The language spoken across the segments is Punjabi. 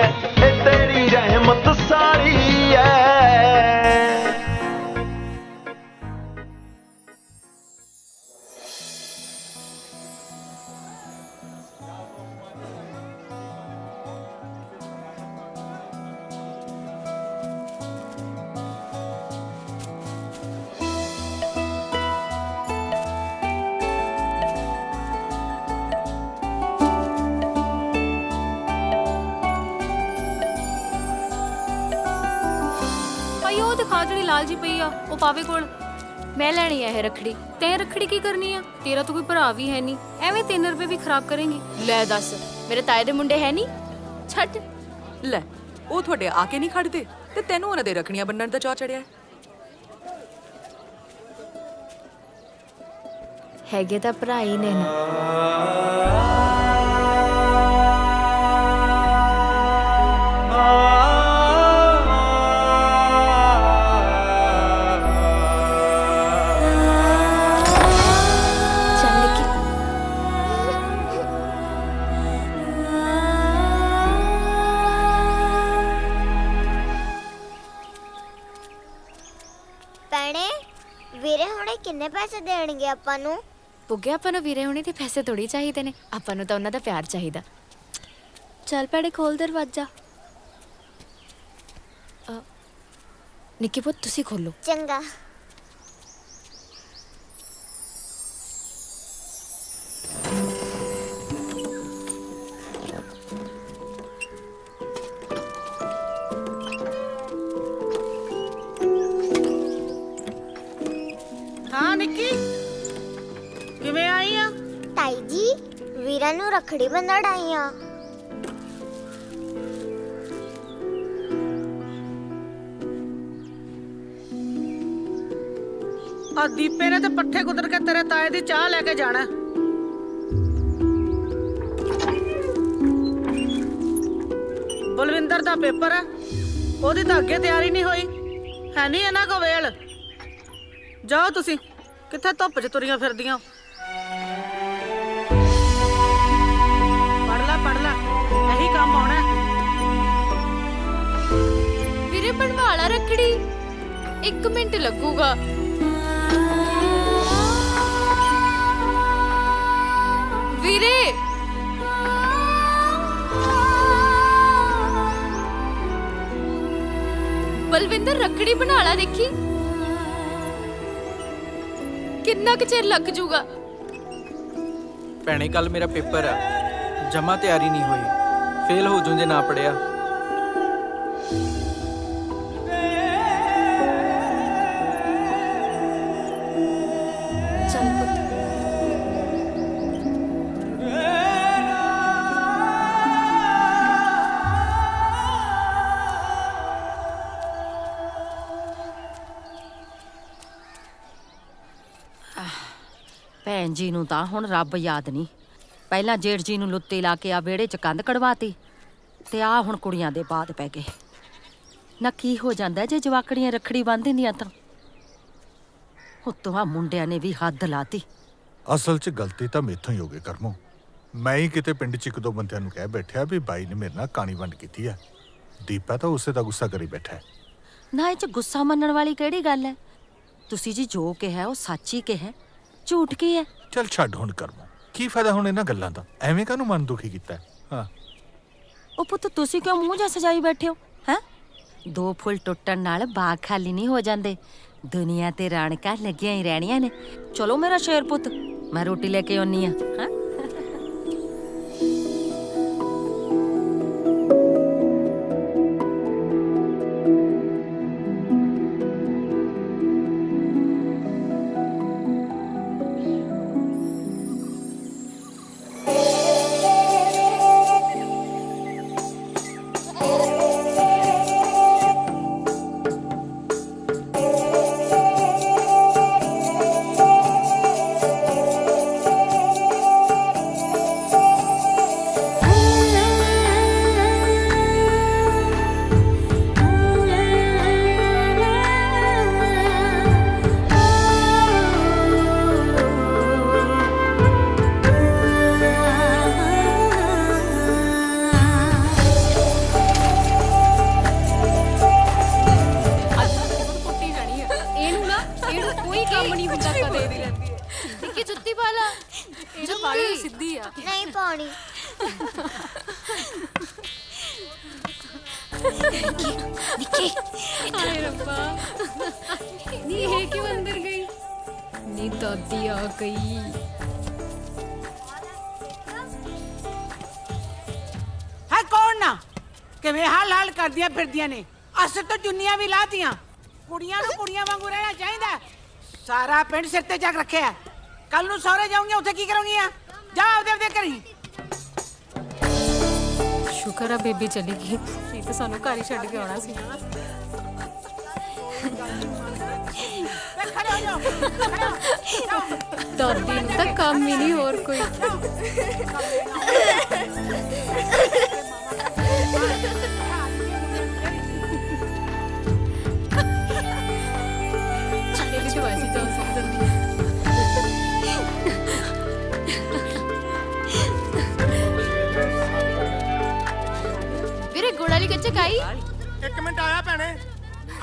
ए तेरी रहमत सारी है। ਜਿਹੜੀ ਲਾਲ ਜੀ ਪਈ ਆ ਉਹ ਪਾਵੇ ਕੋਲ। ਮੈਂ ਲੈਣੀ ਆ ਇਹ ਰੱਖੜੀ। ਤੈਂ ਰੱਖੜੀ ਕੀ ਕਰਨੀ ਆ? ਤੇਰਾ ਤਾਂ ਕੋਈ ਭਰਾ ਵੀ ਹੈ ਨਹੀਂ, ਐਵੇਂ 3 ਰੁਪਏ ਵੀ ਖਰਾਬ ਕਰੇਂਗੀ। ਲੈ ਦੱਸ, ਮੇਰੇ ਤਾਏ ਦੇ ਮੁੰਡੇ ਹੈ ਨਹੀਂ? ਛੱਡ। ਲੈ ਉਹ ਤੁਹਾਡੇ ਆ ਕੇ ਨਹੀਂ ਖੜਦੇ ਤੇ ਤੈਨੂੰ ਉਹਨਾਂ ਦੇ ਰੱਖੜੀਆਂ ਬੰਨਣ ਦਾ ਚਾਅ ਚੜਿਆ। ਹੈਗੇ ਤਾਂ ਭਰਾ ਹੀ ਨੇ ਨਾ। ਵੀਰੇ ਹੁਣੇ ਕਿੰਨੇ ਪੈਸੇ ਦੇਣਗੇ ਆਪਾਂ ਨੂੰ? ਪੁੱਗੇ ਆਪਾਂ ਨੂੰ ਵੀਰੇ ਹੁਣੇ ਦੇ ਪੈਸੇ ਥੋੜੀ ਚਾਹੀਦੇ ਨੇ, ਆਪਾਂ ਨੂੰ ਤਾਂ ਉਹਨਾਂ ਦਾ ਪਿਆਰ ਚਾਹੀਦਾ। ਚੱਲ ਭੈਣੇ ਖੋਲ ਦਰਵਾਜ਼ਾ। ਨਿੱਕੀ ਪੁੱਤ ਤੁਸੀਂ ਖੋਲੋ। ਚੰਗਾ। हाँ निक्की किवें आई आ? ताई जी वीरा नू रखड़ी बंधण आई आ। आ दीपे ने ते पट्ठे कुतर के तेरे ताए दी चाह लेके जाना। बलविंदर दा पेपर है, ओदी तां अगे तैयारी नहीं होई है नहीं इन्हां को वेल। जाओ तुसी, कित्थे धुप च तुरियां फिरदियां। पढ़ ला यही काम आउणा। ਵੀਰੇ ਬਣਵਾਲਾ ਰੱਖੜੀ, 1 ਮਿੰਟ ਲੱਗੂਗਾ। ਵੀਰੇ ਬਲਵਿੰਦਰ ਰੱਖੜੀ ਬਣਾ ਲਾ, ਦੇਖੀ ਕਿੰਨਾ ਕੁ ਚਿਰ ਲੱਗ ਜੂਗਾ। ਭੈਣੇ ਕੱਲ ਮੇਰਾ ਪੇਪਰ ਆ, ਜਮਾ ਤਿਆਰੀ ਨਹੀਂ ਹੋਈ, ਫੇਲ ਹੋ ਜੂ ਜੇ ਨਾ ਪੜਿਆ। ਚੱਲ ਪੁੱਤ। ਭੈਣ ਜੀ ਨੂੰ ਤਾਂ ਹੁਣ ਰੱਬ ਯਾਦ ਨਹੀਂ। ਪਹਿਲਾਂ ਜੇਠ ਜੀ ਨੂੰ ਲੁੱਤੀ ਲਾ ਕੇ ਆ ਵਿਹੜੇ 'ਚ ਕੰਧ ਕਢਵਾਤੀ ਤੇ ਆ ਹੁਣ ਕੁੜੀਆਂ ਦੇ ਬਾਦ ਪੈ ਗਏ। ਨਾ ਕੀ ਹੋ ਜਾਂਦਾ ਜੇ ਜਵਾਕੜੀਆਂ ਰੱਖੜੀ ਬੰਨ੍ਹ ਦਿੰਦੀਆਂ ਤਾਂ। ਉੱਤੋਂ ਆ ਮੁੰਡਿਆਂ ਨੇ ਵੀ ਹੱਦ ਲਾਤੀ। ਅਸਲ 'ਚ ਗਲਤੀ ਤਾਂ ਮੇਥੋਂ ਹੀ ਹੋ ਗਈ ਕਰਮੋ। ਮੈਂ ਹੀ ਕਿਤੇ ਪਿੰਡ 'ਚ 1-2 ਬੰਦਿਆਂ ਨੂੰ ਕਹਿ ਬੈਠਿਆ ਵੀ ਬਾਈ ਨੇ ਮੇਰੇ ਨਾਲ ਕਾਣੀ ਵੰਡ ਕੀਤੀ ਆ। ਦੀਪਾ ਤਾਂ ਉਸੇ ਦਾ ਗੁੱਸਾ ਕਰੀ ਬੈਠਾ। ਨਾ ਇਹ 'ਚ ਗੁੱਸਾ ਮੰਨਣ ਵਾਲੀ ਕਿਹੜੀ ਗੱਲ ਹੈ? ਤੁਸੀਂ ਜੀ ਜੋ ਕਿਹਾ ਉਹ ਸੱਚ ਹੀ ਕਿਹਾ, ਝੂਠ ਕੀ ਹੈ? ਚੱਲ ਛੱਡ ਹੁਣ ਕਰਮੋ, ਕੀ ਫਾਇਦਾ ਹੁਣ ਇਹਨਾਂ ਗੱਲਾਂ ਦਾ? ਐਵੇਂ ਕਾਹਨੂੰ ਮਨ ਦੁਖੀ ਕੀਤਾ? ਹਾਂ ਉਹ ਪੁੱਤ ਤੁਸੀਂ ਕਿਉਂ ਮੂੰਹ ਜਿਹਾ ਸਜਾਈ ਬੈਠੇ ਹੋ? ਹੈਂ, 2 ਫੁੱਲ ਟੁੱਟਣ ਨਾਲ ਬਾਗ ਖਾਲੀ ਨਹੀਂ ਹੋ ਜਾਂਦੇ। ਦੁਨੀਆ ਤੇ ਰੌਣਕਾਂ ਲੱਗੀਆਂ ਹੀ ਰਹਿਣੀਆਂ ਨੇ। ਚਲੋ ਮੇਰਾ ਸ਼ੇਰ ਪੁੱਤ, ਮੈਂ ਰੋਟੀ ਲੈ ਕੇ ਆਉਣੀ ਆ। ਹਾਂ ਪਾਣੀ। ਨਿੱਕੀ ਹਾਏ ਰੱਬਾ ਨੀ ਇਹ ਕਿਉਂ ਅੰਦਰ ਗਈ ਨੀ ਦਾਦੀ ਆ ਗਈ ਹੈ ਕੌਣ ਨਾ ਕਿਵੇਂ ਹਾਲ ਕਰਦੀਆਂ ਫਿਰਦੀਆਂ ਨੇ। ਅਸ ਤਾਂ ਚੁੰਨੀਆਂ ਵੀ ਲਾਤੀਆਂ। ਕੁੜੀਆਂ ਨੂੰ ਕੁੜੀਆਂ ਵਾਂਗੂ ਰਹਿਣਾ ਚਾਹੀਦਾ ਹੈ। ਸਾਰਾ ਪਿੰਡ ਸਿਰ ਤੇ ਚੱਕ ਰੱਖਿਆ। ਕੱਲ ਨੂੰ ਸਹੁਰੇ ਜਾਉਂਗੀਆਂ ਉੱਥੇ ਕੀ ਕਰੋਗੀਆਂ? ਜਾ ਆਪਦੇ ਘਰੀ। ਸ਼ੁਕਰ ਆ ਬੇਬੀ ਚਲੀ ਗਈ ਨਹੀਂ ਤਾਂ ਸਾਨੂੰ ਘਰ ਹੀ ਛੱਡ ਕੇ ਆਉਣਾ ਸੀ ਖੜੇ ਹੋ ਜਾਓ, ਖੜੇ ਹੋ ਜਾਓ। ਦਾਦੀ ਨੂੰ ਤਾਂ ਕੰਮ ਹੀ ਨਹੀਂ ਹੋਰ ਕੋਈ ਚੱਲੇ ਸ਼ਿਵਾਜੀ ਜਾਓ ਸਭ ਜਲਦੀ ਵੀਰੇ ਗੁੜ ਵਾਲੀ ਗੱਚਕ ਆਈ। ਇੱਕ ਮਿੰਟ ਆਇਆ ਭੈਣੇ।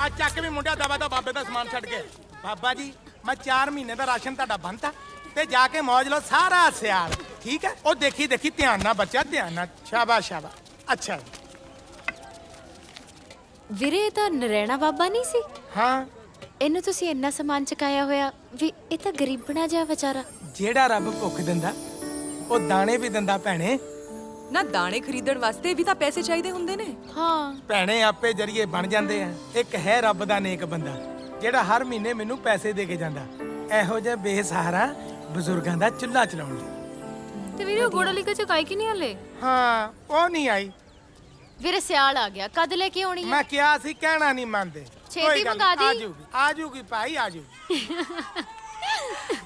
ਆ ਚੱਕ ਵੀ ਮੁੰਡਿਆ ਦਵਾ ਦਾ ਬਾਬੇ ਦਾ ਸਮਾਨ ਛੱਡ ਕੇ। ਬਾਬਾ ਜੀ ਮੈਂ 4 ਮਹੀਨੇ ਦਾ ਰਾਸ਼ਨ ਤੁਹਾਡਾ ਬੰਨਤਾ ਤੇ ਜਾ ਕੇ ਮੌਜ ਲਓ ਸਾਰਾ ਸਿਆਲ। ਠੀਕ ਹੈ? ਉਹ ਦੇਖੀ ਦੇਖੀ ਧਿਆਨ ਨਾਲ ਬੱਚਾ, ਧਿਆਨ ਨਾਲ। ਸ਼ਾਬਾਸ਼ ਸ਼ਾਬਾਸ਼। ਅੱਛਾ ਵੀਰੇ ਇਹ ਤਾਂ ਨਰੈਣਾ ਬਾਬਾ ਨਹੀਂ ਸੀ? ਹਾਂ, ਇਹਨੂੰ ਤੁਸੀਂ ਇੰਨਾ ਸਮਾਨ ਚਕਾਇਆ ਹੋਇਆ ਵੀ ਇਹ ਤਾਂ ਗਰੀਬਣਾ ਜਿਹਾ ਵਿਚਾਰਾ। ਜਿਹੜਾ ਰੱਬ ਭੁੱਖ ਦਿੰਦਾ ਉਹ ਦਾਣੇ ਵੀ ਦਿੰਦਾ ਭੈਣੇ। ਨਾ ਦਾਣੇ ਖਰੀਦਣ ਵਾਸਤੇ ਵੀ ਤਾਂ ਪੈਸੇ ਚਾਹੀਦੇ ਹੁੰਦੇ ਨੇ। ਹਾਂ ਭੈਣੇ ਆਪੇ ਜਰੀਏ ਬਣ ਜਾਂਦੇ ਆ। ਇੱਕ ਹੈ ਰੱਬ ਦਾ ਨੇਕ ਬੰਦਾ ਜਿਹੜਾ ਹਰ ਮਹੀਨੇ ਮੈਨੂੰ ਪੈਸੇ ਦੇ ਕੇ ਜਾਂਦਾ। ਇਹੋ ਜਿਹੇ ਬੇਸਹਾਰਾ ਬਜ਼ੁਰਗਾਂ ਦਾ ਚੁੱਲ੍ਹਾ ਚਲਾਉਣ ਲਈ। ਤੇ ਵੀਰੇ ਗੋੜਾ ਲਿਖਾ ਚਕਾਈ ਕਿ ਨਹੀਂ ਹਲੇ? ਹਾਂ, ਉਹ ਨਹੀਂ ਆਈ। ਵੀਰੇ ਸਿਆਲ ਆ ਗਿਆ, ਕਦ ਲੈ ਕੇ ਆਉਣੀ ਹੈ? ਮੈਂ ਕਿਹਾ ਸੀ, ਕਹਿਣਾ ਨਹੀਂ ਮੰਨਦੇ। ਛੇਤੀ ਕੋਈ ਗੱਲ ਮੰਗਾ ਨੀ, ਦੀ। ਆ ਜੂਗੀ ਭਾਈ, ਆ ਜੂਗੀ।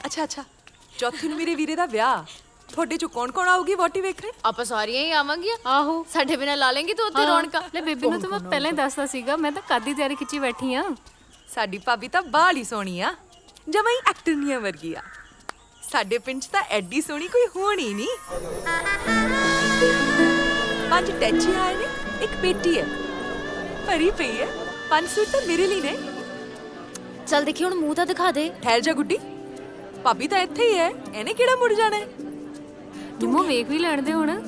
ਅੱਛਾ ਚੌਥੀ ਨੂੰ ਮੇਰੇ ਵੀਰੇ ਦਾ ਵਿਆਹ। ਤੁਹਾਡੇ ਚੋਂ ਕੌਣ ਕੌਣ ਆਊਗੀ ਵੋਟੀ ਵੇਖਣ? ਆਪਾਂ ਸਾਰੀਆਂ ਹੀ ਆਵਾਂਗੀਆਂ। ਆਹੋ ਸਾਡੇ ਬਿਨਾਂ ਲਾ ਲੈਂਗੀ ਤੂੰ ਉੱਥੇ ਰੌਣਕਾਂ। ਲੈ ਬੇਬੀ ਨੂੰ ਤਾਂ ਮੈਂ ਪਹਿਲਾਂ ਹੀ ਦੱਸਦਾ ਸੀਗਾ ਮੈਂ ਤਾਂ ਕਾਦੀ ਤਿਆਰੀ ਖਿੱਚੀ ਬੈਠੀ ਆ ਸਾਡੀ ਭਾਬੀ ਤਾਂ ਬਾਹਲੀ ਸੋਹਣੀ ਆ, ਜਮਾਂ ਹੀ ਐਕਟਰਨੀਆ ਵਰਗੀ ਆ। ਸਾਡੇ ਪਿੰਡ 'ਚ ਤਾਂ ਐਡੀ ਸੋਹਣੀ ਕੋਈ ਹੋਣੀ ਨਹੀਂ। 5 ਟੈਚੀ ਆਏ ਨੇ, ਇੱਕ ਪੇਟੀ ਹੈ ਭਰੀ ਪਈ ਹੈ। 5 ਸੂਟ ਤਾਂ ਮੇਰੇ ਲਈ ਨੇ। ਚੱਲ ਦੇਖੀ ਹੁਣ ਮੂੰਹ ਤਾਂ ਦਿਖਾ ਦੇ। ਠਹਿਰ ਜਾ ਗੁੱਡੀ, ਭਾਬੀ ਤਾਂ ਇੱਥੇ ਹੀ ਹੈ, ਇਹਨੇ ਕਿਹੜਾ ਮੁੜ ਜਾਣਾ ਹੈ? ਨਿੰਮੋ ਵੇਖ ਵੀ ਲੈਣ ਦੇ ਹੁਣ।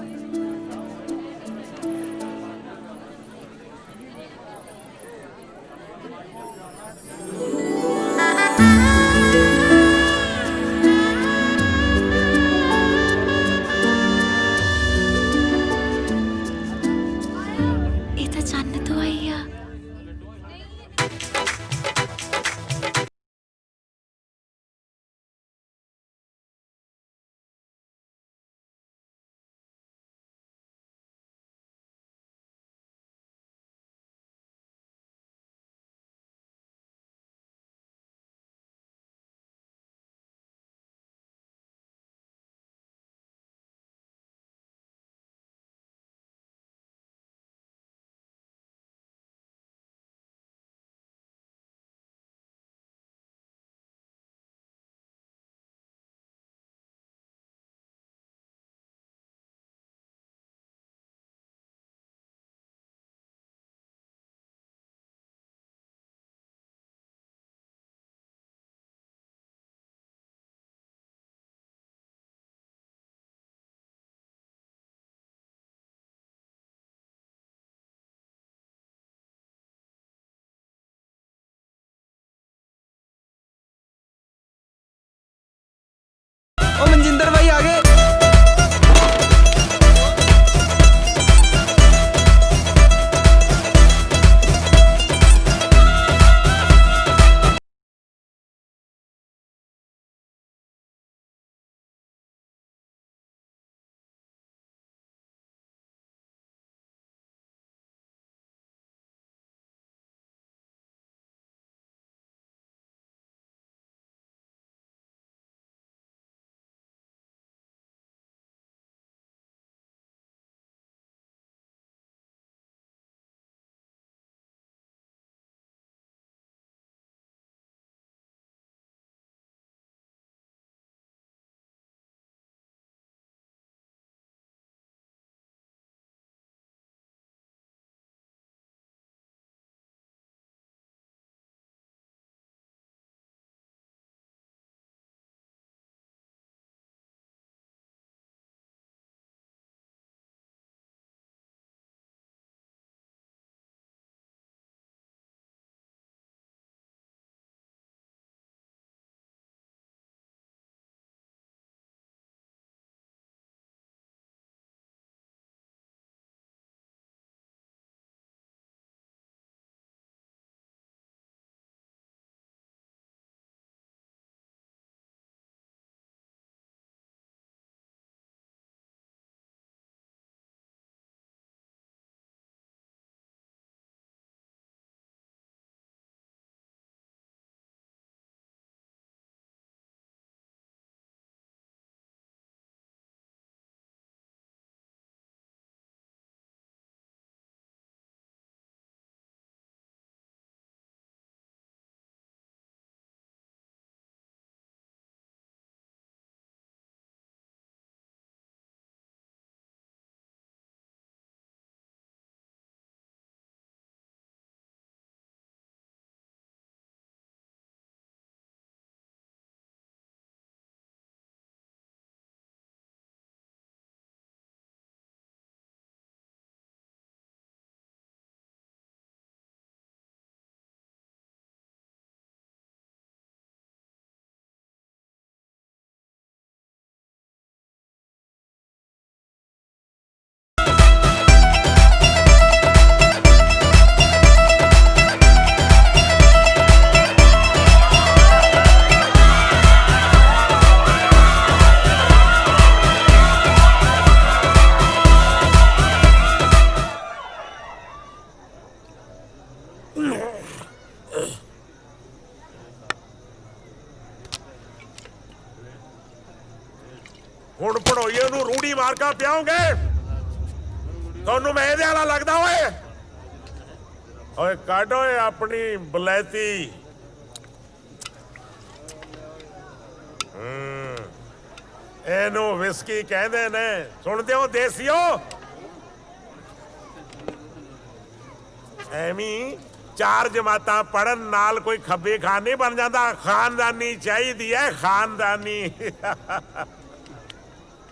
ਮੁਬਾਰਕਾਂ ਪਿਆਉਂਗੇ ਤੁਹਾਨੂੰ ਮੈਂ ਇਹਦੇ ਵਾਲਾ ਲੱਗਦਾ ਓਏ ਓਏ ਕੱਢ ਓਏ ਆਪਣੀ ਬਲੈਤੀ ਇਹਨੂੰ ਵਿਸਕੀ ਕਹਿੰਦੇ ਨੇ ਸੁਣਦੇ ਹੋ ਦੇਸੀਓ ਐਵੇਂ ਚਾਰ ਜਮਾਤਾਂ ਪੜਨ ਨਾਲ ਕੋਈ ਖੱਬੇ ਖਾਨ ਨਹੀਂ ਬਣ ਜਾਂਦਾ ਖਾਨਦਾਨੀ ਚਾਹੀਦੀ ਹੈ ਖਾਨਦਾਨੀ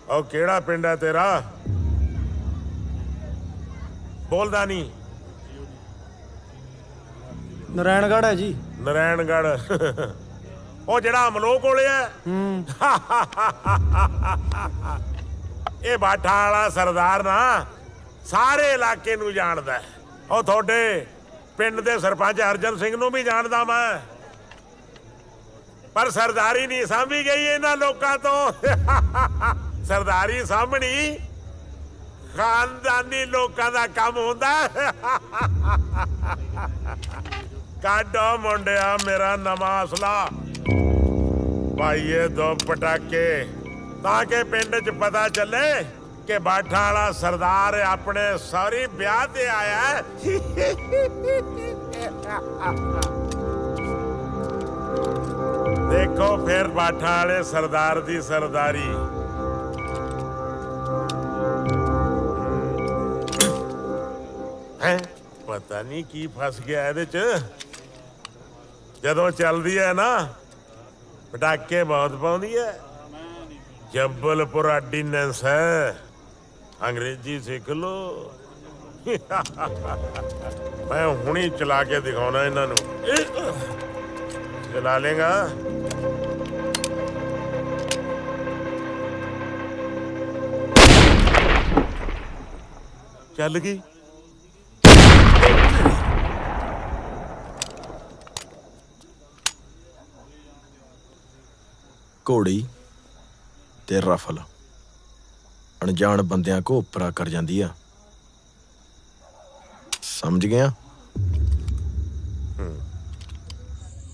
ਉਹ ਕਿਹੜਾ ਪਿੰਡ ਹੈ ਤੇਰਾ ਬੋਲਦਾ ਨਹੀਂ ਨਾਰਾਇਣਗੜ੍ਹ ਹੈ ਜੀ ਨਾਰਾਇਣਗੜ੍ਹ ਉਹ ਜਿਹੜਾ ਅਮਲੋ ਕੋਲੇ ਹੈ ਇਹ ਬਾਠਾ ਵਾਲਾ ਸਰਦਾਰ ਨਾ ਸਾਰੇ ਇਲਾਕੇ ਨੂੰ ਜਾਣਦਾ ਉਹ ਤੁਹਾਡੇ ਪਿੰਡ ਦੇ ਸਰਪੰਚ ਅਰਜਨ ਸਿੰਘ ਨੂੰ ਵੀ ਜਾਣਦਾ ਮੈਂ ਪਰ ਸਰਦਾਰੀ ਨਹੀਂ ਸਾਂਭੀ ਗਈ ਇਹਨਾਂ ਲੋਕਾਂ ਤੋਂ ਸਰਦਾਰੀ ਸਾਂਭਣੀ ਖਾਨਦਾਨੀ ਲੋਕਾਂ ਦਾ ਕੰਮ ਹੁੰਦਾ ਕਾਢੋ ਮੁੰਡਿਆ ਮੇਰਾ ਨਵਾਂ ਅਸਲਾ ਭਾਈਏ ਦੋ ਪਟਾਕੇ ਤਾਂ ਕਿ ਪਿੰਡ 'ਚ ਪਤਾ ਚੱਲੇ ਕਿ ਬਾਠਾ ਵਾਲਾ ਸਰਦਾਰ ਆਪਣੇ ਸਾਰੀ ਵਿਆਹ ਤੇ ਆਇਆ ਦੇਖੋ ਫਿਰ ਬਾਠਾ ਵਾਲੇ ਸਰਦਾਰ ਦੀ ਸਰਦਾਰੀ ਹੈ ਪਤਾ ਨਹੀਂ ਕੀ ਫਸ ਗਿਆ ਇਹਦੇ 'ਚ ਜਦੋਂ ਚੱਲਦੀ ਹੈ ਨਾ ਪਟਾਕੇ ਬਹੁਤ ਪਾਉਂਦੀ ਹੈ ਜੱਬਲਪੁਰ ਆਰਡੀਨੈਂਸ ਹੈ ਅੰਗਰੇਜ਼ੀ ਸਿੱਖ ਲੋ ਮੈਂ ਹੁਣੀ ਚਲਾ ਕੇ ਦਿਖਾਉਣਾ ਇਹਨਾਂ ਨੂੰ ਚਲਾ ਲੇਗਾ ਚੱਲ ਗਈ ਘੋੜੀ ਤੇ ਰਫਲ ਅਣਜਾਣ ਬੰਦਿਆਂ ਕੋ ਉਪਰਾ ਕਰ ਜਾਂਦੀ ਆ ਸਮਝ ਗਿਆ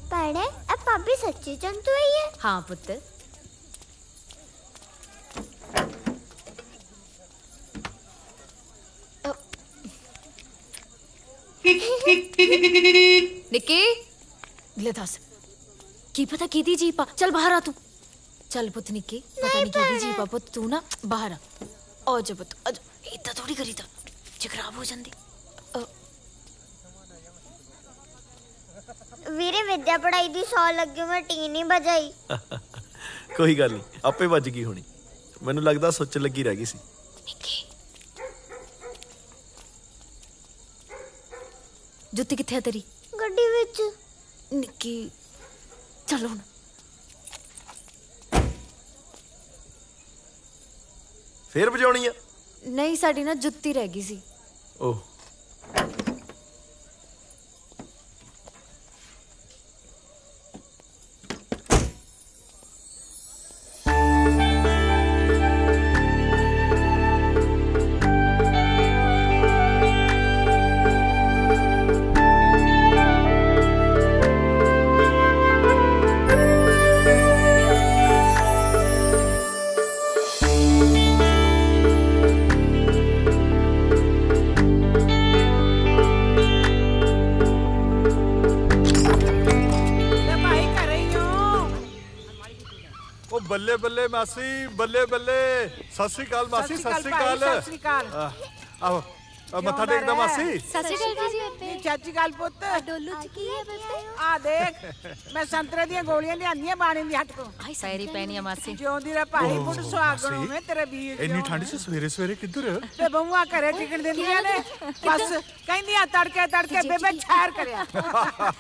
ਭੈਣੇ ਆ ਭਾਬੀ ਸੱਚੀ ਜੰਤੂ ਹੈ ਹਾਂ ਪੁੱਤ ਨਿੱਕੀ ਲੈ ਦੱਸ ਕੀ ਪਤਾ ਕਿਹਦੀ ਜੀਪ ਆ ਚੱਲ ਬਾਹਰ ਆ ਤੂੰ ਚੱਲ ਪੁੱਤ ਨਿੱਕੀ ਪਤਾ ਨਹੀਂ ਕਿਹਦੀ ਜੀਪ ਆ ਪੁੱਤ ਤੂੰ ਨਾ ਬਾਹਰ ਆ ਜਾ ਪੁੱਤ ਆ ਇਦਾਂ ਥੋੜੀ ਕਰੀਦਾ ਜੇ ਖਰਾਬ ਹੋ ਜਾਂਦੀ ਵੀਰੇ ਵਿਦਿਆ ਪੜਾਈ ਦੀ 100 ਲੱਗੀ ਮੈਂ ਟੀ ਨਹੀਂ ਬਜਾਈ ਕੋਈ ਗੱਲ ਨਹੀਂ ਆਪੇ ਵੱਜ ਗਈ ਹੋਣੀ ਮੈਨੂੰ ਲੱਗਦਾ ਸੁੱਚ ਲੱਗੀ ਰਹਿ ਗਈ ਸੀ ਨਿੱਕੀ ਜੁੱਤੀ ਕਿੱਥੇ ਆ ਤੇਰੀ ਗੱਡੀ ਵਿੱਚ ਨਿੱਕੀ ਚੱਲ ਹੁਣ ਫੇਰ ਵਜਾਉਣੀ ਆ ਨਹੀਂ ਸਾਡੀ ਨਾ ਜੁੱਤੀ ਰਹਿ ਗਈ ਸੀ ਓਹ ਬੱਲੇ ਬੱਲੇ ਮਾਸੀ ਬੱਲੇ ਬੱਲੇ ਸਤਿ ਸ੍ਰੀ ਅਕਾਲ ਮਾਸੀ ਸਤਿ ਸ੍ਰੀ ਅਕਾਲ ਸਤਿ ਸ੍ਰੀ ਅਕਾਲ ਆਓ ਮੱਥਾ ਟੇਕਦਾ ਮਾਸੀ ਸਤਿ ਸ਼੍ਰੀ ਅਕਾਲ ਜੀ ਨਹੀਂ ਚਾਚੀ ਗੱਲ ਪੁੱਤ ਡੋਲੂ ਚ ਕੀ ਹੈ ਬੇਟੇ ਆ ਦੇਖ ਮੈਂ ਸੰਤਰੇ ਦੀਆਂ ਗੋਲੀਆਂ ਲਿਆਂਦੀਆਂ ਬਾਣੀ ਦੀ ਹੱਟ ਤੋਂ ਆਈ ਸਾਰੀ ਪੈਣੀ ਆ ਮਾਸੀ ਜਿਉਂਦੀ ਰੇ ਭਾਈ ਪੁੱਤ ਸੁਹਾਗਣ ਹੋਵੇ ਤੇਰੇ ਵੀਰ ਇੰਨੀ ਠੰਡ 'ਚ ਸਵੇਰੇ ਸਵੇਰੇ ਕਿੱਧਰ ਤੇ ਬਹੂਆਂ ਘਰੇ ਟਿਕਣ ਦਿੰਦੀਆਂ ਨੇ ਬਸ ਕਹਿੰਦੀਆਂ ਤੜਕੇ ਤੜਕੇ ਬੇਬੇ ਠਹਿਰ ਕਰਿਆ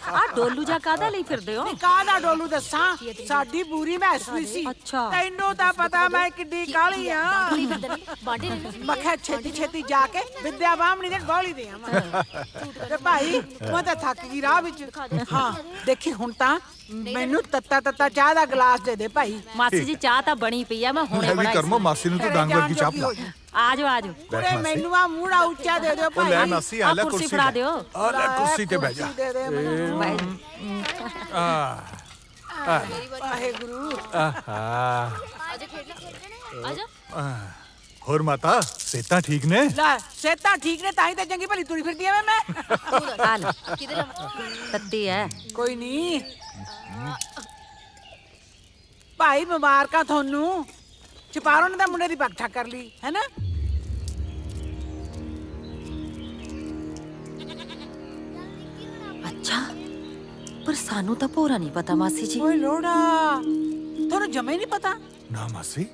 ਆ ਡੋਲੂ ਜਾ ਕਾਹਦਾ ਲਈ ਫਿਰਦੇ ਹੋ ਕਾਹਦਾ ਡੋਲੂ ਦੱਸਾਂ ਸਾਡੀ ਪੂਰੀ ਮੈਸ ਵੀ ਸੀ ਅੱਛਾ। ਤੈਨੂੰ ਤਾਂ ਪਤਾ ਮੈਂ ਕਿੱਡੀ ਕਾਲੀ ਆ ਬਾਂਡੇ ਮੈਂ ਕਿਹਾ ਛੇਤੀ ਛੇਤੀ ਜਾ ਕੇ ਵਿਦਿਆ ਬਾਹਮਣੀ ਦੇ ਗੋਲੀ ਦੇ ਆਵਾਂ ਤੇ ਭਾਈ ਮੈਂ ਤਾਂ ਥੱਕ ਗਈ ਰਾਹ ਵਿੱਚ ਹਾਂ ਦੇਖੀ ਹੁਣ ਤਾਂ ਮੈਨੂੰ ਤੱਤਾ ਤੱਤਾ ਚਾਹ ਦਾ ਗਲਾਸ ਦੇ ਦੇ ਭਾਈ ਮਾਸੀ ਜੀ ਚਾਹ ਤਾਂ ਬਣੀ ਪਈ ਆ ਮੈਂ ਹੁਣੇ ਮੈਂ ਵੀ ਬਣਾਈ ਕਰਮੋ ਮਾਸੀ ਨੂੰ ਤਾਂ ਡੰਗ ਵਰਗੀ ਚਾਹ ਪਿਲਾ ਆਜੋ ਆਜੋ ਕੁੜੇ ਮੈਨੂੰ ਆ ਮੂੜਾ ਉੱਚਾ ਦੇ ਦਿਓ ਉਹ ਭਾਈ ਲੈ ਮਾਸੀ ਆ ਲੈ ਕੁਰਸੀ ਕੁਰਸੀ ਫੜਾ ਦਿਓ ਆ ਲੈ ਕੁਰਸੀ ਤੇ ਬਹਿ ਜਾ ਦੇ ਦੇ ਮੈਨੂੰ ਵਾਹਿਗੁਰੂ ਆਹਾ ਆਜਾ ਖੇਡਣਾ ਆਜਾ ਹੋਰ ਮਾਤਾ ਸੇਤਾ ਠੀਕ ਨੇ? ਲੈ ਸਿਹਤਾਂ ਠੀਕ ਨੇ ਤਾਂ ਹੀ ਤਾਂ ਚੰਗੀ ਭਲੀ ਤੁਰੀ ਫਿਰਦੀ ਐ ਮੈਂ ਆ ਲੈ ਤੱਤੀ ਐ। ਕੋਈ ਨਹੀਂ ਭਾਈ ਮੁਬਾਰਕਾਂ ਤੁਹਾਨੂੰ। ਚਪਾਰੋਂ ਨੇ ਤਾਂ ਮੁੰਡੇ ਦੀ ਪੱਗ ਠੱਕ ਕਰ ਲਈ ਹੈ ਨਾ। ਅੱਛਾ ਪਰ ਸਾਨੂੰ ਤਾਂ ਪੂਰਾ ਨਹੀਂ ਪਤਾ ਮਾਸੀ ਜੀ। ਓਏ ਲੋੜਾ ਤੁਹਾਨੂੰ ਜਮਾ ਹੀ ਨਹੀਂ ਪਤਾ। ਨਾ ਮਾਸੀ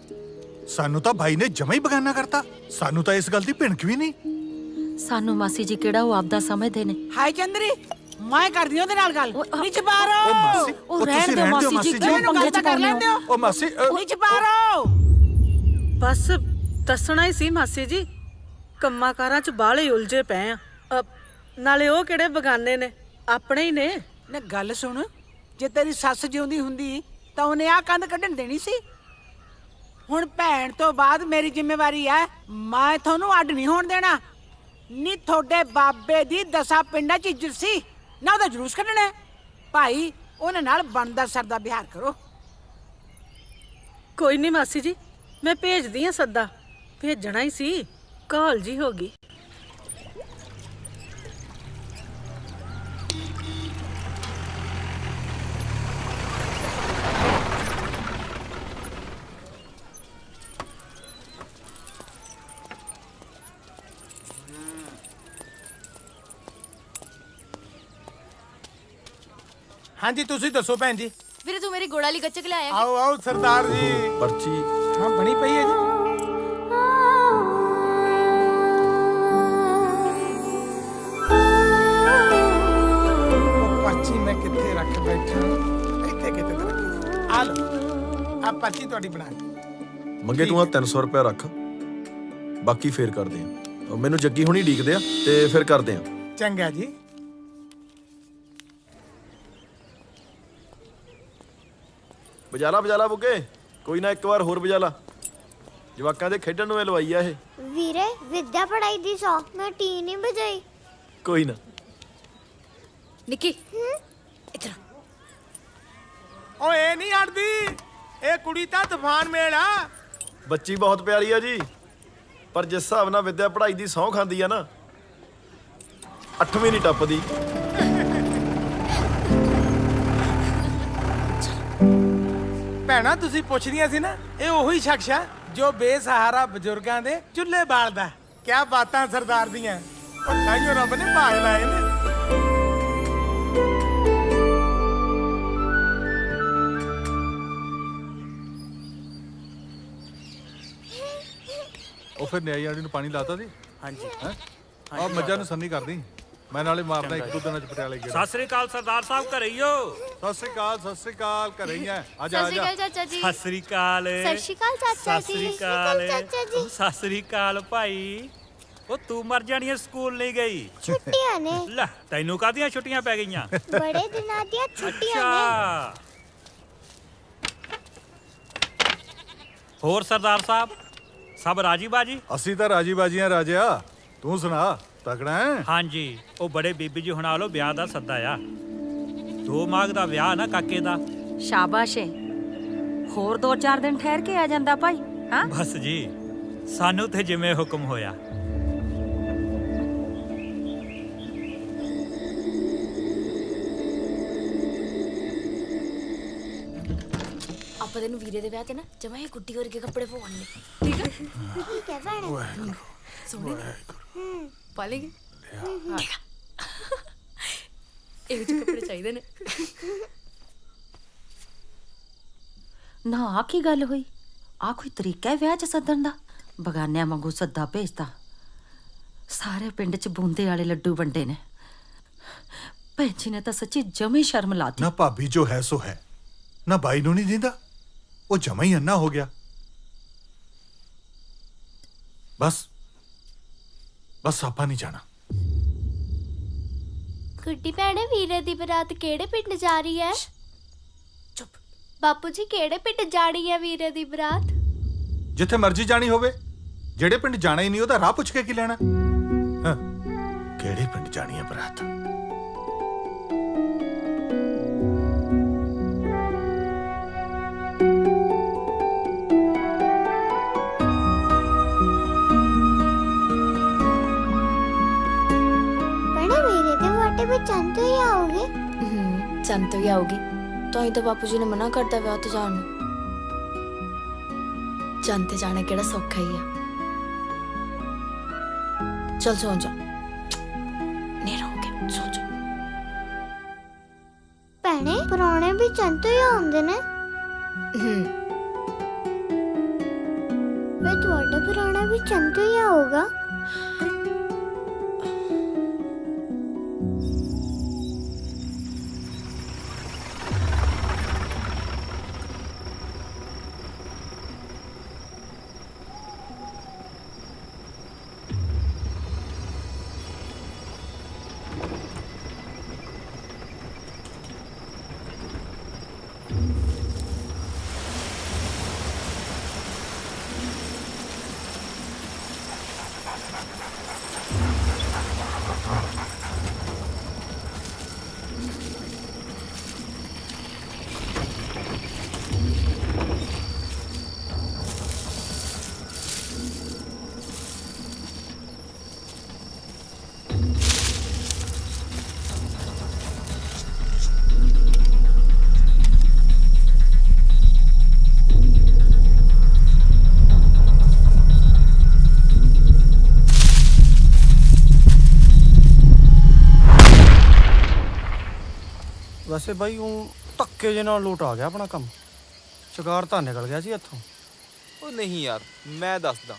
ਸਾਨੂੰ ਤਾਂ ਭਾਈ ਨੇ ਜਮਾ ਹੀ ਬਗਾਨਾ ਕਰਤਾ। ਸਾਨੂੰ ਤਾਂ ਇਸ ਗੱਲ ਦੀ ਭਿਣਕ ਵੀ ਨਹੀਂ। ਸਾਨੂੰ ਮਾਸੀ ਜੀ ਕਿਹੜਾ ਉਹ ਆਪਦਾ ਸਮਝਦੇ ਨੇ। ਹਾਏ ਚੰਦਰੀ ਮੈਂ ਕਰਦੀ ਉਹਦੇ ਨਾਲ ਗੱਲ। ਨਹੀਂ ਚਪਾਰੋ ਉਹ ਮਾਸੀ ਉਹ ਰਹਿਣ ਦਿਓ ਮਾਸੀ ਜੀ ਮੈਨੂੰ ਗੱਲ ਤਾਂ ਕਰ ਲੈਣ ਦਿਓ। ਉਹ ਮਾਸੀ ਨਹੀਂ ਚਪਾਰੋ ਬਸ ਦੱਸਣਾ ਹੀ ਸੀ ਮਾਸੀ ਜੀ, ਕੰਮਾਂ ਕਾਰਾਂ 'ਚ ਬਾਹਲੇ ਉਲਝੇ ਪਏ ਆ। ਨਾਲੇ ਉਹ ਕਿਹੜੇ ਬਗਾਨੇ ਨੇ, ਆਪਣੇ ਹੀ ਨੇ। ਨਾ ਗੱਲ ਸੁਣ, ਜੇ ਤੇਰੀ ਸੱਸ ਜਿਉਂਦੀ ਹੁੰਦੀ ਤਾਂ ਉਹਨੇ ਆਹ ਕੰਧ ਕੱਢਣ ਦੇਣੀ ਸੀ। ਹੁਣ ਭੈਣ ਤੋਂ ਬਾਅਦ ਮੇਰੀ ਜ਼ਿੰਮੇਵਾਰੀ ਹੈ, ਮੈਂ ਤੁਹਾਨੂੰ ਅੱਡ ਨਹੀਂ ਹੋਣ ਦੇਣਾ। ਨੀ ਤੁਹਾਡੇ ਬਾਬੇ ਦੀ 10 ਪਿੰਡਾਂ 'ਚ ਇੱਜ਼ਤ ਸੀ ਨਾ, ਉਹਦਾ ਜਲੂਸ ਕੱਢਣਾ ਹੈ। ਭਾਈ ਉਹਨਾਂ ਨਾਲ ਬਣਦਾ ਸਰਦਾ ਵਿਹਾਰ ਕਰੋ। ਕੋਈ ਨਹੀਂ ਮਾਸੀ ਜੀ, ਮੈਂ ਭੇਜਦੀ ਆ ਸੱਦਾ। ਭੇਜਣਾ ਹੀ ਸੀ, ਕਾਲ ਜੀ ਹੋ ਗਈ। ਹਾਂਜੀ ਤੁਸੀਂ ਦੱਸੋ ਭੈਣ ਜੀ। ਵੀਰੇ ਤੂੰ ਮੇਰੀ ਗੋੜ ਵਾਲੀ ਗੱਚਕ ਲਿਆਇਆ? ਆਓ ਆਓ ਸਰਦਾਰ ਜੀ। ਪਰਚੀ ਹਾਂ ਬਣੀ ਪਈ ਹੈ ਜੀ। ਉਹ ਪਰਚੀ ਮੈਂ ਕਿੱਥੇ ਰੱਖ ਬੈਠਾ? ਇੱਥੇ ਕਿਤੇ ਤਾਂ ਰੱਖੀ। ਆ ਲਓ ਆ ਪਰਚੀ ਤੁਹਾਡੀ ਬਣਾ ਕੇ। ਮੰਗੇ ਤੂੰ ਆ 300 ਰੁਪਏ ਰੱਖ, ਬਾਕੀ ਫੇਰ ਕਰਦੇ ਆ। ਮੈਨੂੰ ਜੱਗੀ ਹੁਣੀ ਢੀਕਦੇ ਆ ਤੇ ਫਿਰ ਕਰਦੇ ਆ। ਚੰਗਾ ਜੀ। ਬਜਾਲਾ ਬੁੱਗੇ, ਕੋਈ ਨਾ ਇੱਕ ਵਾਰ ਹੋਰ ਬਜਾਲਾ। ਜਵਾਕਾਂ ਦੇ ਖੇਡਣ ਨੂੰ ਇਹ ਲਵਾਈ ਆ ਇਹ। ਵੀਰੇ ਵਿਦਿਆ ਪੜਾਈ ਦੀ 100 ਮੈਂ ਟੀ ਨਹੀਂ ਵਜਾਈ। ਕੋਈ ਨਾ। ਨਿੱਕੀ ਇਧਰ ਓਏ ਨਹੀਂ ਹਟਦੀ, ਇਹ ਕੁੜੀ ਤਾਂ ਤੂਫਾਨ ਮੇਲ ਆ। ਬੱਚੀ ਬਹੁਤ ਪਿਆਰੀ ਆ ਜੀ, ਪਰ ਜਿਸ ਹਿਸਾਬ ਨਾਲ ਵਿਦਿਆ ਪੜ੍ਹਾਈ ਦੀ ਸਹੁੰ ਖਾਂਦੀ ਆ ਨਾ, 8ਵੀਂ ਨਹੀਂ ਟੱਪਦੀ। ਭੈਣਾ ਤੁਸੀਂ ਪੁੱਛਦੀਆਂ ਸੀ ਨਾ, ਇਹ ਉਹੀ ਸ਼ਖਸ ਆ ਜੋ ਬੇਸਹਾਰਾ ਬਜ਼ੁਰਗਾਂ ਦੇ ਚੁੱਲ੍ਹੇ ਬਾਲਦਾ। ਕਿਆ ਬਾਤਾਂ ਸਰਦਾਰ ਦੀਆਂ। ਉਹ ਤਾਈਓ ਰੱਬ ਨੇ ਭਾਗ ਲਾਏ ਨੇ। ਉਹ ਫਿਰ ਨਿਆਈ ਆੜੀ ਨੂੰ ਪਾਣੀ ਲਾਤਾ ਸੀ? ਹਾਂਜੀ ਆ ਮੱਝਾਂ ਨੂੰ ਸੰਨੀ ਕਰਦੀ, ਮੈਂ ਨਾਲੇ ਮਾਰਦਾ ਇੱਕ ਦੋ ਦਿਨਾਂ ਚ ਪਟਿਆਲੇ ਗਿਆ। ਸਤਿ ਸ੍ਰੀ ਅਕਾਲ ਸਰਦਾਰ ਸਾਹਿਬ, ਘਰੇ ਹੀ ਹੋ? ਸਤਿ ਸ੍ਰੀ ਅਕਾਲ, ਘਰੇ ਹੀ ਆ। ਆ ਜਾ ਆ ਜਾ। ਚਾਚਾ ਜੀ। ਸਤਿ ਸ੍ਰੀ ਅਕਾਲ। ਸਤਿ ਸ਼੍ਰੀ ਅਕਾਲ ਚਾਚਾ ਸਤਿ ਜੀ। ਸ੍ਰੀ ਅਕਾਲ। ਚਾਚਾ ਜੀ। ਸਤਿ ਸ੍ਰੀ ਅਕਾਲ ਭਾਈ। ਉਹ ਤੂੰ ਮਰ ਜਾਣੀ, ਸਕੂਲ ਨਹੀਂ ਗਈ? ਛੁੱਟੀਆਂ ਨੇ। ਲੈ ਤੈਨੂੰ ਕਾਹਦੀਆਂ ਛੁੱਟੀਆਂ ਪੈ ਗਈਆਂ? ਬੜੇ ਦਿਨਾਂ ਦੀਆਂ ਛੁੱਟੀਆਂ ਨੇ। ਅੱਛਾ। ਹੋਰ ਸਰਦਾਰ ਸਾਹਿਬ ਸਭ ਰਾਜੀ ਬਾਜੀ? ਅਸੀਂ ਤਾਂ ਰਾਜੀ ਬਾਜੀਆਂ ਰਾਜਿਆ, ਤੂੰ ਸੁਣਾ ਤਕੜਾ ਹੈ? ਹਾਂਜੀ, ਉਹ ਬੜੇ ਬੀਬੀ ਜੀ ਹੁਣਾਂ ਵੱਲੋਂ ਵਿਆਹ ਦਾ ਸੱਦਾ ਆ। 2 ਮਾਘ ਦਾ ਵਿਆਹ ਨਾ ਕਾਕੇ ਦਾ। ਸ਼ਾਬਾਸ਼ ਏ, ਹੋਰ 2-4 ਦਿਨ ਠਹਿਰ ਕੇ ਆ ਜਾਂਦਾ ਭਾਈ। ਹਾਂ ਬਸ ਜੀ, ਸਾਨੂੰ ਤੇ ਜਿਵੇਂ ਹੁਕਮ ਹੋਇਆ। ਆਪਾਂ ਤੈਨੂੰ ਵੀਰੇ ਦੇ ਵਿਆਹ ਤੇ ਨਾ ਜਮਾ ਇਹ ਗੁੱਡੀ ਵਰਗੇ ਕੱਪੜੇ ਪਵਾਉਣੇ। ਠੀਕ ਹੈ ਭੈਣੇ। ਸੋਹਣੇ ਪਾਲੇਗੀ। ਇਹੋ ਜਿਹੇ ਕੱਪੜੇ ਚਾਹੀਦੇ ਨੇ। ਨਾ ਆ ਕੀ ਗੱਲ ਹੋਈ? ਆ ਕੋਈ ਤਰੀਕਾ ਹੈ ਵਿਆਹ 'ਚ ਸੱਦਣ ਦਾ? ਬਗਾਨਿਆਂ ਵਾਂਗੂ ਸੱਦਾ ਭੇਜਦਾ। ਸਾਰੇ ਪਿੰਡ 'ਚ ਬੂੰਦੇ ਵਾਲੇ ਲੱਡੂ ਵੰਡੇ ਨੇ। ਭੈਣ ਜੀ ਨੇ ਤਾਂ ਸੱਚੀ ਜਮੀ ਸ਼ਰਮ ਲਾਤੀ। ਨਾ ਭਾਬੀ ਜੋ ਹੈ ਸੋ ਹੈ, ਨਾ ਬਾਈ ਨੂੰ ਨਹੀਂ ਦਿੰਦਾ, ਉਹ ਜਮਾ ਹੀ ਅੰਨਾ ਹੋ ਗਿਆ। ਬਸ ਆਪਾਂ ਨਹੀਂ ਜਾਣਾ। ਗੁੱਡੀ ਭੈਣੇ ਵੀਰੇ ਦੀ ਬਰਾਤ ਕਿਹੜੇ ਪਿੰਡ ਜਾ ਰਹੀ ਹੈ? ਚੁੱਪ। ਬਾਪੂ ਜੀ ਕਿਹੜੇ ਪਿੰਡ ਜਾਣੀ ਹੈ ਵੀਰੇ ਦੀ ਬਰਾਤ? ਜਿੱਥੇ ਮਰਜ਼ੀ ਜਾਣੀ ਹੋਵੇ, ਜਿਹੜੇ ਪਿੰਡ ਜਾਣਾ ਹੀ ਨਹੀਂ ਉਹਦਾ ਰਾਹ ਪੁੱਛ ਕੇ ਕੀ ਲੈਣਾ? ਹਾਂ, ਕਿਹੜੇ ਪਿੰਡ ਜਾਣੀ ਹੈ ਬਰਾਤ? आंटी भी चंद तो ही आओगे? चंद तो ही आओगी, तो ही तो बापू जी ने मना करता विआह ते जाण नूं। चंद ते जाना केड़ा सौखा ही है। चल सो जा, नेरा हो गया, सो जा। भैणे पुराने भी चंद तो ही आउंदे ने। वे तुहाडा पुराना भी चंद तो ही आऊगा? ਵੈਸੇ ਬਾਈ ਉਹ ਧੱਕੇ ਜੇ ਨਾਲ ਲੋਟ ਆ ਗਿਆ ਆਪਣਾ ਕੰਮ। ਸ਼ਿਕਾਰ ਤਾਂ ਨਿਕਲ ਗਿਆ ਸੀ ਇੱਥੋਂ। ਉਹ ਨਹੀਂ ਯਾਰ, ਮੈਂ ਦੱਸਦਾ।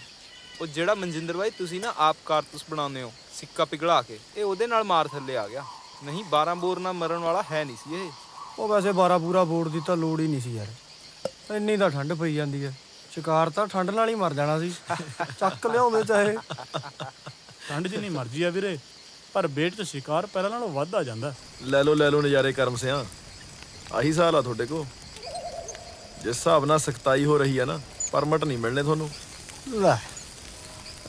ਉਹ ਜਿਹੜਾ ਮਨਜਿੰਦਰ ਬਾਈ ਤੁਸੀਂ ਨਾ ਆਪ ਕਾਰਤੂਸ ਬਣਾਉਂਦੇ ਹੋ ਸਿੱਕਾ ਪਿਘਲਾ ਕੇ, ਇਹ ਉਹਦੇ ਨਾਲ ਮਾਰ ਥੱਲੇ ਆ ਗਿਆ। ਨਹੀਂ 12 ਬੋਰ ਨਾਲ ਮਰਨ ਵਾਲਾ ਹੈ ਨਹੀਂ ਸੀ ਇਹ। ਉਹ ਵੈਸੇ 12 ਪੂਰਾ ਬੋਰ ਦੀ ਤਾਂ ਲੋੜ ਹੀ ਨਹੀਂ ਸੀ ਯਾਰ, ਇੰਨੀ ਤਾਂ ਠੰਡ ਪਈ ਜਾਂਦੀ ਹੈ। ਸ਼ਿਕਾਰ ਤਾਂ ਠੰਡ ਨਾਲ ਹੀ ਮਰ ਜਾਣਾ ਸੀ, ਚੱਕ ਲਿਆਉਂਦੇ ਚਾਹੇ। ਠੰਡ ਜਿੰਨੀ ਮਰਜ਼ੀ ਆ ਵੀਰੇ, ਪਰ ਬੇਟ 'ਚ ਸ਼ਿਕਾਰ ਪਹਿਲਾਂ ਨਾਲੋਂ ਵੱਧ ਆ ਜਾਂਦਾ। ਲੈ ਲਓ ਨਜ਼ਾਰੇ ਕਰਮ ਸਿਆਂ। ਆਹੀ ਸਾਲ ਆ ਤੁਹਾਡੇ ਕੋ। ਜਿਸ ਹਿਸਾਬ ਨਾਲ ਸਖਤਾਈ ਹੋ ਰਹੀ ਆ ਨਾ, ਪਰਮਿਟ ਨਹੀਂ ਮਿਲਣੇ ਤੁਹਾਨੂੰ। ਲੈ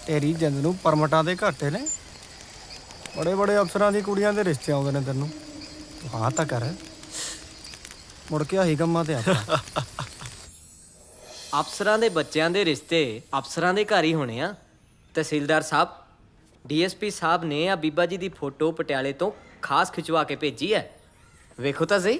ਤੇਰੀ ਜਿੰਦ ਨੂੰ ਪਰਮਿਟਾਂ ਦੇ ਘਾਟੇ ਨੇ। ਬੜੇ ਅਫਸਰਾਂ ਦੀ ਕੁੜੀਆਂ ਦੇ ਰਿਸ਼ਤੇ ਆਉਂਦੇ ਨੇ ਤੈਨੂੰ। ਤੂੰ ਹਾਂ ਤਾਂ ਕਰ, ਮੁੜ ਕੇ ਆਹੀ ਕੰਮਾਂ ਤੇ ਆਪਾਂ। ਅਫਸਰਾਂ ਦੇ ਬੱਚਿਆਂ ਦੇ ਰਿਸ਼ਤੇ ਅਫਸਰਾਂ ਦੇ ਘਰ ਹੀ ਹੋਣੇ ਆ। ਤਹਿਸੀਲਦਾਰ ਸਾਹਿਬ, ਡੀਐਸਪੀ ਸਾਹਿਬ ਨੇ ਆ ਬੀਬਾ ਜੀ ਦੀ ਫੋਟੋ ਪਟਿਆਲੇ ਤੋਂ ਖਾਸ ਖਿਚਵਾ ਕੇ ਭੇਜੀ ਹੈ, ਵੇਖੋ ਤਾਂ ਸਹੀ।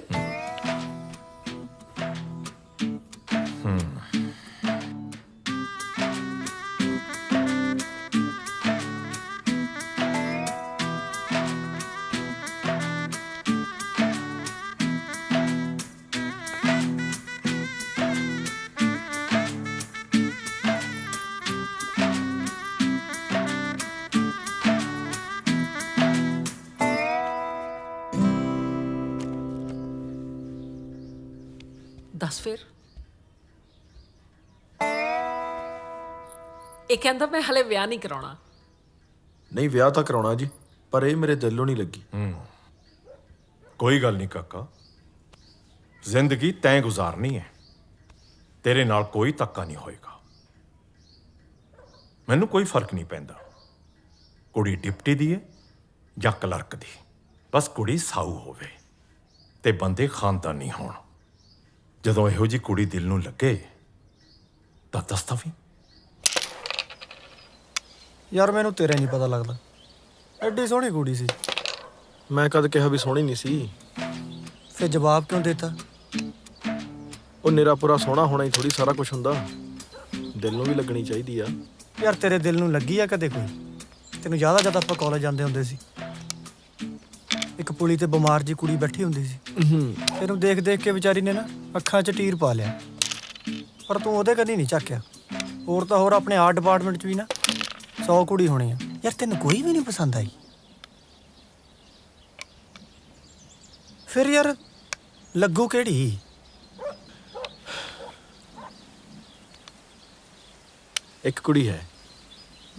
ਦੱਸ ਫਿਰ। ਇਹ ਕਹਿੰਦਾ ਮੈਂ ਹਲੇ ਵਿਆਹ ਨਹੀਂ ਕਰਾਉਣਾ। ਨਹੀਂ ਵਿਆਹ ਤਾਂ ਕਰਾਉਣਾ ਜੀ, ਪਰ ਇਹ ਮੇਰੇ ਦਿਲੋਂ ਨਹੀਂ ਲੱਗੀ। ਕੋਈ ਗੱਲ ਨਹੀਂ ਕਾਕਾ, ਜ਼ਿੰਦਗੀ ਤੈਂ ਗੁਜ਼ਾਰਨੀ ਹੈ, ਤੇਰੇ ਨਾਲ ਕੋਈ ਧੱਕਾ ਨਹੀਂ ਹੋਏਗਾ। ਮੈਨੂੰ ਕੋਈ ਫਰਕ ਨਹੀਂ ਪੈਂਦਾ ਕੁੜੀ ਡਿਪਟੀ ਦੀ ਹੈ ਜਾਂ ਕਲਰਕ ਦੀ, ਬਸ ਕੁੜੀ ਸਾਊ ਹੋਵੇ ਤੇ ਬੰਦੇ ਖਾਨਦਾਨੀ ਹੋਣ। ਜਦੋਂ ਇਹੋ ਜੀ ਕੁੜੀ ਦਿਲ ਨੂੰ ਲੱਗੇ ਤਾਂ ਦੱਸਦਾ ਵੀ। ਯਾਰ ਮੈਨੂੰ ਤੇਰੇ ਨਹੀਂ ਪਤਾ ਲੱਗਦਾ, ਐਡੀ ਸੋਹਣੀ ਕੁੜੀ ਸੀ। ਮੈਂ ਕਦ ਕਿਹਾ ਵੀ ਸੋਹਣੀ ਨਹੀਂ ਸੀ? ਫਿਰ ਜਵਾਬ ਕਿਉਂ ਦਿੱਤਾ? ਉਹ ਨਿਰਾ ਪੂਰਾ ਸੋਹਣਾ ਹੋਣਾ ਹੀ ਥੋੜੀ ਸਾਰਾ ਕੁਝ ਹੁੰਦਾ, ਦਿਲ ਨੂੰ ਵੀ ਲੱਗਣੀ ਚਾਹੀਦੀ ਆ। ਯਾਰ ਤੇਰੇ ਦਿਲ ਨੂੰ ਲੱਗੀ ਆ ਕਦੇ ਕੋਈ? ਤੈਨੂੰ ਜ਼ਿਆਦਾ ਆਪਾਂ ਕਾਲਜ ਜਾਂਦੇ ਹੁੰਦੇ ਸੀ, ਇੱਕ ਪੁਲੀ ਤੇ ਬਿਮਾਰ ਜੀ ਕੁੜੀ ਬੈਠੀ ਹੁੰਦੀ ਸੀ। ਤੈਨੂੰ ਦੇਖ ਕੇ ਵਿਚਾਰੀ ਨੇ ਨਾ ਅੱਖਾਂ 'ਚ ਟੀਰ ਪਾ ਲਿਆ, ਪਰ ਤੂੰ ਉਹਦੇ ਕਦੀ ਨਹੀਂ ਝਾਕਿਆ। ਹੋਰ ਤਾਂ ਹੋਰ ਆਪਣੇ ਆਰਟ ਡਿਪਾਰਟਮੈਂਟ 'ਚ ਵੀ ਨਾ 100 ਕੁੜੀ ਹੋਣੀ ਆ, ਯਾਰ ਤੈਨੂੰ ਕੋਈ ਵੀ ਨਹੀਂ ਪਸੰਦ ਆਈ? ਫਿਰ ਯਾਰ ਲੱਗੂ ਕਿਹੜੀ? ਇੱਕ ਕੁੜੀ ਹੈ।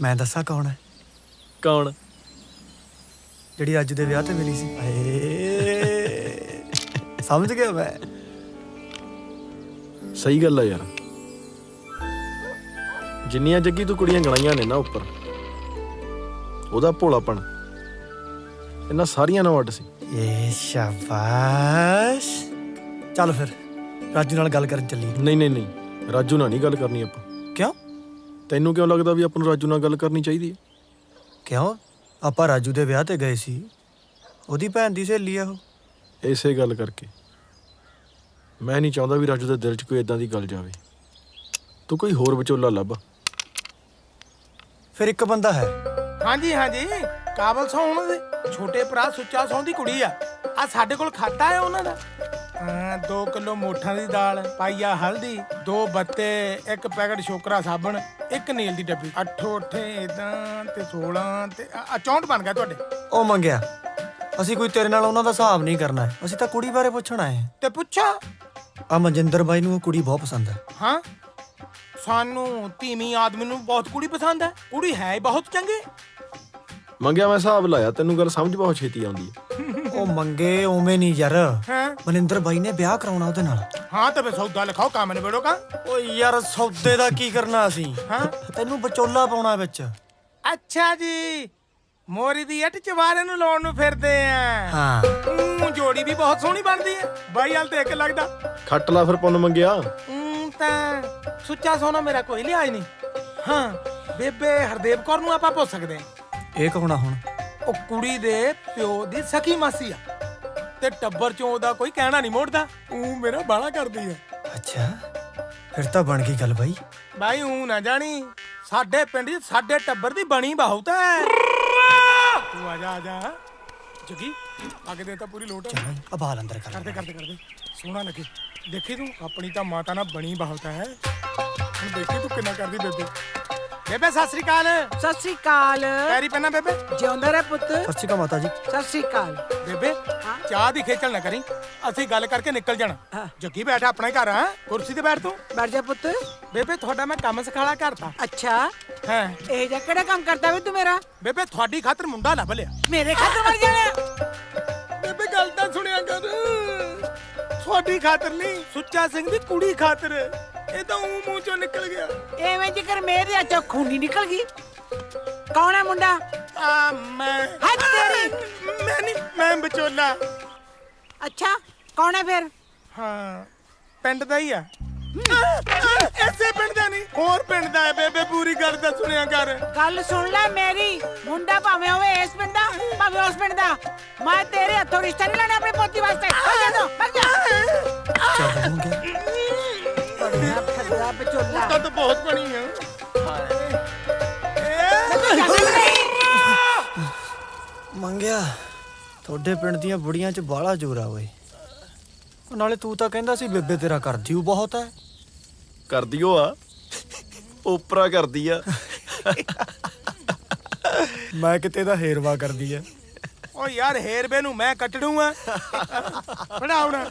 ਮੈਂ ਦੱਸਾਂ ਕੌਣ ਹੈ? ਕੌਣ? ਜਿਹੜੀ ਅੱਜ ਦੇ ਵਿਆਹ ਤੇ ਮਿਲੀ ਸੀ। ਸਮਝ ਗਿਆ ਮੈਂ। ਸਹੀ ਗੱਲ ਆ ਯਾਰ, ਜਿੰਨੀਆਂ ਜੱਗੀ ਤੂੰ ਕੁੜੀਆਂ ਗਣਾਈਆਂ ਨੇ ਨਾ ਉੱਪਰ, ਉਹਦਾ ਭੋਲਾਪਣ ਇਹਨਾਂ ਸਾਰੀਆਂ ਨਾਲੋਂ ਅੱਡ ਸੀ। ਏ ਸ਼ਾਬਾਸ਼। ਚੱਲ ਫਿਰ ਰਾਜੂ ਨਾਲ ਗੱਲ ਕਰਨ ਚੱਲੀਏ। ਨਹੀਂ ਰਾਜੂ ਨਾਲ ਨਹੀਂ ਗੱਲ ਕਰਨੀ ਆਪਾਂ। ਕਿਉਂ? ਤੈਨੂੰ ਕਿਉਂ ਲੱਗਦਾ ਵੀ ਆਪਾਂ ਨੂੰ ਰਾਜੂ ਨਾਲ ਗੱਲ ਕਰਨੀ ਚਾਹੀਦੀ ਹੈ? ਕਿਉਂ? ਆਪਾਂ ਰਾਜੂ ਦੇ ਵਿਆਹ ਤੇ ਗਏ ਸੀ, ਉਹਦੀ ਭੈਣ ਦੀ ਸਹੇਲੀ ਆ ਉਹ। ਇਸੇ ਗੱਲ ਕਰਕੇ ਮੈਂ ਨਹੀਂ ਚਾਹੁੰਦਾ ਵੀ ਰਾਜੂ ਦੇ ਦਿਲ 'ਚ ਕੋਈ ਇਦਾਂ ਦੀ ਗੱਲ ਜਾਵੇ। ਤੂੰ ਕੋਈ ਹੋਰ ਵਿਚੋਲਾ ਲੱਭ। ਫਿਰ ਇੱਕ ਬੰਦਾ ਹੈ। ਹਾਂਜੀ ਹਾਂਜੀ, ਕਾਬਲ ਸੌ ਉਹਨਾਂ ਦੇ ਛੋਟੇ ਭਰਾ ਸੁੱਚਾ ਸੌ ਦੀ ਕੁੜੀ ਆ ਸਾਡੇ ਕੋਲ ਖਾਤਾ ਹੈ ਉਹਨਾਂ ਦਾ। 2 ਕਿਲੋ ਮੋਠਾਂ ਦੀ ਦਾਲ, ਪਾਈਆ ਹਲਦੀ, 2 ਬੱਤੇ, 1 ਪੈਕਟ ਸ਼ੋਕਰਾ ਸਾਬਣ, 1 ਨੀਲ ਦੀ ਡੱਬੀ, 8 ਇਦਾਂ ਤੇ 16 ਤੇ 64 ਬਣ ਗਿਆ ਤੁਹਾਡੇ। ਉਹ ਮੰਗਿਆ, ਅਸੀਂ ਕੋਈ ਤੇਰੇ ਨਾਲ ਉਹਨਾਂ ਦਾ ਹਿਸਾਬ ਨਹੀਂ ਕਰਨਾ ਹੈ। ਅਸੀਂ ਤਾਂ ਕੁੜੀ ਬਾਰੇ ਪੁੱਛਣ ਆਏ ਹਾਂ। ਤੇ ਪੁੱਛਾ। ਆ ਮਨਜਿੰਦਰ ਬਾਈ ਨੂੰ ਉਹ ਕੁੜੀ ਬਹੁਤ ਪਸੰਦ ਹੈ। ਹਾਂ, ਸਾਨੂੰ ਧੀਮੀ ਆਦਮੀ ਨੂੰ ਬਹੁਤ ਕੁੜੀ ਪਸੰਦ ਹੈ। ਕੁੜੀ ਹੈ ਹੀ ਬਹੁਤ ਚੰਗੀ। ਮੰਗਿਆ ਮੈਂ ਹਿਸਾਬ ਲਾਇਆ, ਤੈਨੂੰ ਗੱਲ ਸਮਝ ਬਹੁਤ ਛੇਤੀ ਆਉਂਦੀ ਹੈ। ਉਹ ਮੰਗੇ ਉਵੇਂ ਨਹੀਂ ਯਾਰ, ਮਨਿੰਦਰ ਬਾਈ ਨੇ ਵਿਆਹ ਕਰਾਉਣਾ ਉਹਦੇ ਨਾਲ। ਹਾਂ ਤੇ ਫਿਰ ਸੌਦਾ ਲਿਖਾਓ, ਕੰਮ ਨਿਬੇੜੋ ਕਾ। ਓ ਯਾਰ ਸੌਦੇ ਦਾ ਕੀ ਕਰਨਾ ਅਸੀਂ? ਹਾਂ, ਤੈਨੂੰ ਵਿਚੋਲਾ ਪਾਉਣਾ ਵਿੱਚ। ਅੱਛਾ ਜੀ, ਮੋਰੀ ਦੀ ਇੱਟ ਚਵਾਰੇ ਨੂੰ ਲਾਉਣ ਨੂੰ ਫਿਰਦੇ ਆ। ਹਾਂ, ਜੋੜੀ ਵੀ ਬਹੁਤ ਸੋਹਣੀ ਬਣਦੀ ਹੈ। ਬਾਈ ਹਾਲ ਤੇ ਇੱਕ ਲੱਗਦਾ। ਖੱਟ ਲਾ ਫਿਰ ਪੁੰਨ ਮੰਗਿਆ। ਤਾਂ ਸੁੱਚਾ ਸੋਨਾ ਮੇਰਾ ਕੋਈ ਲਿਹਾਜ਼ ਨਹੀਂ। ਹਾਂ, ਬੇਬੇ ਹਰਦੇਵ ਕੌਰ ਨੂੰ ਆਪਾਂ ਪੁੱਛ ਸਕਦੇ ਹਾਂ। ਇਹ ਕੌਣਾ ਹੁਣ? ਉਹ ਕੁੜੀ ਦੇ ਪਿਓ ਦੀ ਸਕੀ ਮਾਸੀ ਆ ਤੇ ਟੱਬਰ ਚੋਂ ਉਹਦਾ ਕੋਈ ਕਹਿਣਾ ਨਹੀਂ ਮੋੜਦਾ। ਉਹ ਮੇਰਾ ਬਾਲਾ ਕਰਦੀ ਹੈ। ਅੱਛਾ, ਫਿਰ ਤਾਂ ਬਣ ਗਈ ਗੱਲ ਬਾਈ। ਬਾਈ ਉਹ ਨਾ ਜਾਣੀ, ਸਾਡੇ ਪਿੰਡ 'ਚ ਸਾਡੇ ਟੱਬਰ ਦੀ ਬਣੀ ਬਹੁਤ ਹੈ। ਤੂੰ ਆ ਜਾ ਆ ਜਾ ਜੱਗੀ, ਅੱਗ ਦੇ ਤਾਂ ਪੂਰੀ ਲੋਟ। ਆ ਬਾਲ ਅੰਦਰ ਕਰਦੇ ਸੋਹਣਾ ਲੱਗੇ। ਦੇਖੀ ਤੂੰ, ਆਪਣੀ ਤਾਂ ਮਾਤਾ ਨਾਲ ਬਣੀ ਬਹੁਤ ਹੈ। ਹੁਣ ਦੇਖੀ ਤੂੰ ਕਿੰਨਾ ਕਰਦੀ ਬੇਬੇ। ਬੇਬੇ ਸਤਿ ਸ੍ਰੀ ਅਕਾਲ। ਸਤਿ ਸ੍ਰੀ ਅਕਾਲ। ਪੈਰੀ ਪੈਣਾ ਬੇਬੇ। ਜਿਉਂਦਾ ਰਹਿ ਪੁੱਤ। ਸਤਿ ਸ਼੍ਰੀ ਅਕਾਲ ਮਾਤਾ ਜੀ। ਸਤਿ ਸ੍ਰੀ ਅਕਾਲ। ਬੇਬੇ ਚਾਹ ਦੀ ਖੇਚਲ ਨਾ ਕਰੀ, ਅਸੀਂ ਗੱਲ ਕਰਕੇ ਨਿਕਲ ਜਾਣਾ। ਜੱਗੀ ਬੈਠਾ ਆਪਣਾ ਹੀ ਘਰ ਆ, ਕੁਰਸੀ ਤੇ ਬੈਠ ਤੂੰ। ਬੈਠ ਜਾ ਪੁੱਤ। ਬੇਬੇ ਤੁਹਾਡਾ ਮੈਂ ਕੰਮ ਸਿਖਾਲਾ ਘਰ ਦਾ। ਅੱਛਾ, ਹਾਂ। ਇਹ ਜਿਹਾ ਕਿਹੜਾ ਕੰਮ ਕਰਦਾ ਵੇ ਤੂੰ ਮੇਰਾ? ਬੇਬੇ ਤੁਹਾਡੀ ਖਾਤਰ ਮੁੰਡਾ ਲੱਭ ਲਿਆ। ਮੇਰੇ ਖਾਤਰ ਮਰ ਜਾਣਾ। ਬੇਬੇ ਗੱਲ ਤਾਂ ਸੁਣਿਆ ਕਰ। ਤੁਹਾਡੀ ਖਾਤਰ ਨਹੀਂ, ਸੁੱਚਾ ਸਿੰਘ ਦੀ ਕੁੜੀ ਖਾਤਰ। ਇਹ ਤਾਂ ਉਹ ਮੂੰਹ ਚੋਂ ਨਿਕਲ ਗਿਆ। ਐਵੇਂ ਜਿਕਰ ਮੇਰੇ ਅੱਛਾ ਖੂਨੀ ਨਿਕਲ ਗਈ। ਕੌਣ ਹੈ ਮੁੰਡਾ? ਮੈਂ। ਹਾਂ ਤੇਰੀ। ਮੈਂ ਨਹੀਂ, ਮੈਂ ਵਿਚੋਲਾ। ਅੱਛਾ, ਕੌਣ ਹੈ ਫਿਰ? ਹਾਂ, ਪਿੰਡ ਦਾ ਹੀ ਆ। ਐਸੇ ਪਿੰਡ ਦਾ ਨਹੀਂ, ਹੋਰ ਪਿੰਡ ਦਾ ਹੈ। ਬੇਬੇ ਪੂਰੀ ਗੱਲ ਤਾਂ ਸੁਣਿਆ ਕਰ। ਗੱਲ ਸੁਣ ਲੈ ਮੇਰੀ। ਮੁੰਡਾ ਭਾਵੇਂ ਹੋਵੇ ਇਸ ਪਿੰਡ ਦਾ, ਭਾਵੇਂ ਉਸ ਪਿੰਡ ਦਾ, ਮੈਂ ਤੇਰੇ ਹੱਥੋਂ ਰਿਸ਼ਤਾ ਨਹੀਂ ਲੈਣਾ ਆਪਣੀ ਪੋਤੀ ਵਾਸਤੇ। ਭੱਜ ਜਾ ਫੱਦਾ ਵਿਚੋਲਾ। ਤਾਂ ਬਹੁਤ ਬਣੀ ਹੈ। ਮੰਗਿਆ, ਤੁਹਾਡੇ ਪਿੰਡ ਦੀਆਂ ਬੁੜੀਆਂ 'ਚ ਬਾਹਲਾ ਜ਼ੋਰ ਆ ਓਏ। ਨਾਲੇ ਤੂੰ ਤਾਂ ਕਹਿੰਦਾ ਸੀ ਬੇਬੇ ਤੇਰਾ ਕਰਦੀ ਉਹ ਬਹੁਤ ਹੈ। ਕਰਦੀ ਉਹ ਆ, ਓਪਰਾ ਕਰਦੀ ਆ। ਮੈਂ ਕਿਤੇ ਦਾ ਹੇਰਵਾ ਕਰਦੀ ਆ। ਓ ਯਾਰ ਹੇਰਬੇ ਨੂੰ ਮੈਂ ਕੱਟੜੂ ਆ। ਬਣਾਉਣਾ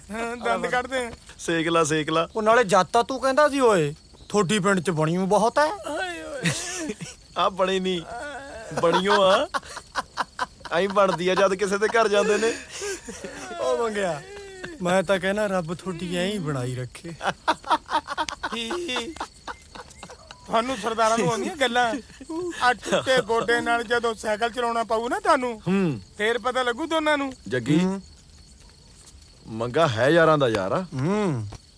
ਦੰਦ ਕੱਢਦੇ। ਸੇਕ ਲਾ। ਉਹ ਨਾਲੇ ਜਾਤਾ ਤੂੰ ਕਹਿੰਦਾ ਸੀ ਓਏ ਤੁਹਾਡੀ ਪਿੰਡ 'ਚ ਬਣੀਓ ਬਹੁਤ ਹੈ। ਆ ਬਣੀ ਨਹੀਂ, ਬਣੀਓ ਆ। ਐਂ ਬਣਦੀ ਆ ਜਦ ਕਿਸੇ ਦੇ ਘਰ ਜਾਂਦੇ ਨੇ। ਉਹ ਮੰਗਿਆ, ਮੈਂ ਤਾਂ ਕਹਿਣਾ ਰੱਬ ਤੁਹਾਡੀ ਐਂ ਹੀ ਬਣਾਈ ਰੱਖੇ। ਤੁਹਾਨੂੰ ਸਰਦਾਰਾਂ ਨੂੰ ਆਉਂਦੀਆਂ ਗੱਲਾਂ। ਅੱਠ ਤੇ ਗੋਡੇ ਨਾਲ ਜਦੋਂ ਸਾਈਕਲ ਚਲਾਉਣਾ ਪਊ ਨਾ ਤੁਹਾਨੂੰ, ਫੇਰ ਪਤਾ ਲੱਗੂ ਦੋਨਾਂ ਨੂੰ। ਜੱਗੀ, ਮੰਗਾ ਹੈ ਯਾਰਾਂ ਦਾ ਯਾਰ ਆ।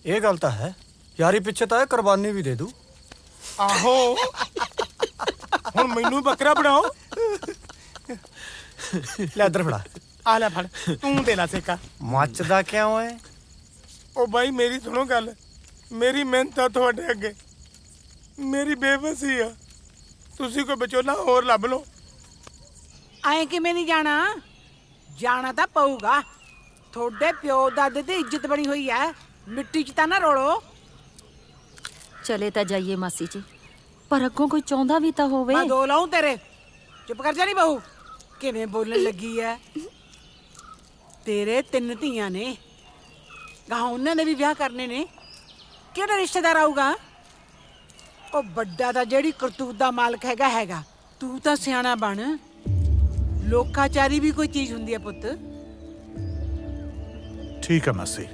ਇਹ ਗੱਲ ਤਾਂ ਹੈ। ਯਾਰੀ ਪਿੱਛੇ ਤਾਂ ਇਹ ਕੁਰਬਾਨੀ ਵੀ ਦੇ ਦੂ। ਆਹੋ, ਹੁਣ ਮੈਨੂੰ ਬੱਕਰਾ ਬਣਾਓ। ਲੈ ਇੱਧਰ ਫੜਾ। ਆ ਲੈ ਫੜ, ਤੂੰ ਦੇ ਲੈ ਸੇਕਾ। ਮੱਚਦਾ ਕਿਉਂ ਏ? ਉਹ ਬਾਈ ਮੇਰੀ ਸੁਣੋ ਗੱਲ। ਮੇਰੀ ਮਿਹਨਤ ਆ ਤੁਹਾਡੇ ਅੱਗੇ, ਮੇਰੀ ਬੇਵਸੀ ਆ। ਤੁਸੀਂ ਕੋਈ ਵਿਚੋਲਾ ਹੋਰ ਲੱਭ ਲਓ। ਐਂ ਕਿਵੇਂ ਨਹੀਂ ਜਾਣਾ? ਜਾਣਾ ਤਾਂ ਪਊਗਾ। ਤੁਹਾਡੇ ਪਿਓ ਦਾਦੇ ਦੀ ਇੱਜ਼ਤ ਬਣੀ ਹੋਈ ਹੈ, ਮਿੱਟੀ 'ਚ ਤਾਂ ਨਾ ਰੋਲੋ। ਚਲੇ ਤਾਂ ਜਾਈਏ ਮਾਸੀ ਜੀ, ਪਰ ਅੱਗੋਂ ਕੋਈ ਚਾਹੁੰਦਾ ਵੀ ਤਾਂ ਹੋਵੇ। ਮੈਂ ਦੋ ਲਾਉਂ ਤੇਰੇ। ਚੁੱਪ ਕਰ ਜਾ ਨੀ ਬਹੂ। ਕਿਵੇਂ ਬੋਲਣ ਲੱਗੀ ਐ? ਤੇਰੇ 3 ਧੀਆਂ ਨੇ, ਗਾਹ ਉਹਨਾਂ ਨੇ ਵੀ ਵਿਆਹ ਕਰਨੇ ਨੇ। ਕਿਹੜਾ ਰਿਸ਼ਤੇਦਾਰ ਆਊਗਾ? ਉਹ ਵੱਡਾ ਤਾਂ ਜਿਹੜੀ ਕਰਤੂਤ ਦਾ ਮਾਲਕ ਹੈਗਾ। ਤੂੰ ਤਾਂ ਸਿਆਣਾ ਬਣ। ਲੋਕਾਚਾਰੀ ਵੀ ਕੋਈ ਚੀਜ਼ ਹੁੰਦੀ ਹੈ ਪੁੱਤ। ਠੀਕ ਹੈ ਮਾਸੀ,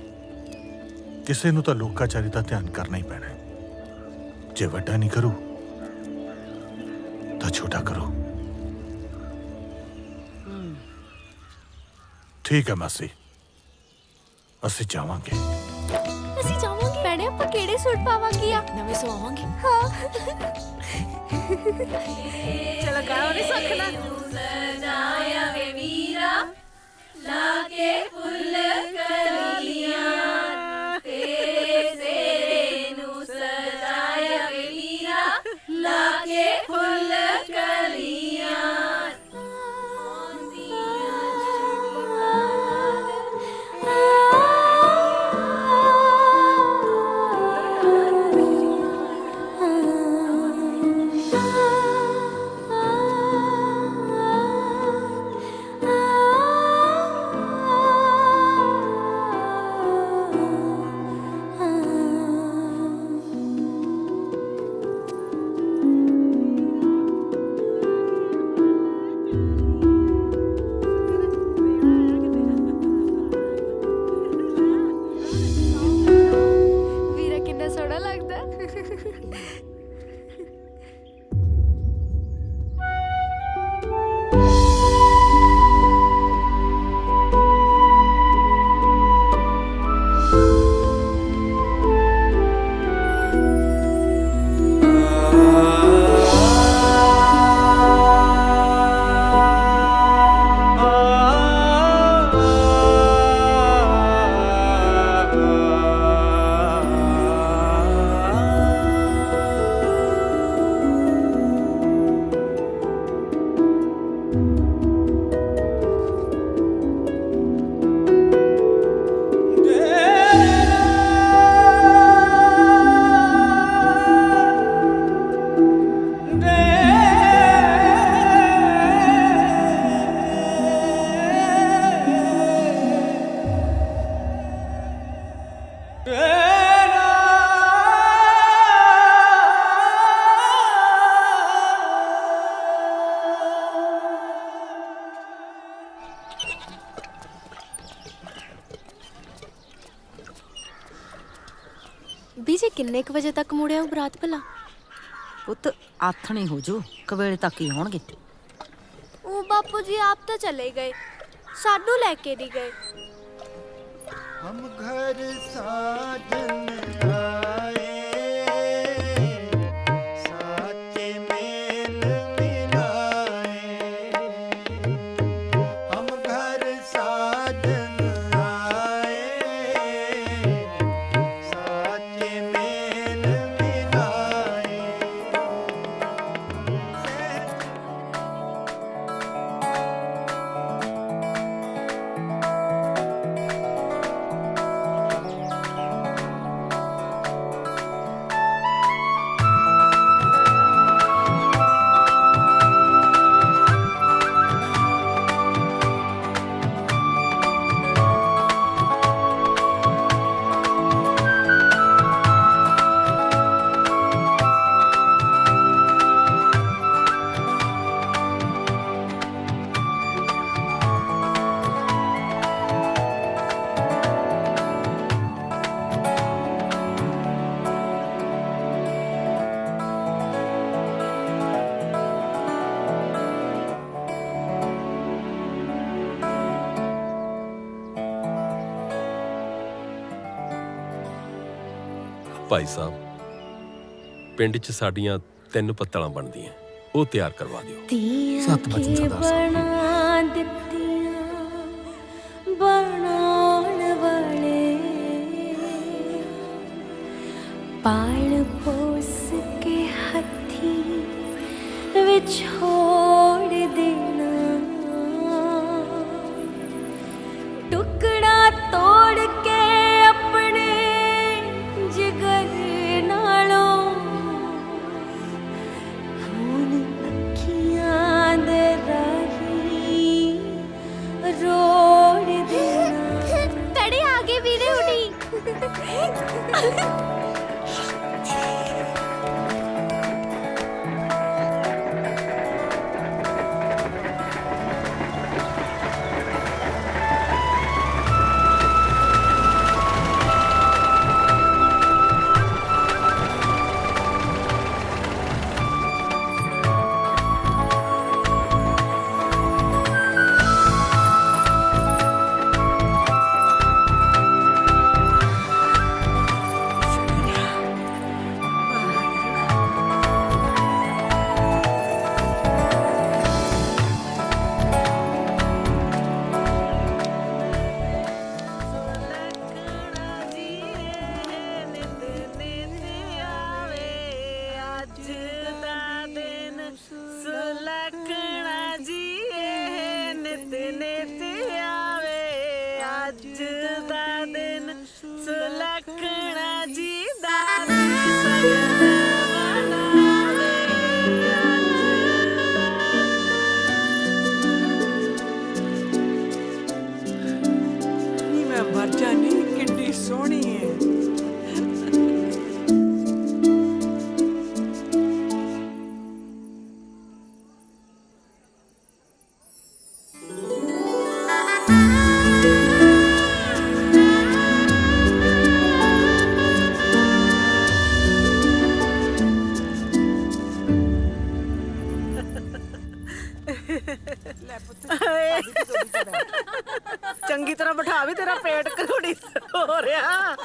ਕਿਸੇ ਨੂੰ ਤਾਂ ਲੋਕਾਚਾਰੀ ਦਾ ਧਿਆਨ ਕਰਨਾ ਹੀ ਪੈਣਾ। ਜੇ ਵੱਡਾ ਨਹੀਂ ਕਰੂ ਤਾਂ ਛੋਟਾ ਕਰੋ। ਠੀਕ ਹੈ ਮਾਸੀ, ਅਸੀਂ ਜਾਵਾਂਗੇ। ਅਸੀਂ ਜਾਵਾਂਗੇ ਭੈਣੇ। ਆਪਾਂ ਕਿਹੜੇ ਸੂਟ ਪਾਵਾਂਗੇ? ਆ ਨਵੇਂ ਸਵਾਵਾਂਗੇ। ਹਾਂ ਚਲ ਗਾਓ ਨੀ ਸਖਣਾ। ਸਜਾਇਆ ਵੇ ਵੀਰਾ ਬੀਜੀ ਕਿੰਨੇ ਕੁ ਵਜੇ ਤੱਕ ਮੁੜਿਆ ਉਹ ਬਰਾਤ ਭਲਾ? ਪੁੱਤ ਆਥਣੇ ਹੋ ਜੋ ਕਵੇਲੇ ਤੱਕ ਹੀ ਆਉਣਗੇ। ਉਹ ਬਾਪੂ ਜੀ ਆਪ ਤਾਂ ਚਲੇ ਗਏ, ਸਾਨੂੰ ਲੈ ਕੇ ਨਹੀਂ ਗਏ। हम घर साजन आए, साचे मेल मिलाए। हम घर साजन आए, साचे मेल मिलाए। ਭਾਈ ਸਾਹਿਬ, ਪਿੰਡ 'ਚ ਸਾਡੀਆਂ 3 ਪੱਤਲਾਂ ਬਣਦੀਆਂ, ਉਹ ਤਿਆਰ ਕਰਵਾ ਦਿਓ। ਸੱਤ ਬਚਨ ਸਰਦਾਰ ਸਾਹਿਬ। ਬਣਾ ਦਿੱਤੀਆਂ ਬਣਾਉਣ ਵਾਲੇ, ਪਾਲ ਪੋਸ ਕੇ ਹੱਥੀ ਵਿਛੋੜ ਦੇਣਾ, ਟੁਕੜਾ ਤੋੜ ਕੇ ਆਪਣੇ ਜਿਗਰ ਨਾਲੋਂ, ਹੁਣ ਅੱਖੀਆਂ ਦੇ ਰਾਹੀਂ ਰੋੜ ਦੇਣਾ। ਤੜੇ ਆ ਗਏ ਵੀਰੇ ਉਡੀ। ਸੁਲੱਖਣਾ ਜੀ ਇਹ ਨਿਤ ਨਿਤ ਆਵੇ, ਅੱਜ ਦਾ ਦਿਨ ਸੁਲੱਖਣਾ ਜੀ ਦਾ ਸਗਨ ਮਨਾਵੇ। ਨੀ ਮੈਂ ਮਰ ਜਾਣੀ, ਕਿੰਨੀ ਸੋਹਣੀ ਹੈ। ਚੰਗੀ ਤਰ੍ਹਾਂ ਬਿਠਾ ਵੀ, ਤੇਰਾ ਪੇਟ ਘੋੜੀ ਹੋ ਰਿਹਾ।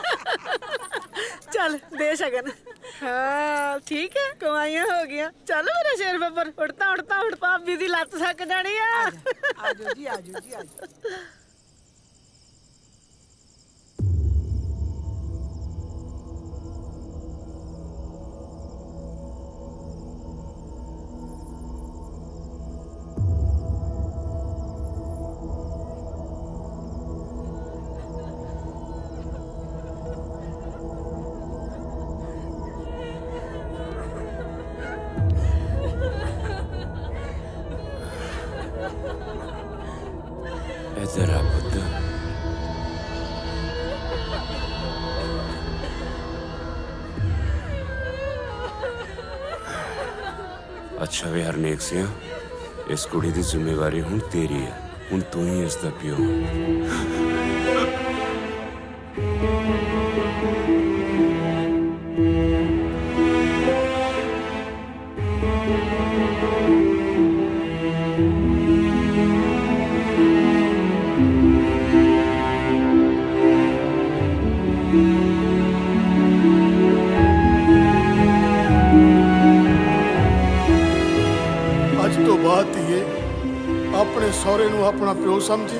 ਚੱਲ ਦੇ ਸ਼ਗਨ। ਹਾਂ ਠੀਕ ਹੈ, ਕਮਾਈਆਂ ਹੋ ਗਈਆਂ। ਚੱਲ ਮੇਰਾ ਸ਼ੇਰ ਬੱਬਰ, ਉੜਤਾ ਉੜਤਾ ਉੜ, ਭਾਬੀ ਦੀ ਲੱਤ ਸੱਕ ਜਾਣੀ ਆ। ਆਜੋ ਜੀ ਆਜੋ ਜੀ ਆਜੋ। ਇੱਧਰ ਆ ਪੁੱਤ। ਅੱਛਾ ਵੇ ਹਰਨੇਕ ਸਿੰਘ, ਇਸ ਕੁੜੀ ਦੀ ਜ਼ਿੰਮੇਵਾਰੀ ਹੁਣ ਤੇਰੀ ਹੈ। ਹੁਣ ਤੂੰ ਹੀ ਇਸ ਦਾ ਪਿਓ ਅੱਜ ਤੋਂ ਬਾਅਦ ਧੀਏ ਆਪਣੇ ਸਹੁਰੇ ਨੂੰ ਆਪਣਾ ਪਿਓ ਸਮਝੀ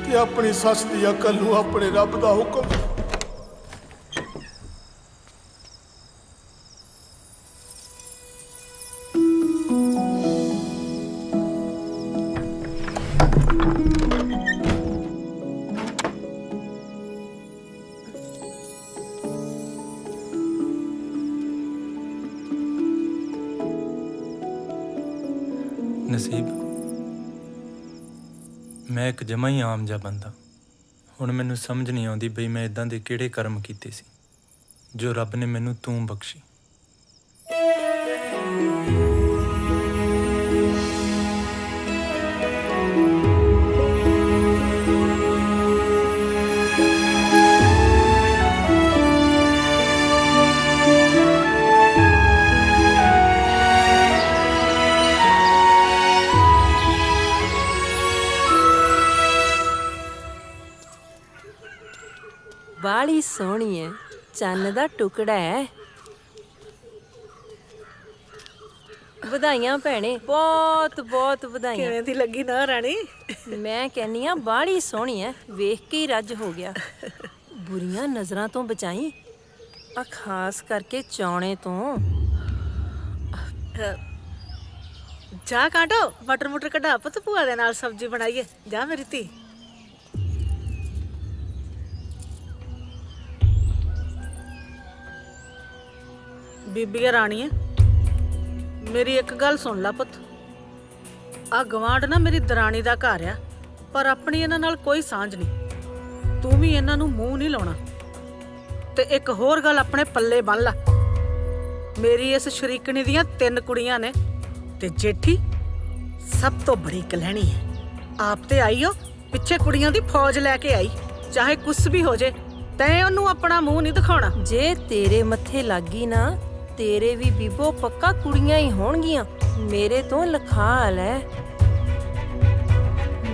ਤੇ ਆਪਣੀ ਸੱਸ ਦੀ ਅਕਲ ਨੂੰ ਆਪਣੇ ਰੱਬ ਦਾ ਹੁਕਮ। ਨਸੀਬ ਮੈਂ ਇੱਕ ਜਮਾਂ ਹੀ ਆਮ ਜਿਹਾ ਬੰਦਾ। ਹੁਣ ਮੈਨੂੰ ਸਮਝ ਨਹੀਂ ਆਉਂਦੀ ਬਈ ਮੈਂ ਇਦਾਂ ਦੇ ਕਿਹੜੇ ਕਰਮ ਕੀਤੇ ਸੀ ਜੋ ਰੱਬ ਨੇ ਮੈਨੂੰ ਤੂੰ ਬਖਸ਼ੀ। ਬਾਲੀ ਸੋਹਣੀ ਹੈ, ਚੰਨ ਦਾ ਟੁਕੜਾ ਹੈ। ਵਧਾਈਆਂ ਭੈਣੇ, ਬਹੁਤ ਬਹੁਤ ਵਧਾਈਆਂ। ਕਿਵੇਂ ਦੀ ਲੱਗੀ ਨਾ ਰਾਣੀ? ਮੈਂ ਕਹਿੰਨੀ ਆ ਬਾਲੀ ਸੋਹਣੀ ਹੈ, ਵੇਖ ਕੇ ਹੀ ਰੱਜ ਹੋ ਗਿਆ। ਬੁਰੀਆਂ ਨਜ਼ਰਾਂ ਤੋਂ ਬਚਾਈ, ਆ ਖਾਸ ਕਰਕੇ ਚੌਣੇ ਤੋਂ। ਜਾ ਕਾਟੋ, ਮਟਰ ਮੁਟਰ ਕਢਾ ਪੁੱਤ, ਭੂਆ ਦੇ ਨਾਲ ਸਬਜ਼ੀ ਬਣਾਈਏ। ਜਾ ਮੇਰੀ ਧੀ। ਬੀਬੀਆ ਰਾਣੀਏ, ਮੇਰੀ ਇੱਕ ਗੱਲ ਸੁਣ ਲੈ ਪੁੱਤ। ਆ ਗਵਾਂਢ ਨਾ ਮੇਰੀ ਦਰਾਣੀ ਦਾ ਘਰ ਆ, ਪਰ ਆਪਣੀ ਇਹਨਾਂ ਨਾਲ ਕੋਈ ਸਾਂਝ ਨਹੀਂ। ਤੂੰ ਵੀ ਇਹਨਾਂ ਨੂੰ ਮੂੰਹ ਨਹੀਂ ਲਾਉਣਾ। ਤੇ ਇੱਕ ਹੋਰ ਗੱਲ ਆਪਣੇ ਪੱਲੇ ਬੰਨ ਲੈ, ਮੇਰੀ ਇਸ ਸ਼ਰੀਕਣੀ ਦੀਆਂ 3 ਕੁੜੀਆਂ ਨੇ ਤੇ ਜੇਠੀ ਸਭ ਤੋਂ ਬੜੀ ਕਲਹਿਣੀ ਹੈ। ਆਪ ਤੇ ਆਈ ਹੋ, ਪਿੱਛੇ ਕੁੜੀਆਂ ਦੀ ਫੌਜ ਲੈ ਕੇ ਆਈ। ਚਾਹੇ ਕੁਛ ਵੀ ਹੋ ਜੇ, ਤੈਂ ਉਹਨੂੰ ਆਪਣਾ ਮੂੰਹ ਨਹੀਂ ਦਿਖਾਉਣਾ। ਜੇ ਤੇਰੇ ਮੱਥੇ ਲੱਗੀ ਨਾ, ਤੇਰੇ ਵੀ ਬੀਬੋ ਪੱਕਾ ਕੁੜੀਆਂ ਹੀ ਹੋਣਗੀਆਂ। ਮੇਰੇ ਤੋਂ ਲਿਖਾ ਲੈ।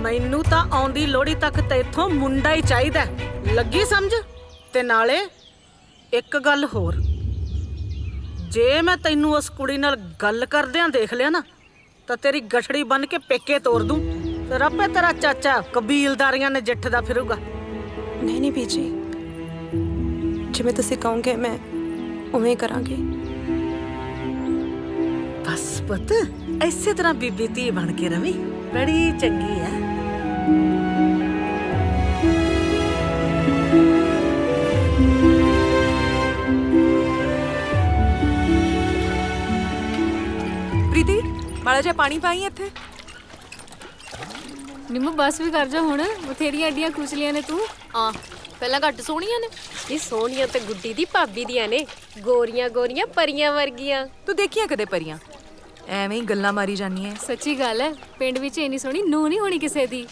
ਮੈਨੂੰ ਤਾਂ ਆਉਂਦੀ ਲੋਹੜੀ ਤੱਕ ਤੇ ਇੱਥੋਂ ਮੁੰਡਾ ਹੀ ਚਾਹੀਦਾ, ਲੱਗੀ ਸਮਝ? ਤੇ ਨਾਲੇ ਇੱਕ ਗੱਲ ਹੋਰ, ਜੇ ਮੈਂ ਤੈਨੂੰ ਉਸ ਕੁੜੀ ਨਾਲ ਗੱਲ ਕਰਦਿਆਂ ਦੇਖ ਲਿਆ ਨਾ, ਤਾਂ ਤੇਰੀ ਗਠੜੀ ਬੰਨ ਕੇ ਪੇਕੇ ਤੋਰ ਦੂੰ। ਫਿਰ ਆਪੇ ਤੇਰਾ ਚਾਚਾ ਕਬੀਲਦਾਰੀਆਂ ਨੇ ਜਿੱਠਦਾ ਫਿਰੂਗਾ। ਨਹੀਂ ਨਹੀਂ ਬੀਜੀ, ਜਿਵੇਂ ਤੁਸੀਂ ਕਹੋਗੇ ਮੈਂ ਉਵੇਂ ਕਰਾਂਗੀ। ਬਸ ਪੁੱਤ, ਇਸੇ ਤਰ੍ਹਾਂ ਬੀਬੀ ਧੀ ਬਣ ਕੇ ਰਵੀ, ਬੜੀ ਚੰਗੀ ਆ। ਪ੍ਰੀਤੀ, ਮਾੜਾ ਜਿਹਾ ਪਾਣੀ ਪਾਈ ਇੱਥੇ। ਨਿੰਮੋ ਬਸ ਵੀ ਕਰ ਜਾ ਹੁਣ, ਬਥੇਰੀਆਂ ਅੱਡੀਆਂ ਖੁਸਲੀਆਂ ਨੇ ਤੂੰ। ਆ ਪਹਿਲਾਂ ਘੱਟ ਸੋਹਣੀਆਂ ਨੇ। ਇਹ ਸੋਹਣੀਆਂ ਤੇ ਗੁੱਡੀ ਦੀ ਭਾਬੀ ਦੀਆਂ ਨੇ, ਗੋਰੀਆਂ ਗੋਰੀਆਂ ਪਰੀਆਂ ਵਰਗੀਆਂ। ਤੂੰ ਦੇਖੀਆਂ ਕਦੇ ਪਰੀਆਂ? ਐਵੇਂ ਹੀ ਗੱਲਾਂ ਮਾਰੀ ਜਾਨੀ ਐ। ਸੱਚੀ ਗੱਲ ਹੈ, ਪਿੰਡ ਵਿੱਚ ਇੰਨੀ ਸੋਹਣੀ ਨੂੰਹ ਨਹੀਂ ਹੋਣੀ ਕਿਸੇ ਦੀ।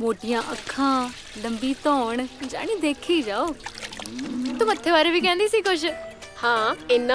ਮੋਟੀਆਂ ਅੱਖਾਂ, ਲੰਬੀ ਧੌਣ, ਜਾਣੀ ਦੇਖੀ ਜਾਓ। ਤੂੰ ਮੱਥੇ ਬਾਰੇ ਵੀ ਕਹਿੰਦੀ ਸੀ ਕੁਛ? ਹਾਂ, ਇੰਨਾ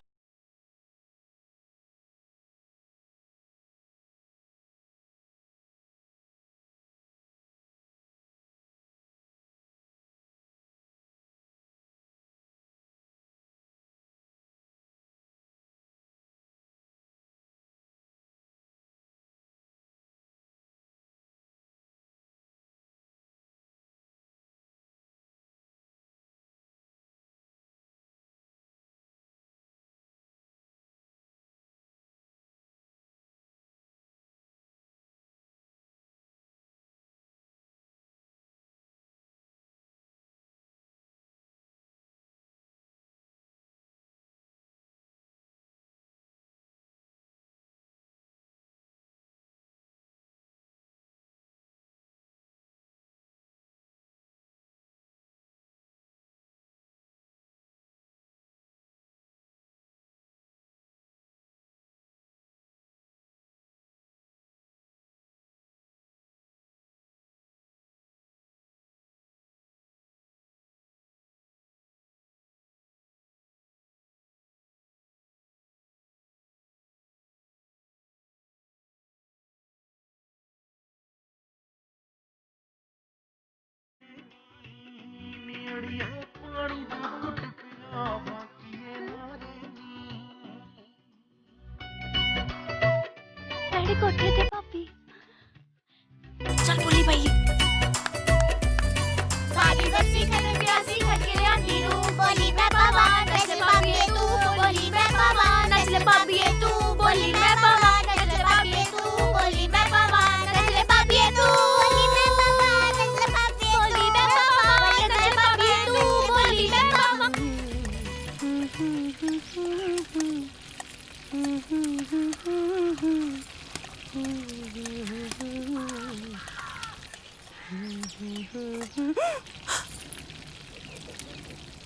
भाभीए तू बोली मैं पावा नचले भाभीए तू बोली मैं पावा नचले भाभीए तू बोली मैं पावा नचले भाभीए बोली मैं पावा नचले भाभीए तू बोली मैं पावा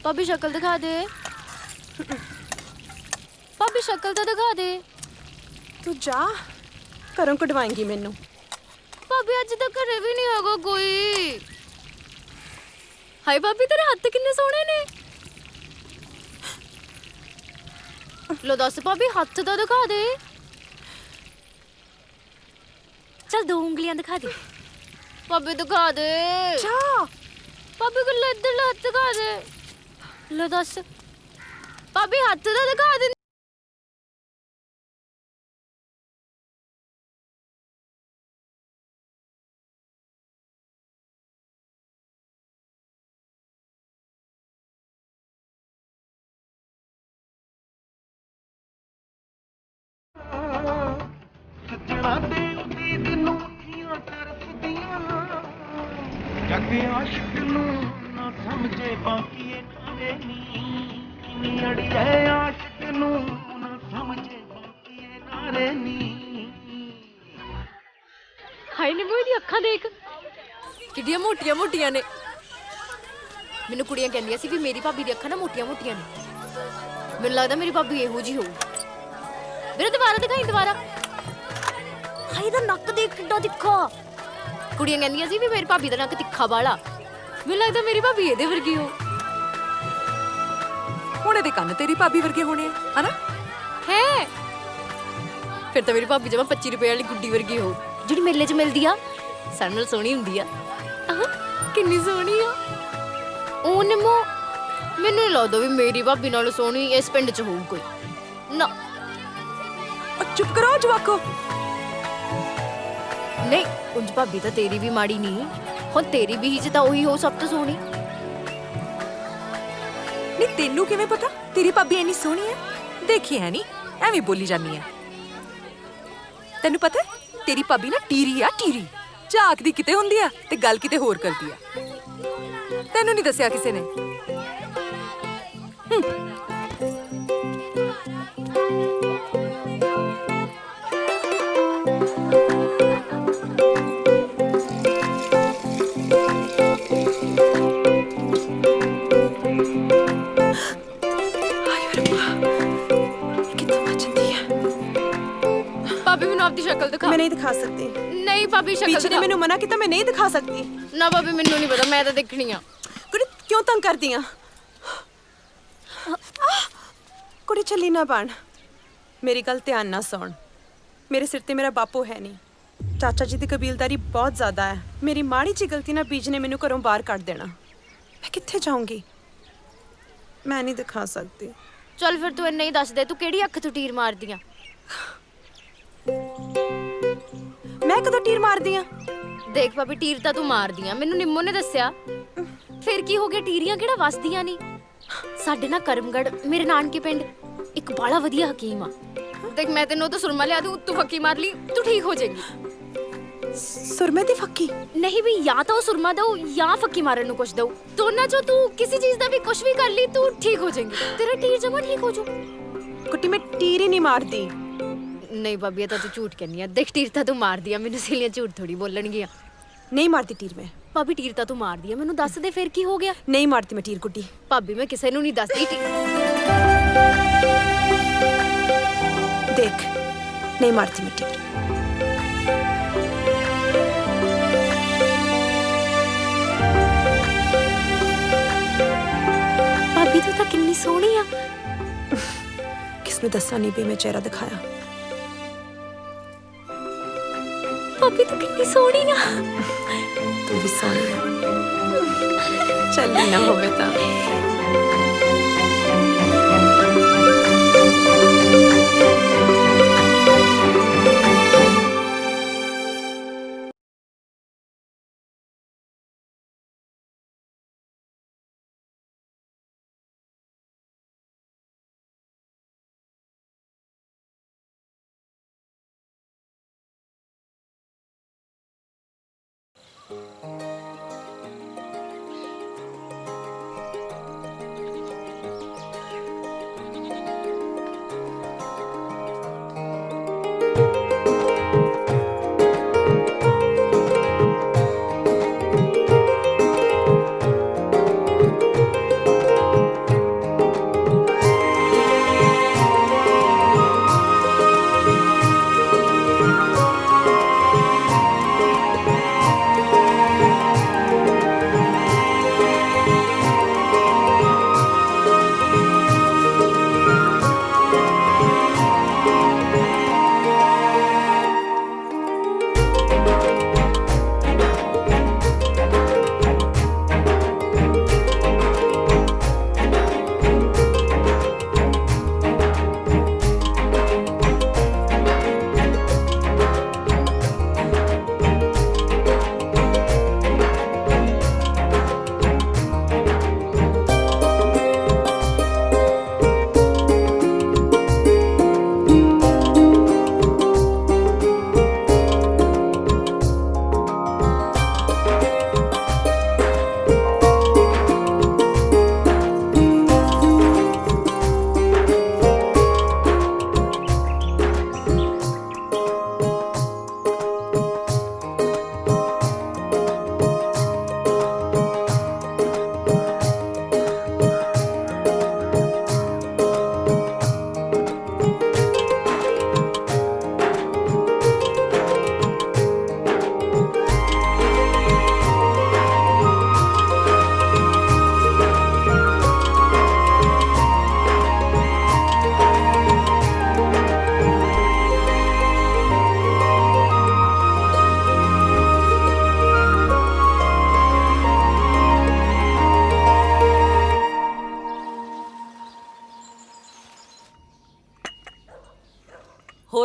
भाभी शक्ल दिखा दे। भाभी शक्ल तो दिखा दे। तू जा घरों कढवाएंगी मैनू। भाभी अज तक घरे भी नहीं होगा कोई। हाय भाभी तेरे हाथ किन्ने सोहने ने। लो दस भाभी हाथ तो दिखा दे। चल 2 उंगलियां दिखा दे। भाभी दिखा दे। जा भाभी को इधर हाथ दिखा दे। लो दस भाभी हाथ तो दिखा दे। जग आशिक नू ना समझे बाकी नारे नी अड़िए आशिक नू ना समझे बाकी नारे नी। हाय निम्मो दी अखां देख किड्डियां मोटियां मोटियां ने। मैनू कुड़ियां कहंदियां सी भी मेरी भाभी दी अखां ना मोटियां मोटियां ने। मैनू लगदा मेरी भाभी इहो जी होऊ। मेरे दोबारा दिखाई दोबारा। हाय दा नक देख किड्डा तिखा। कुड़ियां कहंदियां सी भी मेरी भाभी दा नक तिखा वाला। मैनू लगदा मेरी भाभी ਇਹਦੇ ਵਰਗੀ ਹੋ। ਹੁਣ ਇਹਦੇ ਕੰਨ ਤੇਰੀ ਭਾਬੀ ਵਰਗੇ ਹੋਣੇ ਆ ਹਨਾ। ਹੈ ਫਿਰ ਤਾਂ ਮੇਰੀ ਭਾਬੀ ਜਮਾ 25 ਰੁਪਏ ਵਾਲੀ ਗੁੱਡੀ ਵਰਗੀ ਹੋ ਜਿਹੜੀ ਮੇਲੇ 'ਚ ਮਿਲਦੀ ਆ। ਸਾਡੇ ਨਾਲ ਸੋਹਣੀ ਹੁੰਦੀ ਆ। ਆਹ ਕਿੰਨੀ ਸੋਹਣੀ ਆ। ਉਹ ਨਿੰਮੋ ਮੈਨੂੰ ਨੀ ਲੱਗਦਾ ਵੀ ਮੇਰੀ ਭਾਬੀ ਨਾਲੋਂ ਸੋਹਣੀ ਇਸ ਪਿੰਡ 'ਚ ਹੋਊ ਕੋਈ ਨਾ। ਚੁੱਪ ਕਰੋ ਜਵਾਕੋ। ਨਹੀਂ ਉਂਝ ਭਾਬੀ ਤਾਂ ਤੇਰੀ ਵੀ ਮਾੜੀ ਨਹੀਂ। ਹੁਣ ਤੇਰੀ ਵੀ ਚ ਤਾਂ ਉਹੀ ਹੋ ਸਭ ਤੋਂ ਸੋਹਣੀ। ਨਹੀਂ ਤੈਨੂੰ ਕਿਵੇਂ ਪਤਾ ਤੇਰੀ ਭਾਬੀ ਇੰਨੀ ਸੋਹਣੀ ਹੈ। ਦੇਖੀ ਹੈ ਨਹੀਂ ਐਵੇਂ ਬੋਲੀ ਜਾਂਦੀ ਹੈ। ਤੈਨੂੰ ਪਤਾ ਤੇਰੀ ਭਾਬੀ ਨਾ ਟੀਰੀ ਆ ਟੀਰੀ। ਝਾਕਦੀ ਕਿਤੇ ਹੁੰਦੀ ਆ ਤੇ ਗੱਲ ਕਿਤੇ ਹੋਰ ਕਰਦੀ ਆ। ਤੈਨੂੰ ਨਹੀਂ ਦੱਸਿਆ ਕਿਸੇ ਨੇ। भाभी मैनू आपकी शक्ल दिखा। मैं नहीं दिखा सकती। नहीं भाभी शक्ल पीछे ने मैनू मना किया मैं नहीं दिखा सकती। ना भाभी मैनू नहीं पता मैं तो देखनी आ। कुड़ी क्यों तंग करदी आ। कुड़ी चली ना बन। मेरी गल ध्यान ना सुन। मेरे सिर ते मेरा बापू है नहीं। चाचा जी की कबीलदारी बहुत ज्यादा है। मेरी माड़ी जी गलती ना बीज ने मैनू घरों बाहर कट देना। मैं कित्थे जाऊंगी। मैं नहीं दिखा सकती। चल फिर तू इन्ना ही दस दे तू केड़ी अख तू तीर मार दियां। मैं कदों तीर मार दियां। देख भाभी तीर ਤਾਂ ਤੂੰ ਮਾਰਦੀ ਆ। ਮੈਨੂੰ ਨਿੰਮੋ ਨੇ ਦੱਸਿਆ। ਫਿਰ ਕੀ ਹੋ ਗਿਆ ਟੀਰੀਆਂ ਕਿਹੜਾ ਵਸਦੀਆਂ ਨਹੀਂ। ਸਾਡੇ ਨਾਲ ਕਰਮਗੜ ਮੇਰੇ ਨਾਨਕੇ ਪਿੰਡ ਇੱਕ ਬਾਲਾ ਵਧੀਆ ਹਕੀਮ ਆ। ਦੇਖ ਮੈਂ ਤੈਨੂੰ ਤਾਂ ਸੁਰਮਾ ਲਿਆ ਦੂੰ ਤੂੰ ਫੱਕੀ ਮਾਰ ਲਈ ਤੂੰ ਠੀਕ ਹੋ ਜਾਏਗੀ। ਸੁਰਮੇ ਦੀ ਫੱਕੀ ਨਹੀਂ ਵੀ ਜਾਂ ਤਾਂ ਉਹ ਸੁਰਮਾ ਦਊ ਜਾਂ ਫੱਕੀ ਮਾਰਨ ਨੂੰ ਕੁਛ ਦਊ। ਦੋਨਾਂ ਚੋਂ ਤੂੰ ਕਿਸੇ ਚੀਜ਼ ਦਾ ਵੀ ਕੁਛ ਵੀ ਕਰ ਲਈ ਤੂੰ ਠੀਕ ਹੋ ਜਾਏਗੀ। ਤੇਰਾ ਟੀਰ ਜਮਾ ਠੀਕ ਹੋ ਜਾਊ। ਕੁੱਟੀ ਮੈਂ ਟੀਰ ਹੀ ਨਹੀਂ ਮਾਰਦੀ। नहीं भाभी ये तो तू झूठ कहनी है। देख टीर तो तू मार दिया मैनू सहेलियां झूठ थोड़ी बोलणगियां। नहीं मारती तीर मैं। भाभी टीर तो तू मार दिया मैनू दस दे फिर की हो गया। नहीं मारती मैं तीर गुड्डी। भाभी मैं किसी नू नहीं दसदी देख नहीं मारती मैं तीर। भाभी तू तो कितनी सोहनी आ। किसने दसा नहीं भी मैं चेहरा दिखाया। भाभी तू कितनी सोहनी आ। तू भी सोहनी चल ना होवे ता ਹੋਰ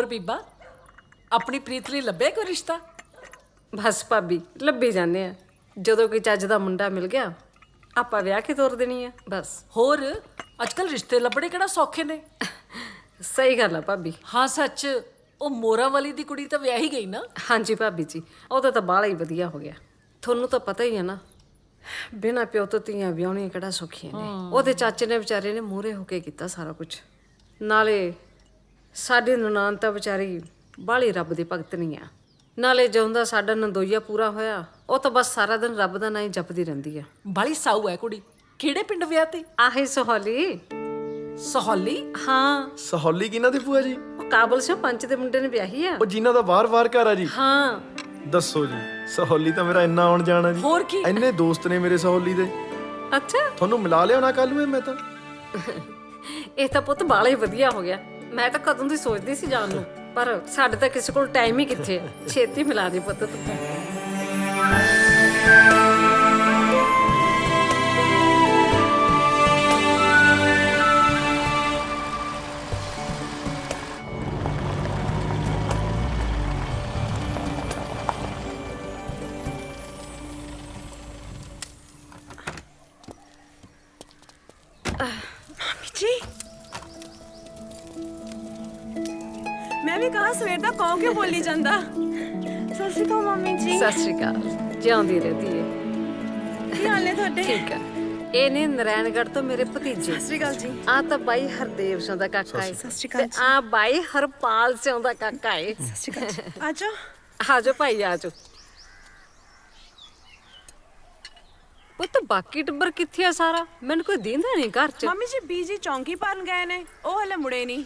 ਬੀਬਾ ਆਪਣੀ ਪ੍ਰੀਤ ਲਈ ਲੱਭਿਆ ਕੋਈ ਰਿਸ਼ਤਾ? ਬਸ ਭਾਬੀ ਲੱਭੀ ਜਾਂਦੇ ਆ। ਜਦੋਂ ਕੋਈ ਚੱਜ ਦਾ ਮੁੰਡਾ ਮਿਲ ਗਿਆ ਆਪਾਂ ਵਿਆਹ ਕੇ ਤੋਰ ਦੇਣੀ ਆ ਬਸ। ਹੋਰ ਅੱਜਕੱਲ ਰਿਸ਼ਤੇ ਲੱਭਣੇ ਕਿਹੜਾ ਸੌਖੇ ਨੇ। ਸਹੀ ਗੱਲ ਆ ਭਾਬੀ। ਹਾਂ ਸੱਚ, ਉਹ ਮੋਰਾ ਵਾਲੀ ਦੀ ਕੁੜੀ ਤਾਂ ਵਿਆਹੀ ਗਈ ਨਾ? ਹਾਂਜੀ ਭਾਬੀ ਜੀ, ਉਹਦਾ ਤਾਂ ਬਾਹਲਾ ਹੀ ਵਧੀਆ ਹੋ ਗਿਆ। ਤੁਹਾਨੂੰ ਤਾਂ ਪਤਾ ਹੀ ਆ ਨਾ, ਬਿਨਾਂ ਪਿਓ ਤੋਂ ਧੀਆਂ ਵਿਆਹੁਣੀਆਂ ਕਿਹੜਾ ਸੌਖੀਆਂ ਨੇ। ਉਹਦੇ ਚਾਚੇ ਨੇ ਵਿਚਾਰੇ ਨੇ ਮੂਹਰੇ ਹੋ ਕੇ ਕੀਤਾ ਸਾਰਾ ਕੁਝ। ਨਾਲੇ ਸਾਡੀ ਨਨਾਣ ਤਾਂ ਵਿਚਾਰੀ ਬਾਹਲੀ ਰੱਬ ਦੀ ਭਗਤ ਨਹੀਂ ਆ। ਨਾਲੇ ਜਿਉਂਦਾ ਸਾਡਾ ਨੰਦੋਈਆ ਪੂਰਾ ਹੋਇਆ, ਉਹ ਤਾਂ ਬਸ ਸਾਰਾ ਦਿਨ ਰੱਬ ਦਾ ਨਾਂ ਹੀ ਜਪਦੀ ਰਹਿੰਦੀ ਆ। ਬਾਹਲੀ ਸਾਊ ਹੈ ਕੁੜੀ। ਕਿਹੜੇ ਪਿੰਡ ਵਿਆਹ ਤੇ? ਆਹੀ ਸਹੌਲੀ। ਸਹੌਲੀ? ਹਾਂ। ਸਹੌਲੀ ਕਿਹਨਾਂ ਦੀ ਭੂਆ ਜੀ? ਉਹ ਕਾਬਲ ਸਿੰਘ ਪੰਚ ਦੇ ਮੁੰਡੇ ਨੇ ਵਿਆਹੀ ਆ। ਉਹ ਜਿਨ੍ਹਾਂ ਦਾ ਬਾਰ-ਬਾਰ ਘਰ ਆ ਜੀ? ਹਾਂ। ਦੱਸੋ ਜੀ, ਸਹੌਲੀ ਤਾਂ ਮੇਰਾ ਇੰਨਾ ਆਉਣ ਜਾਣਾ ਜੀ। ਹੋਰ ਕੀ, ਇੰਨੇ ਦੋਸਤ ਨੇ ਮੇਰੇ ਸਹੌਲੀ ਦੇ। ਅੱਛਾ, ਤੁਹਾਨੂੰ ਮਿਲਾ ਲਿਆਉਣਾ ਕੱਲ ਨੂੰ। ਮੈਂ ਤਾਂ ਇਹ ਤਾਂ ਪੁੱਤ ਬਾਹਲਾ ਹੀ ਵਧੀਆ ਹੋ ਗਿਆ। ਮੈਂ ਤਾਂ ਕਦੋਂ ਦੀ ਸੋਚਦੀ ਸੀ ਜਾਣ ਨੂੰ, ਪਰ ਸਾਡੇ ਤਾਂ ਕਿਸੇ ਕੋਲ ਟਾਈਮ ਹੀ ਕਿੱਥੇ। ਛੇਤੀ ਮਿਲਾ ਦੇ ਪੁੱਤ ਤੂੰ। ਮਾਮੀ ਜੀ, ਮੈਂ ਵੀ ਕਹਾ ਸਵੇਰ ਦਾ ਕੌਂ ਕਿਉਂ ਬੋਲੀ ਜਾਂਦਾ। ਸਤਿ ਸ਼੍ਰੀ ਅਕਾਲ ਮਾਮੀ ਜੀ। ਸਤਿ ਸ਼੍ਰੀ ਅਕਾਲ। ਜਿਉਂਦੀ ਰਹਦੀ ਏ। ਕੀ ਹਾਲ ਨੇ ਤੁਹਾਡੇ? ਠੀਕ ਹੈ। ਇਹ ਨੇ ਨਰੈਣਗੜ੍ਹ ਤੋਂ ਮੇਰੇ ਭਤੀਜੇ। ਸਤਿ ਸ਼੍ਰੀ ਅਕਾਲ ਜੀ। ਆ ਤਾਂ ਬਾਈ ਹਰਦੇਵ ਸਿੰਘ ਦਾ ਕਾਕਾ ਏ। ਸਤਿ ਸ਼੍ਰੀ ਅਕਾਲ ਜੀ। ਆ ਬਾਈ ਹਰਪਾਲ ਸਿੰਘ ਦਾ ਕਾਕਾ ਏ। ਸਤਿ ਸ਼੍ਰੀ ਅਕਾਲ ਜੀ। ਆਜੋ ਆਜੋ ਭਾਈ ਆਜੋ। ਪੁੱਤ ਬਾਕੀ ਟੱਬਰ ਕਿੱਥੇ ਆ ਸਾਰਾ? ਮੈਨੂੰ ਕੋਈ ਦੀਂਦਾ ਨਹੀਂ ਘਰ ਚ। ਮਾਮੀ ਜੀ ਬੀਜੀ ਚੌਂਕੀ ਭਰਨ ਗਏ ਨੇ, ਉਹ ਹਲੇ ਮੁੜੇ ਨਹੀਂ।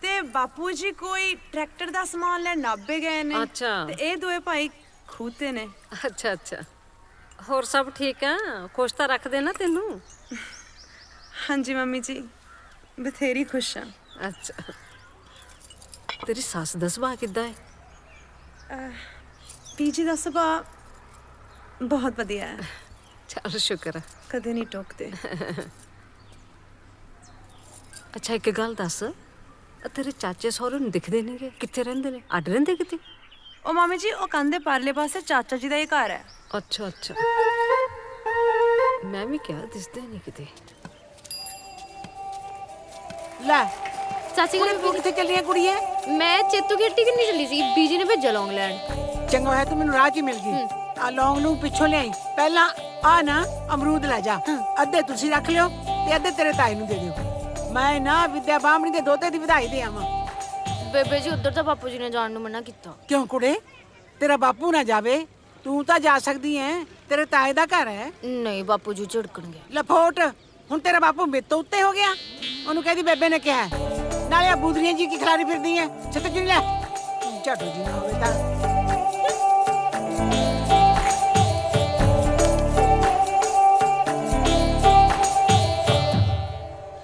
ਤੇ ਬਾਪੂ ਜੀ ਕੋਈ ਟਰੈਕਟਰ ਦਾ ਸਮਾਨ ਲੈਣ ਨਾਭੇ ਗਏ ਨੇ। ਅੱਛਾ। ਤੇ ਇਹ ਦੋਵੇਂ ਭਾਈ ਖੂਤੇ ਨੇ। ਅੱਛਾ ਅੱਛਾ। ਹੋਰ ਸਭ ਠੀਕ ਆ? ਖੁਸ਼ ਤਾਂ ਰੱਖਦੇ ਨਾ ਤੈਨੂੰ? ਹਾਂਜੀ ਮੰਮੀ ਜੀ, ਬਥੇਰੀ ਖੁਸ਼ ਆ। ਅੱਛਾ। ਤੇਰੀ ਸੱਸ ਦਾ ਸੁਭਾਅ ਕਿੱਦਾਂ ਹੈ? ਬੀਜੀ ਦਾ ਸੁਭਾਅ ਬਹੁਤ ਵਧੀਆ ਹੈ। ਚੱਲ ਸ਼ੁਕਰ ਹੈ। ਕਦੇ ਨਹੀਂ ਟੋਕਦੇ। ਅੱਛਾ ਇੱਕ ਗੱਲ ਦੱਸ, ਤੇਰੇ ਚਾਚੇ ਸਹੁਰੇ ਨੂੰ ਦਿਖਦੇ ਨਹੀਂਗੇ? ਕਿੱਥੇ ਰਹਿੰਦੇ ਨੇ? ਅੱਡ ਰਹਿੰਦੇ ਕਿਤੇ? ਉਹ ਮਾਮੀ ਜੀ, ਉਹ ਕੰਧ ਦੇ ਪਰਲੇ ਪਾਸੇ ਚਾਚਾ ਜੀ ਦਾ ਹੀ ਘਰ ਹੈ। ਅੱਛਾ ਅੱਛਾ। ਮੈਂ ਵੀ ਕਿਹਾ ਦਿਸਦੇ ਨਹੀਂ ਕਿਤੇ। ਲੈ ਚਾਚੀ ਕੁੜੀ ਤੂੰ ਕਿੱਥੇ ਚੱਲੀ ਹੈ ਕੁੜੀਏ? ਮੈਂ ਚੇਤੂ ਕੀ ਹੱਟੀ ਕਿੰਨੀ ਚੱਲੀ ਸੀ, ਬੀਜੀ ਨੇ ਭੇਜਿਆ ਲੌਂਗ ਲੈਣ। ਚੰਗਾ ਹੋਇਆ ਤੂੰ ਮੈਨੂੰ ਰਾਹ 'ਚ ਹੀ ਮਿਲ ਗਈ। ਆ ਲੌਂਗ ਨੂੰ ਪਿੱਛੋਂ ਲਿਆਈ। ਪਹਿਲਾਂ ਆ ਨਾ ਅਮਰੂਦ ਲੈ ਜਾ, ਅੱਧੇ ਤੁਸੀਂ ਰੱਖ ਲਿਓ ਤੇ ਅੱਧੇ ਤੇਰੇ ਤਾਏ ਨੂੰ ਦੇ ਦਿਓ। ਮੈਂ ਨਾ ਵਿਦਿਆ ਬਾਹਮਣੀ ਦੇ ਦੋਤੇ ਦੀ ਵਧਾਈ ਦੇ ਆਵਾਂ। ਬੇਬੇ ਜੀ ਉੱਧਰ ਤਾਂ ਬਾਪੂ ਜੀ ਨੇ ਜਾਣ ਨੂੰ ਮਨਾ ਕੀਤਾ। ਕਿਉਂ ਕੁੜੇ, ਤੇਰਾ ਬਾਪੂ ਨਾ ਜਾਵੇ, ਤੂੰ ਤਾਂ ਜਾ ਸਕਦੀ ਐ, ਤੇਰੇ ਤਾਏ ਦਾ ਘਰ ਹੈ। ਨਹੀਂ ਬਾਪੂ ਜੀ ਝਿੜਕਣਗੇ। ਲਫੋਟ, ਹੁਣ ਤੇਰਾ ਬਾਪੂ ਮੇਰੇ ਤੋਂ ਉੱਤੇ ਹੋ ਗਿਆ। ਉਹਨੂੰ ਕਹਿੰਦੀ ਬੇਬੇ ਨੇ ਕਿਹਾ ਨਾਲੇ ਆ ਬੂਦਰੀਆਂ ਜੀ ਕੀ ਖਿਲਾਰੀ ਫਿਰਦੀ ਐ, ਛੱਤ ਚੁਣੀ ਲੈ ਝਾਟੂ ਜੀ ਨਾ ਹੋਵੇ ਤਾਂ।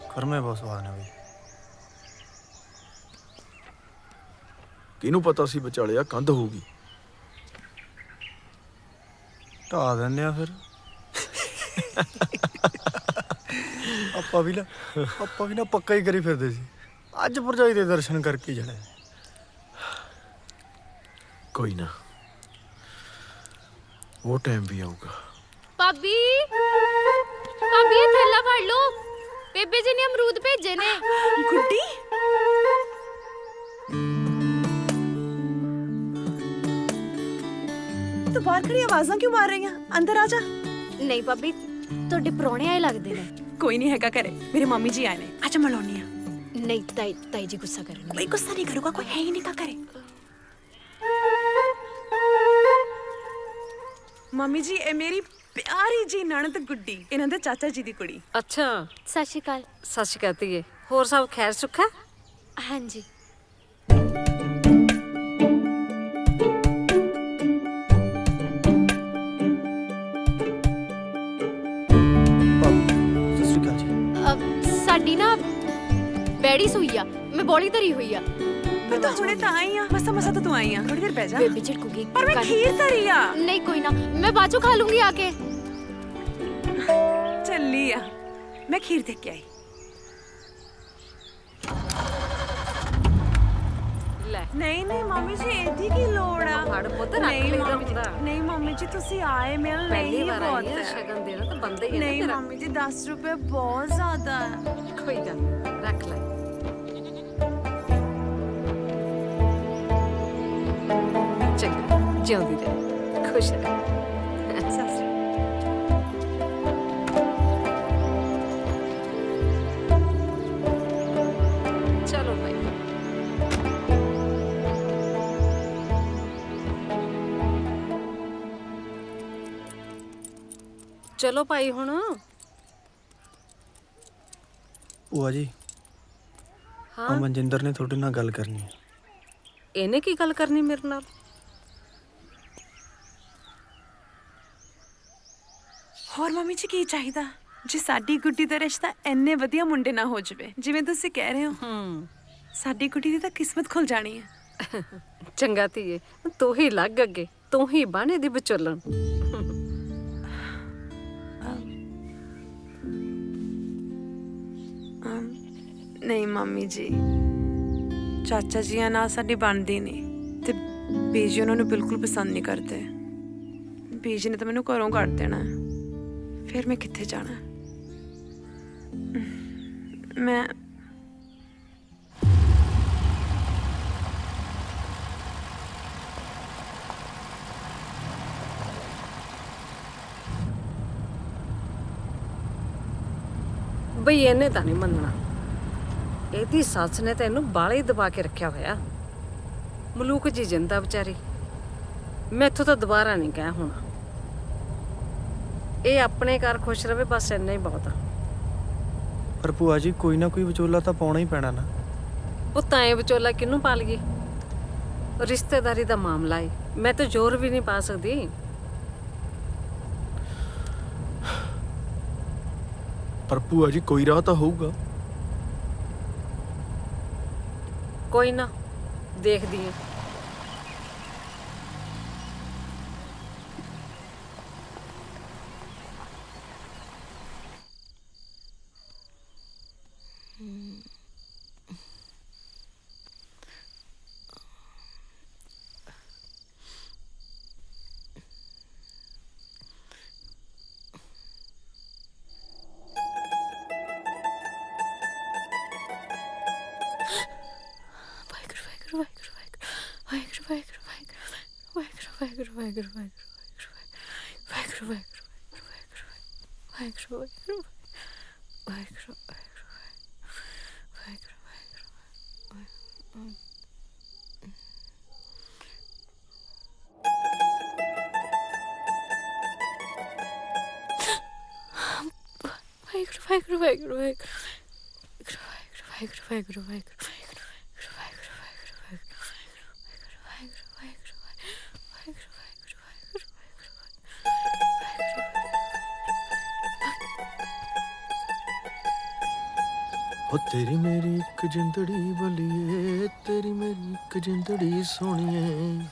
ਖਰਮੇ ਬਹੁਤ ਸਵਾਦ ਨੇ ਬਈ। ਕਿਹਨੂੰ ਪਤਾ ਸੀ ਵਿਚਾਲੇ ਆ ਕੰਧ ਹੋਊਗੀ। ਢਾ ਦਿੰਦੇ ਆ ਫਿਰ। ਆਪਾਂ ਵੀ ਨਾ ਪੱਕਾ ਹੀ ਕਰੀ ਫਿਰਦੇ ਸੀ। ਅੱਜ ਭਰਜਾਈ ਦੇ ਦਰਸ਼ਨ ਕਰਕੇ ਹੀ ਜਾਣਾ। ਕੋਈ ਨਾ, ਉਹ ਟਾਈਮ ਵੀ ਆਊਗਾ। ਭਾਬੀ ਇਹ ਥੈਲਾ ਫੜ ਲਓ, ਬੇਬੇ ਜੀ ਨੇ ਅਮਰੂਦ ਭੇਜੇ ਨੇ। ਗੁੱਡੀ ਤੂੰ ਬਾਹਰ ਖੜੀ ਆਵਾਜ਼ਾਂ ਕਿਉਂ ਮਾਰ ਰਹੀ ਆ? ਅੰਦਰ ਆ ਜਾ। ਨਹੀਂ ਭਾਬੀ, ਤੁਹਾਡੇ ਪ੍ਰਾਹੁਣੇ ਆਏ ਲੱਗਦੇ ਨੇ। ਕੋਈ ਨਹੀਂ ਹੈਗਾ ਘਰੇ, ਮੇਰੇ ਮੰਮੀ ਜੀ ਆਏ ਨੇ। ਅੱਜ ਮਲਾਉਣੀ ਆ। ਨਹੀਂ ਤਾਈ ਜੀ ਗੁੱਸਾ ਕਰਨਗੇ। ਕੋਈ ਗੁੱਸਾ ਨਹੀਂ ਕਰੂਗਾ, ਕੋਈ ਹੈ ਹੀ ਨਹੀਂ ਘਰੇ। ਮੰਮੀ ਜੀ ਇਹ ਮੇਰੀ ਪਿਆਰੀ ਜੀ ਨਣਦ ਗੁੱਡੀ, ਇਹਨਾਂ ਦੇ ਚਾਚਾ ਜੀ ਦੀ ਕੁੜੀ। ਅੱਛਾ, ਸਤਿ ਸ਼੍ਰੀ ਅਕਾਲ। ਸਤਿ ਸ਼੍ਰੀ ਅਕਾਲ ਧੀਏ। ਹੋਰ ਸਭ ਖੈਰ ਸੁੱਖਾ? ਹਾਂਜੀ। ਸਤਿ ਸ਼੍ਰੀ ਅਕਾਲ ਜੀ। ਸਾਡੀ ਨਾ ਬੈੜੀ ਸੂਈ ਆ, ਮੈਂ ਬੋਲੀ ਧਰੀ ਹੋਈ ਆ। ਮੈਂ ਤਾਂ ਹੁਣੇ ਤਾਂ ਆਈ ਆ, ਮਸਾ ਤਾਂ ਤੂੰ ਆਈ ਆ। ਥੋੜੀ ਦੇਰ ਬਹਿ ਜਾ। ਬੇਬੀ ਝਿੜਕੂਗੀ। ਪਰ ਮੈਂ ਖੀਰ ਧਰੀ ਆ। ਨਹੀਂ ਕੋਈ ਨਾ, ਮੈਂ ਬਾਅਦ ਚੋਂ ਖਾ ਲੂੰਗੀ ਆ ਕੇ। ਚੱਲੀ ਆ, ਮੈਂ ਖੀਰ ਦੇਖ ਕੇ ਆਈ। ਲੈ ਨਹੀਂ ਮੰਮੀ ਜੀ ਇਹਦੀ ਕੀ ਲੋੜ ਆ? ਫੜ ਪੁੱਤ, ਰੱਖ ਲਈਦਾ ਹੁੰਦਾ। ਨਹੀਂ ਮੰਮੀ ਜੀ ਤੁਸੀਂ ਆਏ ਮਿਲ ਪਹਿਲੀ ਨਹੀਂ ਵਾਰ ਬਹੁਤ ਆਈ ਹੈ, ਹੈ। ਸ਼ਗਨ ਦੇਣਾ ਤਾਂ ਬੰਦਾ ਹੀ ਹੈ ਨਾ ਨਹੀਂ ਤੇਰਾ। ਮੰਮੀ ਜੀ 10 ਰੁਪਏ ਬਹੁਤ ਜ਼ਿਆਦਾ ਹੈ। ਕੋਈ ਗੱਲ ਨਹੀਂ, ਰੱਖ ਲੈ। ਚੰਗਾ, ਜਿਉਂਦੀ ਰਹਿ, ਖੁਸ਼ ਰਹਿ। ਸਤਿ ਸ਼੍ਰੀ ਚਲੋ ਭਾਈ। ਚਲੋ ਭਾਈ ਹੁਣ। ਭੂਆ ਜੀ, ਹਾਂ ਮਨਜਿੰਦਰ ਨੇ ਤੁਹਾਡੇ ਨਾਲ ਗੱਲ ਕਰਨੀ ਹੈ। ਇਹਨੇ ਕੀ ਗੱਲ ਕਰਨੀ ਮੇਰੇ ਨਾਲ? ਹੋਰ ਮੰਮੀ ਜੀ ਕੀ ਚਾਹੀਦਾ? ਜੇ ਸਾਡੀ ਗੁੱਡੀ ਦਾ ਰਿਸ਼ਤਾ ਇੰਨੇ ਵਧੀਆ ਮੁੰਡੇ ਨਾਲ ਹੋ ਜਾਵੇ ਜਿਵੇਂ ਤੁਸੀਂ ਕਹਿ ਰਹੇ ਹੋ, ਸਾਡੀ ਗੁੱਡੀ ਦੀ ਤਾਂ ਕਿਸਮਤ ਖੁੱਲ ਜਾਣੀ ਹੈ। ਚੰਗਾ ਧੀਏ, ਤੂੰ ਹੀ ਲੱਗ ਅੱਗੇ, ਤੂੰ ਹੀ ਬਾਣੇ ਦੀ ਵਿਚੋਲਣ। ਨਹੀਂ ਮੰਮੀ ਜੀ, ਚਾਚਾ ਜੀਆਂ ਨਾਲ ਸਾਡੀ ਬਣਦੀ ਨਹੀਂ ਤੇ ਬੀਜੀ ਉਹਨਾਂ ਨੂੰ ਬਿਲਕੁਲ ਪਸੰਦ ਨਹੀਂ ਕਰਦੇ। ਬੀਜੀ ਨੇ ਤਾਂ ਮੈਨੂੰ ਘਰੋਂ ਕੱਢ ਦੇਣਾ, ਫਿਰ ਮੈਂ ਕਿੱਥੇ ਜਾਣਾ? ਮੈਂ ਬਈ ਇਹਨੇ ਤਾਂ ਨਹੀਂ ਮੰਨਣਾ। ਇਹਦੀ ਸੱਸ ਨੇ ਤਾਂ ਇਹਨੂੰ ਬਾਲੇ ਹੀ ਦਬਾ ਕੇ ਰੱਖਿਆ ਹੋਇਆ। ਮਲੂਕ ਜੀ ਜਿੰਦਾ ਵਿਚਾਰੀ, ਮੈਥੋਂ ਤਾਂ ਦੁਬਾਰਾ ਨਹੀਂ ਕਹਿ ਹੋਣਾ। ਇਹ ਆਪਣੇ ਘਰ ਖੁਸ਼ ਰਵੇ, ਬਸ ਇੰਨਾ ਹੀ ਬਹੁਤ ਆ। ਪਰ ਭੂਆ ਜੀ ਕੋਈ ਨਾ ਕੋਈ ਵਿਚੋਲਾ ਤਾਂ ਪਾਉਣਾ ਹੀ ਪੈਣਾ ਨਾ। ਉਹ ਤਾਂ ਇਹ ਵਿਚੋਲਾ ਕਿਹਨੂੰ ਪਾਲ ਗਈ? ਰਿਸ਼ਤੇਦਾਰੀ ਦਾ ਮਾਮਲਾ ਏ, ਮੈਂ ਤਾਂ ਜ਼ੋਰ ਵੀ ਨਹੀਂ ਪਾ ਸਕਦੀ। ਪਰ ਭੂਆ ਜੀ ਕੋਈ ਰਾਹ ਤਾਂ ਹੋਊਗਾ। ਕੋਈ ਨਾ, ਦੇਖਦੀ ਆਂ। ਵਾਹਿਗੁਰੂ ਵਾਹਿਗੁਰੂ ਵਾਹਿਗੁਰੂ ਵਾਹਿਗੁਰੂ ਵਾਹਿਗੁਰੂ ਵਾਹਿਗੁਰੂ ਵਾਹਿਗੁਰੂ ਵਾਹਿਗੁਰੂ ਵਾਹਿਗੁਰੂ ਵਾਹਿਗੁਰੂ ਵਾਹਿਗੁਰੂ ਵਾਹਿਗੁਰੂ ਵਾਹਿਗੁਰੂ ਵਾਹਿਗੁਰੂ ਵਾਹਿਗੁਰੂ ਵਾਹਿਗੁਰੂ ਵਾਹਿਗੁਰੂ ਵਾਹਿਗੁਰੂ ਵਾਹਿਗੁਰੂ ਵਾਹਿਗੁਰੂ ਹੋ ਤੇਰੀ ਮੇਰੀ ਇੱਕ ਜਿੰਦੜੀ ਬਲੀਏ ਤੇਰੀ ਮੇਰੀ ਇੱਕ ਜਿੰਦੜੀ ਸੋਹਣੀਏ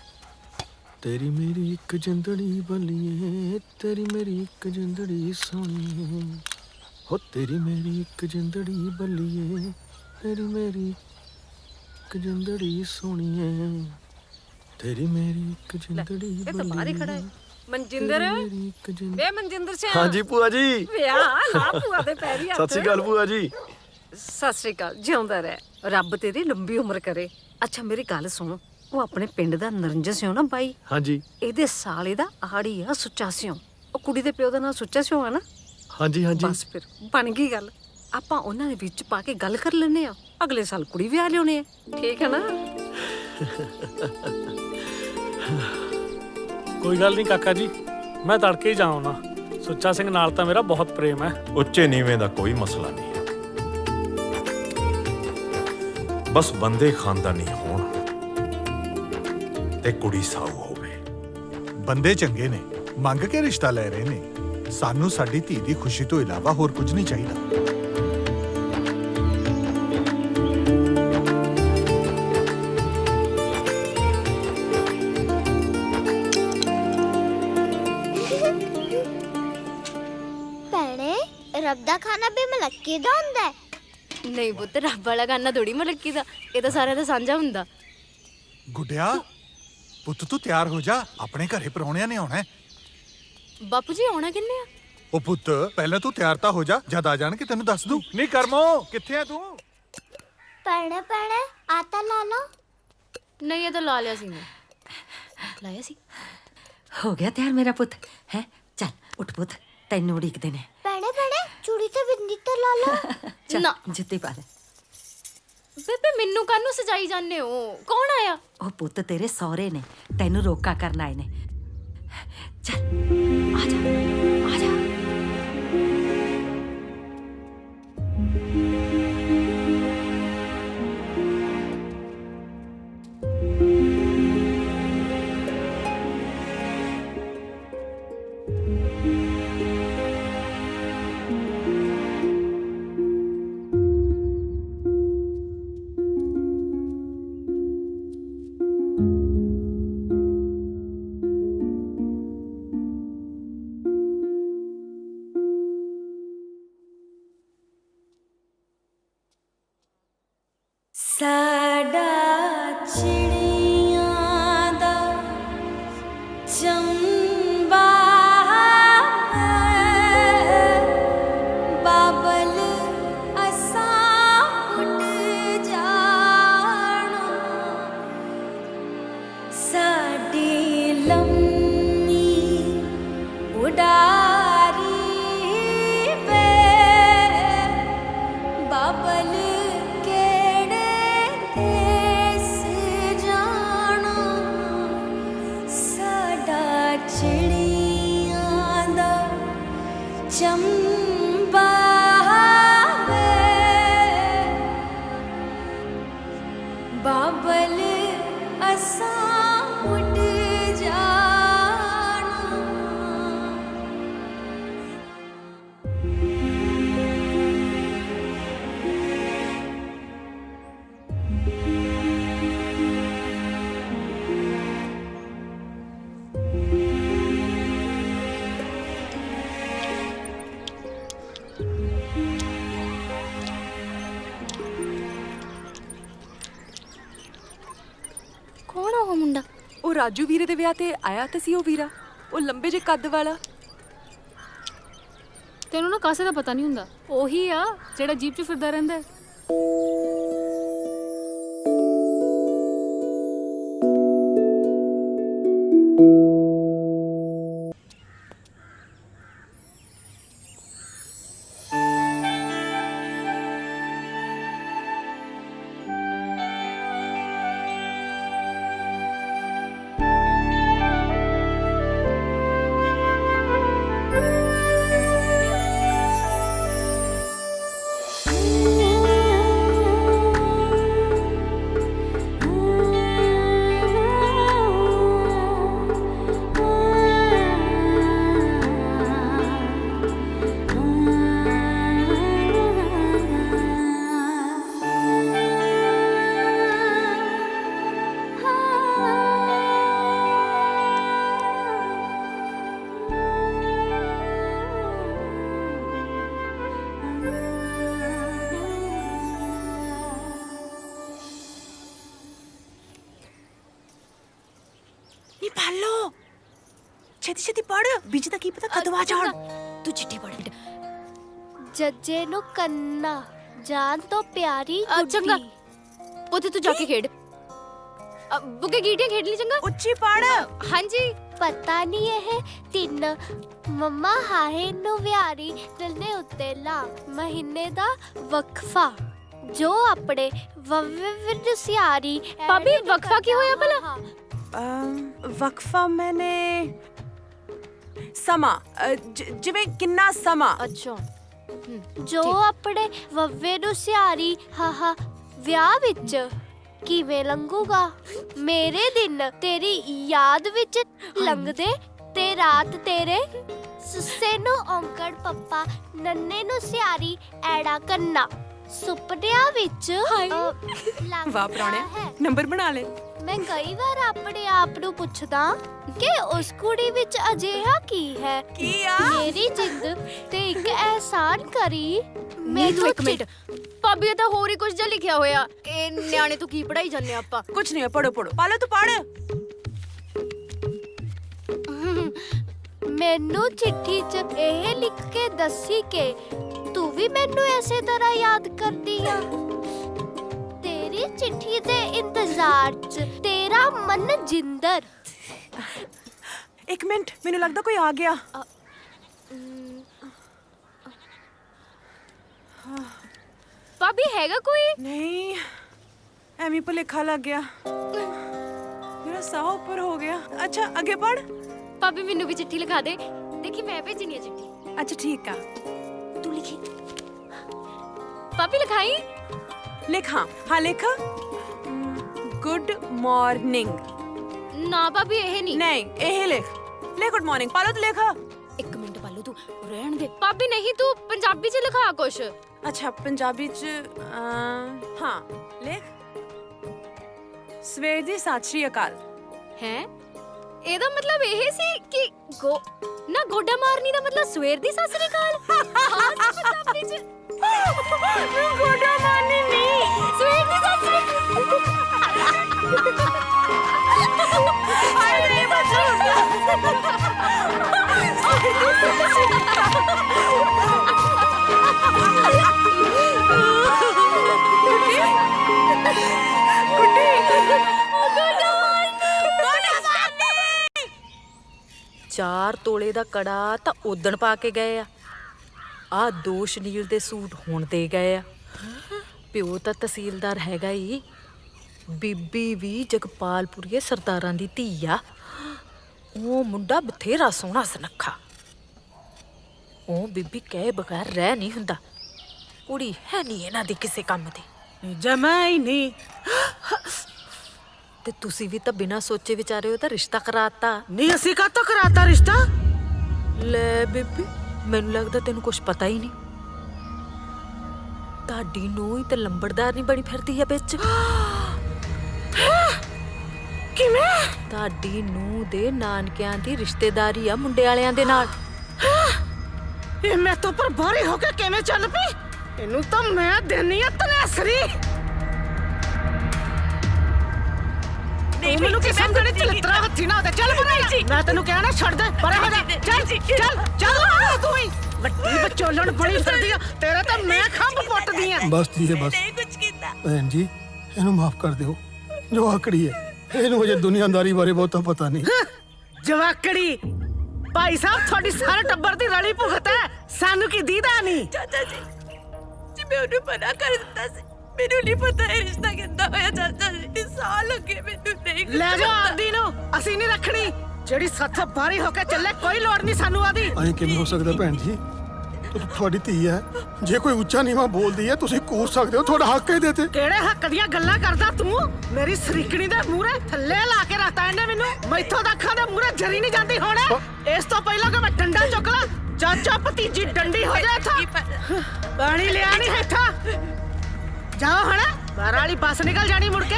ਤੇਰੀ ਮੇਰੀ ਇੱਕ ਜਿੰਦੜੀ ਬਲੀਏ ਤੇਰੀ ਮੇਰੀ ਇੱਕ ਜਿੰਦੜੀ ਸੋਹਣੀਏ ਹੋ ਤੇਰੀ ਮੇਰੀ ਇੱਕ ਜਿੰਦੜੀ ਬਲੀਏ ਤੇਰੀ ਮੇਰੀ ਇੱਕ ਜਿੰਦੜੀ ਸੋਹਣੀਏ ਤੇਰੀ ਮੇਰੀ ਇੱਕ ਜਿੰਦੜੀ ਇਹ ਤਾਂ ਬਾਹਰ ਹੀ ਖੜਾ ਹੈ ਮਨਜਿੰਦਰ ਵੇ ਮਨਜਿੰਦਰ ਸਿੰਘ ਹਾਂਜੀ ਭੂਆ ਜੀ ਵੇ ਆ ਲਾ ਭੂਆ ਦੇ ਪੈਰੀ ਹੱਥ ਸਤਿ ਸ਼੍ਰੀ ਅਕਾਲ ਭੂਆ ਜੀ ਸਤਿ ਸ਼੍ਰੀ ਅਕਾਲ ਜਿਉਂਦਾ ਰਹਿ ਰੱਬ ਤੇਰੀ ਲੰਬੀ ਉਮਰ ਕਰੇ ਅੱਛਾ ਮੇਰੀ ਗੱਲ ਸੁਣ ਉਹ ਆਪਣੇ ਪਿੰਡ ਦਾ ਨਰਿੰਜਨ ਸਿਓ ਨਾ ਬਾਈ ਹਾਂਜੀ ਇਹਦੇ ਸਾਲੇ ਦਾ ਆੜੀ ਆ ਸੁੱਚਾ ਸਿਓ ਉਹ ਕੁੜੀ ਦੇ ਪਿਓ ਦਾ ਨਾਂ ਸੁੱਚਾ ਸਿਓ ਆ ਨਾ ਹਾਂਜੀ ਹਾਂਜੀ ਬਸ ਫਿਰ ਬਣ ਗਈ ਗੱਲ ਆਪਾਂ ਉਹਨਾਂ ਦੇ ਵਿੱਚ ਪਾ ਕੇ ਗੱਲ ਕਰ ਲੈਨੇ ਆ ਅਗਲੇ ਸਾਲ ਕੁੜੀ ਵਿਆਹ ਲਿਆਉਣੇ ਆ ਠੀਕ ਹੈ ਨਾ ਕੋਈ ਗੱਲ ਨਹੀਂ ਕਾਕਾ ਜੀ ਮੈਂ ਤੜਕੇ ਹੀ ਜਾਉਣਾ ਸੁੱਚਾ ਸਿੰਘ ਨਾਲ ਤਾਂ ਮੇਰਾ ਬਹੁਤ ਪ੍ਰੇਮ ਹੈ ਉੱਚੇ ਨੀਵੇਂ ਦਾ ਕੋਈ ਮਸਲਾ ਨਹੀਂ ਹੈ ਬਸ ਬੰਦੇ ਖਾਨਦਾਨੀ ਹੋਣ ਤੇ ਕੁੜੀ ਸਾਊ ਹੋਵੇ ਬੰਦੇ ਚੰਗੇ ਨੇ ਮੰਗ ਕੇ ਰਿਸ਼ਤਾ ਲੈ ਰਹੇ ਨੇ ਸਾਨੂੰ ਸਾਡੀ ਧੀ ਦੀ ਖੁਸ਼ੀ ਤੋਂ ਇਲਾਵਾ ਹੋਰ ਕੁਝ ਨਹੀਂ ਚਾਹੀਦਾ ਭੈਣੇ ਰੱਬ ਦਾ ਖਾਣਾ ਵੀ ਮਲੱਕੀ ਦਾ ਹੁੰਦਾ ਹੈ ਨਹੀਂ ਪੁੱਤ ਰੱਬ ਵਾਲਾ ਖਾਣਾ ਥੋੜੀ ਮਲੱਕੀ ਦਾ ਇਹ ਤਾਂ ਸਾਰਿਆਂ ਦਾ ਸਾਂਝਾ ਹੁੰਦਾ ਗੁੱਡਿਆ ਪੁੱਤ ਤੂੰ ਤਿਆਰ ਹੋ ਜਾ ਆਪਣੇ ਘਰੇ ਪਰੌਣਿਆਂ ਨੇ ਆਉਣਾ ਹੈ ਬਾਪੂ ਜੀ ਆਉਣਾ ਕਿੰਨੇ ਆ ਉਹ ਪੁੱਤ ਪਹਿਲਾਂ ਤੂੰ ਤਿਆਰ ਤਾਂ ਹੋ ਜਾ ਜਦ ਆ ਜਾਣ ਕੇ ਤੈਨੂੰ ਦੱਸ ਦੂੰ ਨਹੀਂ ਕਰਮੋ ਕਿੱਥੇ ਆ ਤੂੰ ਭੈਣੇ ਆਟਾ ਲਾ ਲਓ ਨਹੀਂ ਇਹ ਤਾਂ ਲਾ ਲਿਆ ਸੀ ਮੈਂ ਲਾਇਆ ਸੀ ਹੋ ਗਿਆ ਤਿਆਰ ਮੇਰਾ ਪੁੱਤ ਹੈ ਚੱਲ ਉੱਠ ਪੁੱਤ ਤੈਨੂੰ ਉਡੀਕਦੇ ਨੇ ਭੈਣੇ ਚੂੜੀ ਤੇ ਬਿੰਦੀ ਤੇ ਲਾ ਲਓ ਚੱਲ ਜੁੱਤੀ ਪਾ ਲੈ ਬੇਬੇ ਮੈਨੂੰ ਕਾਹਨੂੰ ਸਜਾਈ ਜਾਂਦੇ ਹੋ ਕੌਣ ਆਇਆ ਉਹ ਪੁੱਤ ਤੇਰੇ ਸਹੁਰੇ ਨੇ ਤੈਨੂੰ ਰੋਕਾ ਕਰਨ ਆਏ ਨੇ ਚੱਲ ਆ ਜਾ ਆ ਜਾ ਸਾਡਾ ਚਿੜੀਆਂ ਦਾ ਚੰਬਾ ਬਾਬਲ ਅਸਾਂ ਉੱਡ ਜਾਣਾ ਸਾਡੀ ਲੰਮੀ ਉਡਾਰੀ ਵੇ ਬਾਬਲ ਚਿੜੀਆਂ ਦਾ ਚੰਬਾ ਬਾਬਲ ਅਸਾਂ ਉੱਡ ਜਾਣਾ ਕੌਣ ਆ ਉਹ ਮੁੰਡਾ ਉਹ ਰਾਜੂ ਵੀਰੇ ਦੇ ਵਿਆਹ ਤੇ ਆਇਆ ਤਾਂ ਸੀ ਉਹ ਵੀਰਾ ਉਹ ਲੰਬੇ ਜੇ ਕੱਦ ਵਾਲਾ ਤੈਨੂੰ ਨਾ ਕਾਸੇ ਦਾ ਪਤਾ ਨਹੀਂ ਹੁੰਦਾ ਉਹੀ ਆ ਜਿਹੜਾ ਜੀਪ 'ਚ ਫਿਰਦਾ ਰਹਿੰਦਾ ਹੈ ਛੇਤੀ ਛੇਤੀ ਪੜ ਬੀਜ ਦਾ ਕੀ ਪਤਾ ਕਦੋਂ ਆ ਜਾਣ ਤੂੰ ਚਿੱਠੀ ਪੜ ਬੇਟਾ ਜੱਜੇ ਨੂੰ ਕੰਨਾ ਜਾਨ ਤੋਂ ਪਿਆਰੀ ਚੰਗਾ ਉੱਥੇ ਤੂੰ ਜਾ ਕੇ ਖੇਡ ਬੁੱਗੇ ਗੀਟੀਆਂ ਖੇਡ ਲਈ ਚੰਗਾ ਉੱਚੀ ਪੜ ਹਾਂਜੀ ਪਤਾ ਨਹੀਂ ਇਹ ਤਿੰਨ ਮੰਮਾ ਹਾਹੇ ਨੂੰ ਵਿਆਰੀ ਦਿਲਨੇ ਉੱਤੇ ਲਾ ਮਹੀਨੇ ਦਾ ਵਕਫਾ ਜੋ ਆਪਣੇ ਵਵਿਰ ਸਿਆਰੀ ਭਾਬੀ ਵਕਫਾ ਕੀ ਹੋਇਆ ਭਲਾ ਵਕਫਾ ਮੈਨੇ ਸਮਾਂ ਜਿਵੇਂ ਕਿੰਨਾ ਸਮਾਂ ਅੱਛਾ ਜੋ ਆਪਣੇ ਵਵੇ ਨੂੰ ਸਿਆਰੀ ਹਾਹਾ ਵਿਆਹ ਵਿੱਚ ਕਿਵੇਂ ਲੰਘੂਗਾ ਮੇਰੇ ਦਿਨ ਤੇਰੀ ਯਾਦ ਵਿੱਚ ਲੰਘਦੇ ਤੇ ਰਾਤ ਤੇਰੇ ਸੁੱਸੇ ਨੂੰ ਔਂਕੜ ਪੱਪਾ ਨੰਨੇ ਨੂੰ ਸਿਆਰੀ ਐੜਾ ਕੰਨਾ ਸੁਪਨਿਆਂ ਵਿੱਚ ਵਾਹ ਪ੍ਰਾਹੁਣਿਆ ਨੰਬਰ ਬਣਾ ਲੈ ਮੈਂ ਕਈ ਵਾਰ ਆਪਣੇ ਆਪ ਨੂੰ ਪੁੱਛਦਾ ਕਿ ਉਸ ਕੁੜੀ ਵਿੱਚ ਅਜਿਹਾ ਕੀ ਹੈ ਮੇਰੀ ਜਿੰਦ ਤੇ ਇੱਕ ਅਹਿਸਾਨ ਕਰੀ ਮੈਨੂੰ ਇੱਕ ਮਿੰਟ ਭਾਬੀ ਇਹ ਤਾਂ ਹੋਰ ਹੀ ਕੁਝ ਜਿਹਾ ਲਿਖਿਆ ਹੋਇਆ ਇਹ ਨਿਆਣੇ ਤੋਂ ਕੀ ਪੜਾਈ ਜਾਂਦੇ ਆਪਾਂ ਕੁਝ ਨਹੀਂ ਪੜੋ ਪਾਲੋ ਤੂੰ ਪੜ ਮੈਨੂੰ ਚਿੱਠੀ 'ਚ ਇਹ ਲਿਖ ਕੇ ਦੱਸੀ ਕਿ ਤੂੰ ਵੀ ਮੈਨੂੰ ਐਸੇ ਤਰ੍ਹਾਂ ਯਾਦ ਕਰਦੀ ਆ ਤੇਰੀ ਚਿੱਠੀ ਦੇ ਇੰਤਜ਼ਾਰ 'ਚ ਤੇਰਾ ਮਨ ਜਿੰਦਰ ਇੱਕ ਮਿੰਟ ਮੈਨੂੰ ਲੱਗਦਾ ਕੋਈ ਆ ਗਿਆ ਭਾਬੀ ਹੈਗਾ ਕੋਈ ਨਹੀਂ ਐਵੇਂ ਭੁਲੇਖਾ ਲੱਗ ਗਿਆ ਮੇਰਾ ਸਾਹ ਉੱਪਰ ਹੋ ਗਿਆ ਅੱਛਾ ਅੱਗੇ ਪੜ ਭਾਬੀ ਮੈਨੂੰ ਵੀ ਚਿੱਠੀ ਲਿਖਾ ਦੇ ਦੇਖੀ ਮੈਂ ਭੇਜਣੀ ਹੈ ਚਿੱਠੀ ਅੱਛਾ ਠੀਕ ਆ ਤੂੰ ਲਿਖੀ ਭਾਬੀ ਲਿਖਾਈ ਲਿਖਾਂ ਹਾਂ ਲਿਖ ਗੁੱਡ ਮਾਰਨਿੰਗ ਨਾ ਭਾਬੀ ਇਹ ਨਹੀਂ ਇਹ ਲਿਖ ਲੈ ਗੁੱਡ ਮਾਰਨਿੰਗ ਪਾਲੋ ਤੂੰ ਲਿਖ ਇੱਕ ਮਿੰਟ ਪਾਲੋ ਤੂੰ ਰਹਿਣ ਦੇ ਭਾਬੀ ਨਹੀਂ ਤੂੰ ਪੰਜਾਬੀ 'ਚ ਲਿਖਾ ਕੁਛ ਅੱਛਾ ਪੰਜਾਬੀ 'ਚ ਹਾਂ ਲਿਖ ਸਵੇਰ ਦੀ ਸਤਿ ਸ਼੍ਰੀ ਅਕਾਲ ਹੈ ਇਹਦਾ ਮਤਲਬ ਇਹ ਸੀ ਕਿ ਨਾ ਗੋਡਾ ਮਾਰਨੀ ਦਾ ਮਤਲਬ ਸਵੇਰ ਦੀ ਸਤਿ ਸ੍ਰੀ ਅਕਾਲ ਪੰਜਾਬੀ 'ਚ ਗੋਡਾ ਮਾਰਨੀ ਨਹੀਂ ਸਵੇਰ ਦੀ ਸਤਿ ਸ੍ਰੀ ਅਕਾਲ ਆਏ ਨਹੀਂ ਚਾਰ ਤੋਲੇ ਦਾ ਕੜਾ ਤਾਂ ਉਦਣ ਪਾ ਕੇ ਗਏ ਆ ਦੋ ਸ਼ਨੀਲ ਦੇ ਸੂਟ ਹੁਣ ਦੇ ਗਏ ਆ ਪਿਓ ਤਾਂ ਤਹਿਸੀਲਦਾਰ ਹੈਗਾ ਹੀ ਬੀਬੀ ਵੀ ਜਗਪਾਲਪੁਰੀਏ ਸਰਦਾਰਾਂ ਦੀ ਧੀ ਆ ਉਹ ਮੁੰਡਾ ਬਥੇਰਾ ਸੋਹਣਾ ਸੁਨੱਖਾ ਉਹ ਬੀਬੀ ਕਹੇ ਬਗੈਰ ਰਹਿ ਨਹੀਂ ਹੁੰਦਾ ਕੁੜੀ ਹੈ ਨਹੀਂ ਇਹਨਾਂ ਦੀ ਕਿਸੇ ਕੰਮ ਦੀ ਜਮਾ ਹੀ ਨਹੀਂ ਤੇ ਤੁਸੀਂ ਵੀ ਤਾਂ ਬਿਨਾਂ ਸੋਚੇ ਵਿਚਾਰੇ ਉਹਦਾ ਰਿਸ਼ਤਾ ਕਰਾਤਾ ਨਹੀਂ ਅਸੀਂ ਕਾਹਤੋਂ ਕਰਾਤਾ ਰਿਸ਼ਤਾ ਲੈ ਬੀਬੀ ਮੈਨੂੰ ਲੱਗਦਾ ਤੈਨੂੰ ਕੁਝ ਪਤਾ ਹੀ ਨਹੀਂ ਤੁਹਾਡੀ ਨੂੰ ਹੀ ਤੇ ਲੰਬੜਦਾਰ ਨਹੀਂ ਬਣੀ ਫਿਰਦੀ ਆ ਵਿੱਚ ਕਿਵੇਂ ਤੁਹਾਡੀ ਨੂੰ ਦੇ ਨਾਨਕਿਆਂ ਦੀ ਰਿਸ਼ਤੇਦਾਰੀ ਆ ਮੁੰਡੇ ਵਾਲਿਆਂ ਦੇ ਨਾਲ ਇਹ ਮੈਂ ਤੋਂ ਪਰ ਬਾਹਰੀ ਹੋ ਕੇ ਕਿਵੇਂ ਚੱਲ ਪਈ ਇਹਨੂੰ ਤਾਂ ਮੈਂ ਦੇਣੀ ਆ ਤਨੇਸਰੀ ਮੈਨੂੰ ਕਿਸੇ ਨੇ ਚਲਤਰਾ ਹੱਥੀ ਨਾ ਉਹਦੇ ਚੱਲ ਬਣਾਈ ਮੈਂ ਤੈਨੂੰ ਕਹਿਣਾ ਛੱਡ ਦੇ ਪਰ ਹੋ ਜਾ ਚੱਲ ਤੂੰ ਹੀ ਵੱਡੀ ਬਚੋਲਣ ਬੜੀ ਫਿਰਦੀ ਆ ਤੇਰੇ ਤਾਂ ਮੈਂ ਖੰਭ ਪੁੱਟਦੀ ਆ ਬਸ ਧੀਏ ਬਸ ਨਹੀਂ ਕੁਝ ਕੀਤਾ ਭੈਣ ਜੀ ਇਹਨੂੰ ਮਾਫ ਕਰ ਦਿਓ ਜਵਾਕੜੀ ਹੈ ਇਹਨੂੰ ਅਜੇ ਦੁਨੀਆਦਾਰੀ ਬਾਰੇ ਬਹੁਤਾ ਪਤਾ ਨਹੀਂ ਜਵਾਕੜੀ ਭਾਈ ਸਾਹਿਬ ਤੁਹਾਡੀ ਸਾਰੇ ਟੱਬਰ ਦੀ ਰਲੀ ਭੁਗਤ ਹੈ ਸਾਨੂੰ ਕੀ ਦੀਦਾ ਨਹੀਂ ਚਾਚਾ ਜੀ ਮੈਂ ਉਹਨੂੰ ਮਨਾ ਕਰ ਦਿੱਤਾ ਸੀ ਮੈਨੂੰ ਨਹੀਂ ਪਤਾ ਇਹ ਰਿਸ਼ਤਾ ਕਿੱਦਾਂ ਹੋਇਆ ਚਾਚਾ ਜੀ ਸਾਲ ਲੱਗੇ ਮੈਨੂੰ ਨਹੀਂ ਲੈ ਜਾ ਆਦੀ ਨੂੰ ਅਸੀਂ ਨਹੀਂ ਰੱਖਣੀ ਜਿਹੜੀ ਸੱਥ ਬਾਰੀ ਹੋ ਕੇ ਚੱਲੇ ਕੋਈ ਲੋੜ ਨਹੀਂ ਸਾਨੂੰ ਆਦੀ ਐਂ ਕਿਵੇਂ ਹੋ ਸਕਦਾ ਭੈਣ ਜੀ ਤੁਹਾਡੀ ਧੀ ਹੈ ਜੇ ਕੋਈ ਉੱਚਾ ਨੀਵਾਂ ਬੋਲਦੀ ਹੈ ਤੁਸੀਂ ਕੂਰ ਸਕਦੇ ਹੋ ਤੁਹਾਡਾ ਹੱਕ ਹੀ ਦੇਤੇ ਕਿਹੜੇ ਹੱਕ ਦੀਆਂ ਗੱਲਾਂ ਕਰਦਾ ਤੂੰ ਮੇਰੀ ਸਰੀਕਣੀ ਦੇ ਮੂਹਰੇ ਥੱਲੇ ਲਾ ਕੇ ਰੱਖਤਾ ਇਹਨੇ ਮੈਨੂੰ ਮੈਥੋਂ ਤਾਂ ਅੱਖਾਂ ਦੇ ਮੂਹਰੇ ਜਰੀ ਨਹੀਂ ਜਾਂਦੀ ਹੁਣ ਇਸ ਤੋਂ ਪਹਿਲਾਂ ਕਿ ਮੈਂ ਡੰਡਾ ਚੁੱਕ ਲਾਂ ਚਾਚਾ ਭਤੀਜੀ ਡੰਡੀ ਹੋ ਜਾ ਇੱਥੋਂ ਪਾਣੀ ਲਿਆ ਨਹੀਂ ਹੇਠਾਂ ਜਾਓ ਹੁਣ ਬਾਹਰ ਵਾਲੀ ਬੱਸ ਨਿਕਲ ਜਾਣੀ ਮੁੜ ਕੇ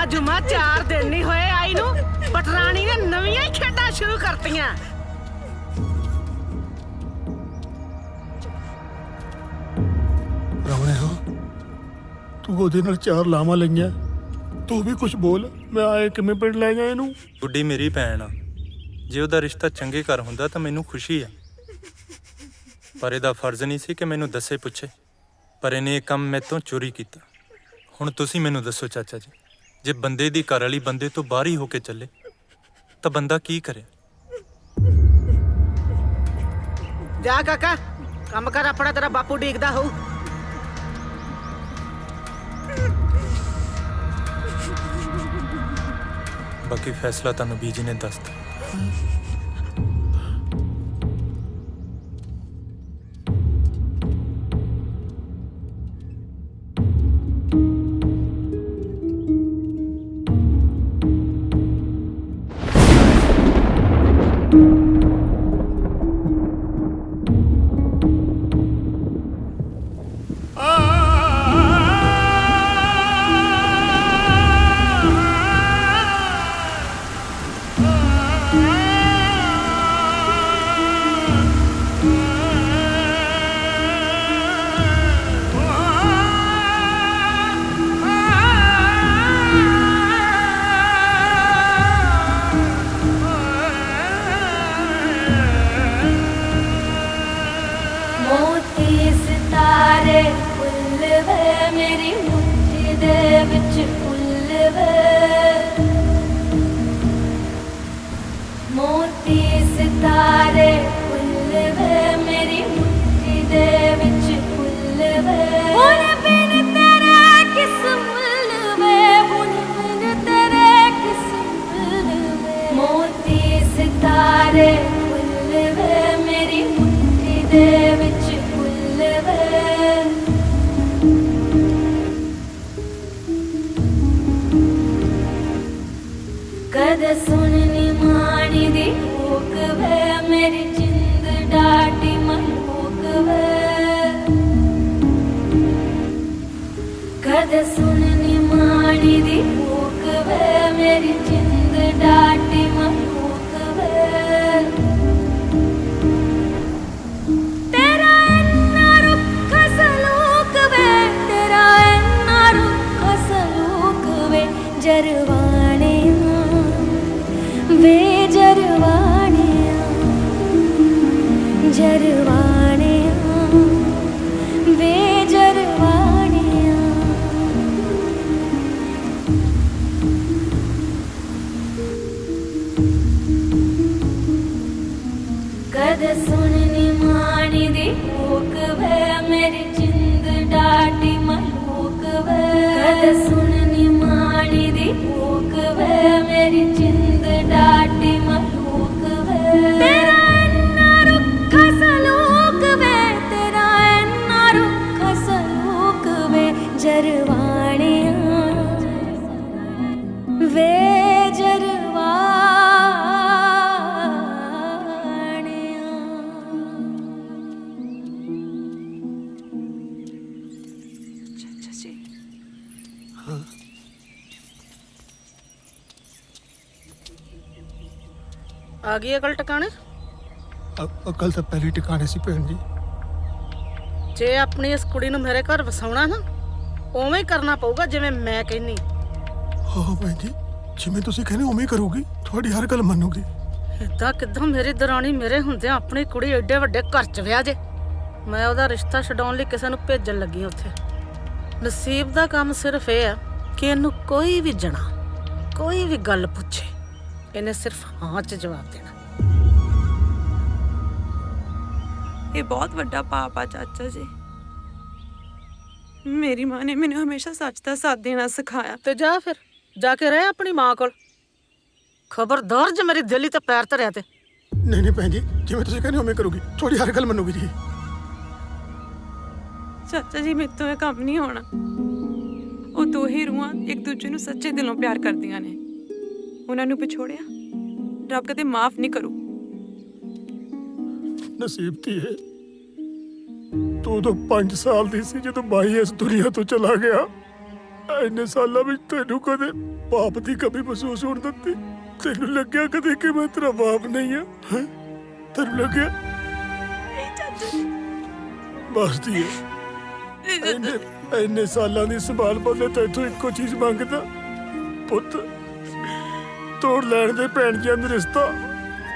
ਜੁਮਾ 4 ਦਿਨ ਨਹੀਂ ਹੋਏ ਆਈ ਨੂੰ ਪਟਰਾਣੀ ਨੇ ਨਵੀਆਂ ਹੀ ਖੇਡਾਂ ਸ਼ੁਰੂ ਕਰਤੀਆਂ ਰਵਣੇ ਹਾਂ ਤੂੰ ਉਹਦੇ ਨਾਲ 4 ਲਾਵਾਂ ਲਈਆਂ ਤੂੰ ਵੀ ਕੁਝ ਬੋਲ ਮੈਂ ਆਏ ਕਿਵੇਂ ਪਿੰਡ ਲੈ ਗਿਆ ਇਹਨੂੰ ਗੁੱਡੀ ਮੇਰੀ ਭੈਣ ਆ ਜੇ ਉਹਦਾ ਰਿਸ਼ਤਾ ਚੰਗੇ ਘਰ ਹੁੰਦਾ ਤਾਂ ਮੈਨੂੰ ਖੁਸ਼ੀ ਆ, ਪਰ ਇਹਦਾ ਫਰਜ਼ ਨਹੀਂ ਸੀ ਕਿ ਮੈਨੂੰ ਦੱਸੇ ਪੁੱਛੇ। ਪਰ ਇਹਨੇ ਇਹ ਕੰਮ ਮੈਥੋਂ ਚੋਰੀ ਕੀਤਾ। ਹੁਣ ਤੁਸੀਂ ਮੈਨੂੰ ਦੱਸੋ ਚਾਚਾ ਜੀ, ਜੇ ਬੰਦੇ ਦੀ ਘਰ ਵਾਲੀ ਬੰਦੇ ਤੋਂ ਬਾਹਰ ਹੀ ਹੋ ਕੇ ਚੱਲੇ ਤਾਂ ਬੰਦਾ ਕੀ ਕਰੇ? ਜਾ ਕਾਕਾ ਕੰਮ ਕਰ ਆਪਣਾ, ਤੇਰਾ ਬਾਪੂ ਡੀਕਦਾ ਹੋਊ। ਬਾਕੀ ਫੈਸਲਾ ਤੁਹਾਨੂੰ ਬੀਜੀ ਨੇ ਦੱਸਤਾ। ਆ ਗਈ ਅਕਲ ਟਿਕਾਣੇ? ਅਕਲ ਤਾਂ ਪਹਿਲੀ ਟਿਕਾਣੇ ਸੀ ਭੈਣ ਜੀ। ਜੇ ਆਪਣੀ ਇਸ ਕੁੜੀ ਨੂੰ ਮੇਰੇ ਘਰ ਵਸਾਉਣਾ ਨਾ, ਉਵੇਂ ਹੀ ਕਰਨਾ ਪਊਗਾ ਜਿਵੇਂ ਮੈਂ ਕਹਿੰਨੀ। ਹਾਂ ਭੈਣ ਜੀ, ਜਿਵੇਂ ਤੁਸੀਂ ਕਹਿੰਦੇ ਉਵੇਂ ਹੀ ਕਰੂਗੀ, ਤੁਹਾਡੀ ਹਰ ਗੱਲ ਮੰਨੂਗੀ। ਏਦਾਂ ਕਿੱਦਾਂ ਮੇਰੀ ਦਰਾਣੀ ਮੇਰੇ ਹੁੰਦਿਆਂ ਆਪਣੀ ਕੁੜੀ ਏਡੇ ਵੱਡੇ ਘਰ 'ਚ ਵਿਆਹ ਜੇ? ਮੈਂ ਉਹਦਾ ਰਿਸ਼ਤਾ ਛਡਾਉਣ ਲਈ ਕਿਸੇ ਨੂੰ ਭੇਜਣ ਲੱਗੀ ਉੱਥੇ। ਨਸੀਬ ਦਾ ਕੰਮ ਸਿਰਫ ਇਹ ਆ ਕਿ ਇਹਨੂੰ ਕੋਈ ਵੀ ਜਣਾ, ਕੋਈ ਵੀ ਗੱਲ ਪੁੱਛੇ, ਇਹਨੇ ਸਿਰਫ ਹਾਂ 'ਚ ਜਵਾਬ ਦੇਣਾ। ਇਹ ਬਹੁਤ ਵੱਡਾ ਪਾਪ ਆ ਚਾਚਾ ਜੀ। ਮੇਰੀ ਮਾਂ ਨੇ ਮੈਨੂੰ ਹਮੇਸ਼ਾ ਸੱਚ ਦਾ ਸਾਥ ਦੇਣਾ ਸਿਖਾਇਆ। ਤੇ ਜਾ ਫਿਰ, ਜਾ ਕੇ ਰਹਿ ਆਪਣੀ ਮਾਂ ਕੋਲ। ਖਬਰਦਾਰ ਜੇ ਮੇਰੀ ਦਿਲੀ ਤੇ ਪੈਰ ਧਰਿਆ ਤੇ। ਨਹੀਂ ਨਹੀਂ ਭੈਣ ਜੀ, ਜਿਵੇਂ ਤੁਸੀਂ ਕਹਿੰਦੇ ਉਵੇਂ ਕਰੂਗੀ, ਤੁਹਾਡੀ ਹਰ ਗੱਲ ਮੰਨੂਗੀ ਜੀ। ਚਾਚਾ ਜੀ ਮੇਰੇ ਤੋਂ ਇਹ ਕੰਮ ਨਹੀਂ ਹੋਣਾ। ਉਹ ਦੋ ਹੀ ਰੂਹਾਂ ਇੱਕ ਦੂਜੇ ਨੂੰ ਸੱਚੇ ਦਿਲੋਂ ਪਿਆਰ ਕਰਦੀਆਂ ਨੇ। ਉਹਨਾਂ ਨੂੰ ਵਿਛੋੜਿਆ ਰੱਬ ਕਦੇ ਮਾਫ ਨਹੀਂ ਕਰੂ। ਨਸੀਬ ਧੀਏ, ਤੂੰ ਤਾਂ 5 ਸਾਲ ਦੀ ਸੀ ਜਦੋਂ ਬਾਈ ਇਸ ਦੁਨੀਆ ਤੋਂ ਚਲਾ ਗਿਆ। ਇੰਨੇ ਸਾਲਾਂ ਵਿੱਚ ਤੈਨੂੰ ਕਦੇ ਬਾਪ ਦੀ ਕਮੀ ਮਹਿਸੂਸ ਹੋਣ ਦਿੱਤੀ? ਤੈਨੂੰ ਲੱਗਿਆ ਕਦੇ ਕਿ ਮੈਂ ਤੇਰਾ ਬਾਪ ਨਹੀਂ ਆ? ਤੈਨੂੰ ਲੱਗਿਆ? ਬਸ ਧੀਏ, ਇੰਨੇ ਸਾਲਾਂ ਦੀ ਸੰਭਾਲ ਬਦਲੇ ਤੈਥੋਂ ਇੱਕੋ ਚੀਜ਼ ਮੰਗਦਾ, ਪੁੱਤ ਤੋੜ ਲੈਣ ਦੇ ਭੈਣ ਜੀਆਂ ਦਾ ਰਿਸ਼ਤਾ।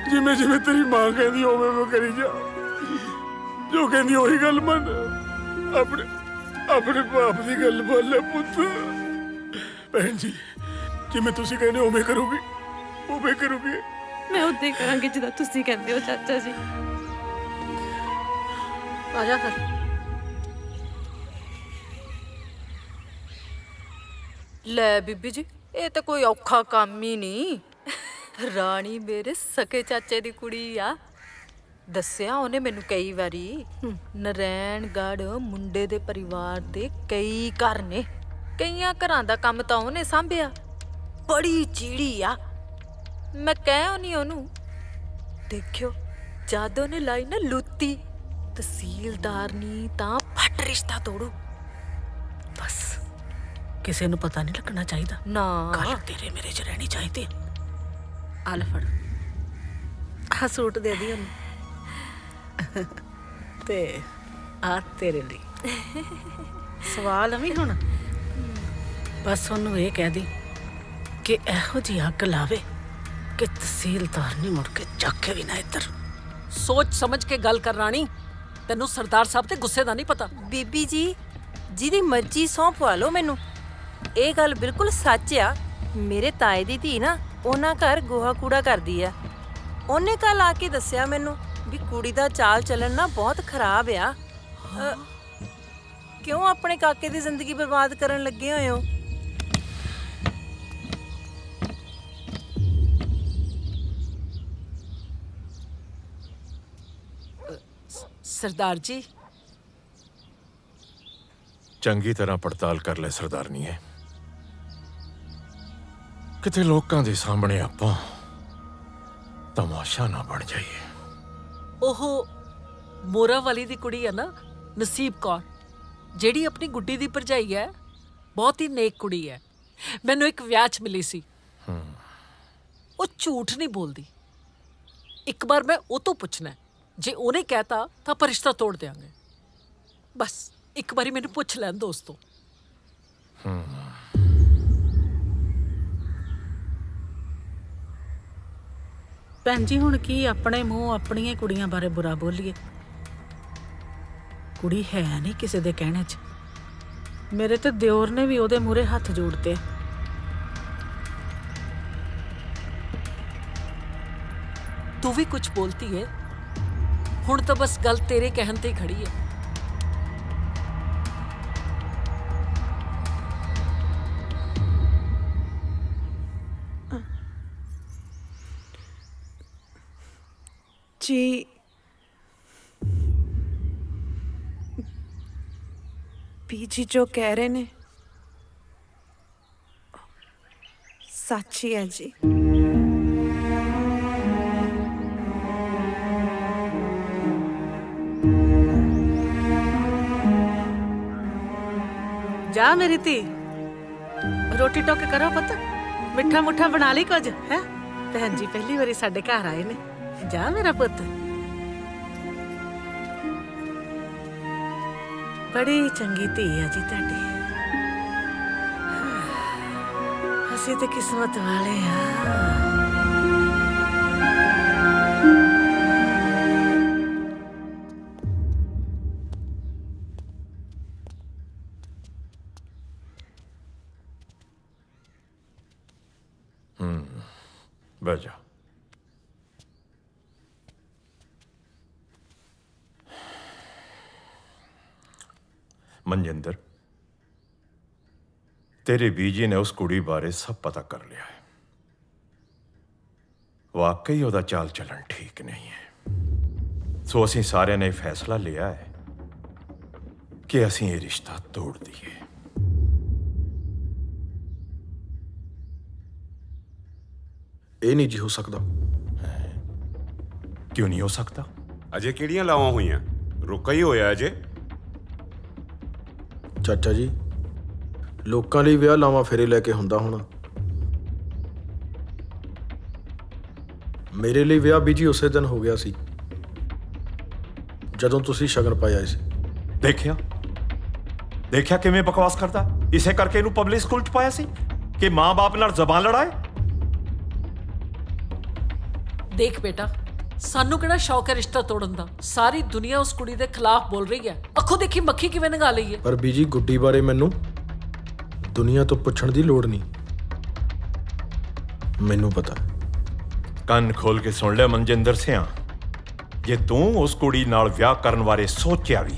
ਜਿਵੇਂ ਜਿਵੇਂ ਤੇਰੀ ਮਾਂ ਕਹਿੰਦੀ ਹੋਵੇ ਉਹ ਕਰੀ ਜਾ। ਜੋ ਕਹਿੰਦੀ ਉਹੀ ਗੱਲ ਮੰਨ। ਆਪਣੇ ਆਪਣੇ ਬਾਪ ਦੀ ਗੱਲ ਮੰਨ ਲੈ ਪੁੱਤ। ਭੈਣ ਜੀ ਜਿਵੇਂ ਤੁਸੀਂ ਕਹਿੰਦੇ ਉਵੇਂ ਕਰੂਗੀ, ਉਵੇਂ ਕਰੂਗੀ। ਮੈਂ ਉਦਾਂ ਹੀ ਕਰਾਂਗੀ ਜਿੱਦਾਂ ਤੁਸੀਂ ਕਹਿੰਦੇ ਹੋ ਚਾਚਾ ਜੀ। ਆ ਜਾ ਫਿਰ। ਲੈ ਬੀਬੀ ਜੀ, ਇਹ ਤਾਂ ਕੋਈ ਔਖਾ ਕੰਮ ਹੀ ਨਹੀਂ। ਰਾਣੀ ਮੇਰੇ ਸਕੇ ਚਾਚੇ ਦੀ ਕੁੜੀ ਆ। ਦੱਸਿਆ ਉਹਨੇ ਮੈਨੂੰ ਕਈ ਵਾਰੀ। ਨਰੈਣਗੜ੍ਹ ਮੁੰਡੇ ਦੇ ਪਰਿਵਾਰ ਦੇ ਕਈ ਘਰ ਨੇ, ਕਈਆਂ ਘਰਾਂ ਦਾ ਕੰਮ ਤਾਂ ਉਹਨੇ ਸੰਭਿਆ। ਬੜੀ ਚੀੜੀ ਆ। ਮੈਂ ਕਹਿ ਨਹੀਂ ਉਹਨੂੰ, ਦੇਖਿਓ ਜਦ ਉਹਨੇ ਲਾਈ ਨਾ ਲੁੱਤੀ, ਤਹਿਸੀਲਦਾਰ ਨਹੀਂ ਤਾਂ ਫੱਟ ਰਿਸ਼ਤਾ ਤੋੜੂ। ਬਸ ਕਿਸੇ ਨੂੰ ਪਤਾ ਨਹੀਂ ਲੱਗਣਾ ਚਾਹੀਦਾ ਨਾ। ਗੱਲ ਤੇਰੇ ਮੇਰੇ 'ਚ ਰਹਿਣੀ ਚਾਹੀਦੀ। ਆ ਲੈ ਫੜ, ਆਹ ਸੂਟ ਦੇ ਦੀ ਉਹਨੂੰ ਤੇ ਆ ਤੇਰੇ ਲਈ ਸਵਾਲ ਵੀ ਹੁਣ। ਬਸ ਉਹਨੂੰ ਇਹ ਕਹਿ ਦੀ ਕਿ ਇਹੋ ਜਿਹੀ ਅੱਗ ਲਾਵੇ ਕਿ ਤਹਿਸੀਲਦਾਰ ਨਹੀਂ ਮੁੜ ਕੇ ਚੱਕੇ ਵੀ ਨਾ ਇੱਧਰ। ਸੋਚ ਸਮਝ ਕੇ ਗੱਲ ਕਰ ਰਾਣੀ, ਤੈਨੂੰ ਸਰਦਾਰ ਸਾਹਿਬ ਤੇ ਗੁੱਸੇ ਦਾ ਨਹੀਂ ਪਤਾ। ਬੀਬੀ ਜੀ ਜਿਹਦੀ ਮਰਜ਼ੀ ਸਹੁੰ ਪਵਾ ਲਓ ਮੈਨੂੰ, ਇਹ ਗੱਲ ਬਿਲਕੁਲ ਸੱਚ ਆ। ਮੇਰੇ ਤਾਏ ਦੀ ਧੀ ਨਾ ਉਹਨਾਂ ਘਰ ਗੋਹਾ ਕੂੜਾ ਕਰਦੀ ਆ। ਉਹਨੇ ਕੱਲ ਆ ਕੇ ਦੱਸਿਆ ਮੈਨੂੰ ਵੀ ਕੁੜੀ ਦਾ ਚਾਲ ਚੱਲਣ ਨਾ ਬਹੁਤ ਖਰਾਬ ਆ। ਕਿਉਂ ਆਪਣੇ ਕਾਕੇ ਦੀ ਜ਼ਿੰਦਗੀ ਬਰਬਾਦ ਕਰਨ ਲੱਗੇ ਹੋਏ ਹੋ? ਸਰਦਾਰ ਜੀ ਚੰਗੀ ਤਰ੍ਹਾਂ ਪੜਤਾਲ ਕਰ ਲੈ ਸਰਦਾਰਨੀਏ, ਕਿਤੇ ਲੋਕਾਂ ਦੇ ਸਾਹਮਣੇ ਆਪਾਂ ਤਮਾਸ਼ਾ ਨਾ ਬਣ ਜਾਈਏ। ਉਹ ਮੋਰਾ ਵਾਲੀ ਦੀ ਕੁੜੀ ਹੈ ਨਾ, ਨਸੀਬ ਕੌਰ, ਜਿਹੜੀ ਆਪਣੀ ਗੁੱਡੀ ਦੀ ਭਰਜਾਈ ਹੈ। ਬਹੁਤ ਹੀ ਨੇਕ ਕੁੜੀ ਹੈ। ਮੈਨੂੰ ਇੱਕ ਵਿਆਹ 'ਚ ਮਿਲੀ ਸੀ। ਉਹ ਝੂਠ ਨਹੀਂ ਬੋਲਦੀ। ਇੱਕ ਵਾਰ ਮੈਂ ਉਹ ਤੋਂ ਪੁੱਛਣਾ, ਜੇ ਉਹਨੇ ਕਹਿਤਾ ਤਾਂ ਆਪਾਂ ਰਿਸ਼ਤਾ ਤੋੜ ਦਿਆਂਗੇ। ਬਸ ਇੱਕ ਵਾਰੀ ਮੈਨੂੰ ਪੁੱਛ ਲੈਣ ਦੋਸਤੋ। ਭੈਣ ਜੀ ਹੁਣ ਕੀ ਆਪਣੇ ਮੂੰਹ ਆਪਣੀਆਂ ਕੁੜੀਆਂ ਬਾਰੇ ਬੁਰਾ ਬੋਲੀਏ। ਕੁੜੀ ਹੈ ਨਹੀਂ ਕਿਸੇ ਦੇ ਕਹਿਣੇ 'ਚ। ਮੇਰੇ ਤੇ ਦਿਓਰ ਨੇ ਵੀ ਉਹਦੇ ਮੂਹਰੇ ਹੱਥ ਜੋੜਤੇ। ਤੂੰ ਵੀ ਕੁਝ ਬੋਲਤੀ ਹੈ। ਹੁਣ ਤਾਂ ਬਸ ਗੱਲ ਤੇਰੇ ਕਹਿਣ ਤੇ ਹੀ ਖੜੀ ਹੈ। ਜੀ ਬੀਜੀ ਜੋ ਕਹਿ ਰਹੇ ਨੇ ਸੱਚ ਹੀ ਹੈ ਜੀ। ਜਾ ਮੇਰੀ ਧੀ, ਰੋਟੀ ਟੋਕੇ ਕਰੋ ਪੁੱਤ, ਮਿੱਠਾ ਮੁੱਠਾ ਬਣਾ ਲਈ ਕੁਝ ਹੈ। ਭੈਣ ਜੀ ਪਹਿਲੀ ਵਾਰੀ ਸਾਡੇ ਘਰ ਆਏ ਨੇ। ਜਾ ਮੇਰਾ ਪੁੱਤ, ਬੜੀ ਚੰਗੀ ਧੀ ਹੈ ਜੀ ਤੁਹਾਡੀ। ਅਸੀਂ ਤੇ ਕਿਸਮਤ ਵਾਲੇ ਆ। ਬਹਿ ਜਾ। ਮਨਜਿੰਦਰ, ਤੇਰੇ ਬੀਜੀ ਨੇ ਉਸ ਕੁੜੀ ਬਾਰੇ ਸਭ ਪਤਾ ਕਰ ਲਿਆ ਹੈ। ਵਾਕਈ ਉਹਦਾ ਚਾਲ ਚੱਲਣ ਠੀਕ ਨਹੀਂ ਹੈ। ਸੋ ਅਸੀਂ ਸਾਰਿਆਂ ਨੇ ਫੈਸਲਾ ਲਿਆ ਹੈ ਕਿ ਅਸੀਂ ਇਹ ਰਿਸ਼ਤਾ ਤੋੜ ਦਈਏ। ਇਹ ਨਹੀਂ ਜੀ ਹੋ ਸਕਦਾ। ਕਿਉਂ ਨਹੀਂ ਹੋ ਸਕਦਾ? ਅਜੇ ਕਿਹੜੀਆਂ ਲਾਵਾਂ ਹੋਈਆਂ? ਰੁਕਾ ਹੀ ਹੋਇਆ ਅਜੇ। ਚਾਚਾ ਜੀ, ਲੋਕਾਂ ਲਈ ਵਿਆਹ ਲਾਵਾਂ ਫੇਰੇ ਲੈ ਕੇ ਹੁੰਦਾ ਹੋਣਾ। ਮੇਰੇ ਲਈ ਵਿਆਹ ਵੀ ਜੀ ਉਸੇ ਦਿਨ ਹੋ ਗਿਆ ਸੀ ਜਦੋਂ ਤੁਸੀਂ ਸ਼ਗਨ ਪਾਇਆ ਸੀ। ਦੇਖਿਆ ਦੇਖਿਆ ਕਿਵੇਂ ਬਕਵਾਸ ਕਰਦਾ। ਇਸੇ ਕਰਕੇ ਇਹਨੂੰ ਪਬਲਿਕ ਸਕੂਲ 'ਚ ਪਾਇਆ ਸੀ ਕਿ ਮਾਂ-ਬਾਪ ਨਾਲ ਜ਼ਬਾਨ ਲੜਾਏ। ਦੇਖ ਬੇਟਾ, ਸਾਨੂੰ ਕਿਹੜਾ ਸ਼ੌਕ ਹੈ ਰਿਸ਼ਤਾ ਤੋੜਨ ਦਾ। ਸਾਰੀ ਦੁਨੀਆ ਉਸ ਕੁੜੀ ਦੇ ਖਿਲਾਫ ਬੋਲ ਰਹੀ ਹੈ। ਅੱਖੋਂ ਦੇਖੀ ਮੱਖੀ ਕਿਵੇਂ ਨਗਾ ਲਈ ਹੈ। ਪਰ ਬੀਜੀ ਗੁੱਡੀ ਬਾਰੇ ਮੈਨੂੰ ਦੁਨੀਆ ਤੋਂ ਪੁੱਛਣ ਦੀ ਲੋੜ ਨਹੀਂ, ਮੈਨੂੰ ਪਤਾ। ਕੰਨ ਖੋਲ ਕੇ ਸੁਣ ਲੈ ਮਨਜਿੰਦਰ ਸਿਆਂ, ਜੇ ਤੂੰ ਉਸ ਕੁੜੀ ਨਾਲ ਵਿਆਹ ਕਰਨ ਬਾਰੇ ਸੋਚਿਆ ਵੀ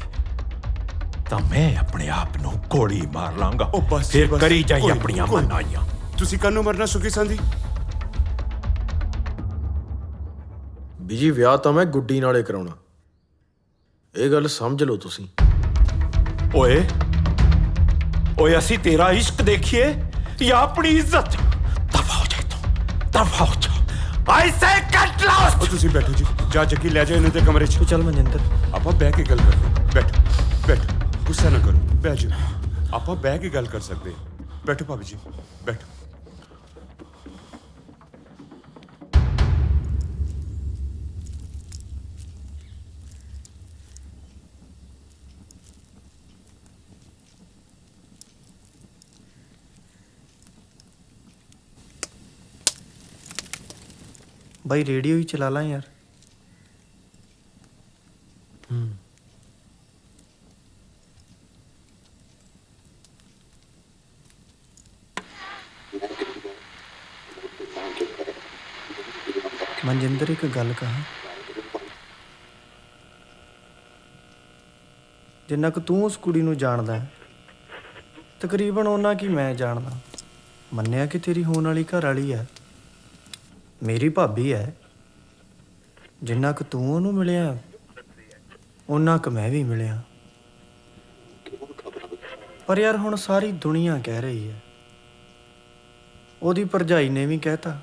ਤਾਂ ਮੈਂ ਆਪਣੇ ਆਪ ਨੂੰ ਗੋਲੀ ਮਾਰ ਲਾਂਗਾ। ਉਹ ਬਸ ਫਿਰ ਕਰੀ ਜਾਈ ਆਪਣੀਆਂ ਮਨਾਈਆਂ। ਤੁਸੀਂ ਕਾਹਨੂੰ ਮਰਨਾ ਸੁਖੀ ਸੰਦੀ? ਬੀਜੀ ਵਿਆਹ ਤਾਂ ਮੈਂ ਗੁੱਡੀ ਨਾਲੇ ਕਰਾਉਣਾ, ਇਹ ਗੱਲ ਸਮਝ ਲਓ ਤੁਸੀਂ। ਓਏ ਓਏ ਅਸੀਂ ਤੇਰਾ ਇਸ਼ਕ ਦੇਖੀਏ ਜਾਂ ਆਪਣੀ ਇੱਜ਼ਤ? ਦਫਾ ਹੋ ਜਾ ਤੂੰ, ਦਫਾ ਹੋ ਜਾ। ਆਈ ਸੇ ਕੱਟ ਲਾਸਟ। ਉਹ ਤੁਸੀਂ ਬੈਠੋ ਜੀ, ਜਾ ਜੱਗੀ ਲੈ ਜਾ ਇਹਨੂੰ ਤੇ ਕਮਰੇ 'ਚ। ਚੱਲ ਮਨਜਿੰਦਰ, ਆਪਾਂ ਬਹਿ ਕੇ ਗੱਲ ਕਰਦੇ। ਬੈਠੋ ਬੈਠੋ, ਗੁੱਸਾ ਨਾ ਕਰੋ, ਬਹਿ ਜਾਓ। ਆਪਾਂ ਬਹਿ ਕੇ ਗੱਲ ਕਰ ਸਕਦੇ। ਬੈਠੋ ਭਾਬੀ ਜੀ, ਬੈਠੋ। ਬਾਈ ਰੇਡੀਓ ਹੀ ਚਲਾ ਲਾਂ ਯਾਰ। ਮਨਜਿੰਦਰ ਇੱਕ ਗੱਲ ਕਹਾਂ, ਜਿੰਨਾ ਕੁ ਤੂੰ ਉਸ ਕੁੜੀ ਨੂੰ ਜਾਣਦਾ ਹੈ ਤਕਰੀਬਨ ਓਨਾ ਕੀ ਮੈਂ ਜਾਣਦਾ। ਮੰਨਿਆ ਕਿ ਤੇਰੀ ਹੋਣ ਵਾਲੀ ਘਰ ਵਾਲੀ ਹੈ, ਮੇਰੀ ਭਾਬੀ ਹੈ। ਜਿੰਨਾ ਕੁ ਤੂੰ ਉਹਨੂੰ ਮਿਲਿਆ ਓਨਾ ਕੁ ਮੈਂ ਵੀ ਮਿਲਿਆ। ਪਰ ਯਾਰ ਹੁਣ ਸਾਰੀ ਦੁਨੀਆ ਕਹਿ ਰਹੀ ਹੈ, ਉਹਦੀ ਭਰਜਾਈ ਨੇ ਵੀ ਕਹਿਤਾ,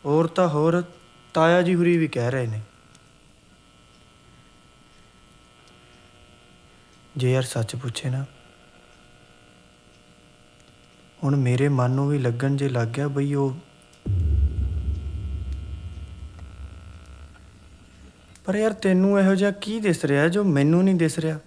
ਹੋਰ ਤਾਂ ਹੋਰ ਤਾਇਆ ਜੀ ਹੁਰੀ ਵੀ ਕਹਿ ਰਹੇ ਨੇ। ਜੇ ਯਾਰ ਸੱਚ ਪੁੱਛੇ ਨਾ, ਹੁਣ ਮੇਰੇ ਮਨ ਨੂੰ ਵੀ ਲੱਗਣ ਜੇ ਲੱਗ ਗਿਆ ਬਈ ਉਹ, ਪਰ ਯਾਰ ਤੈਨੂੰ ਇਹੋ ਜਿਹਾ ਕੀ ਦਿਸ ਰਿਹਾ ਜੋ ਮੈਨੂੰ ਨਹੀਂ ਦਿਸ ਰਿਹਾ?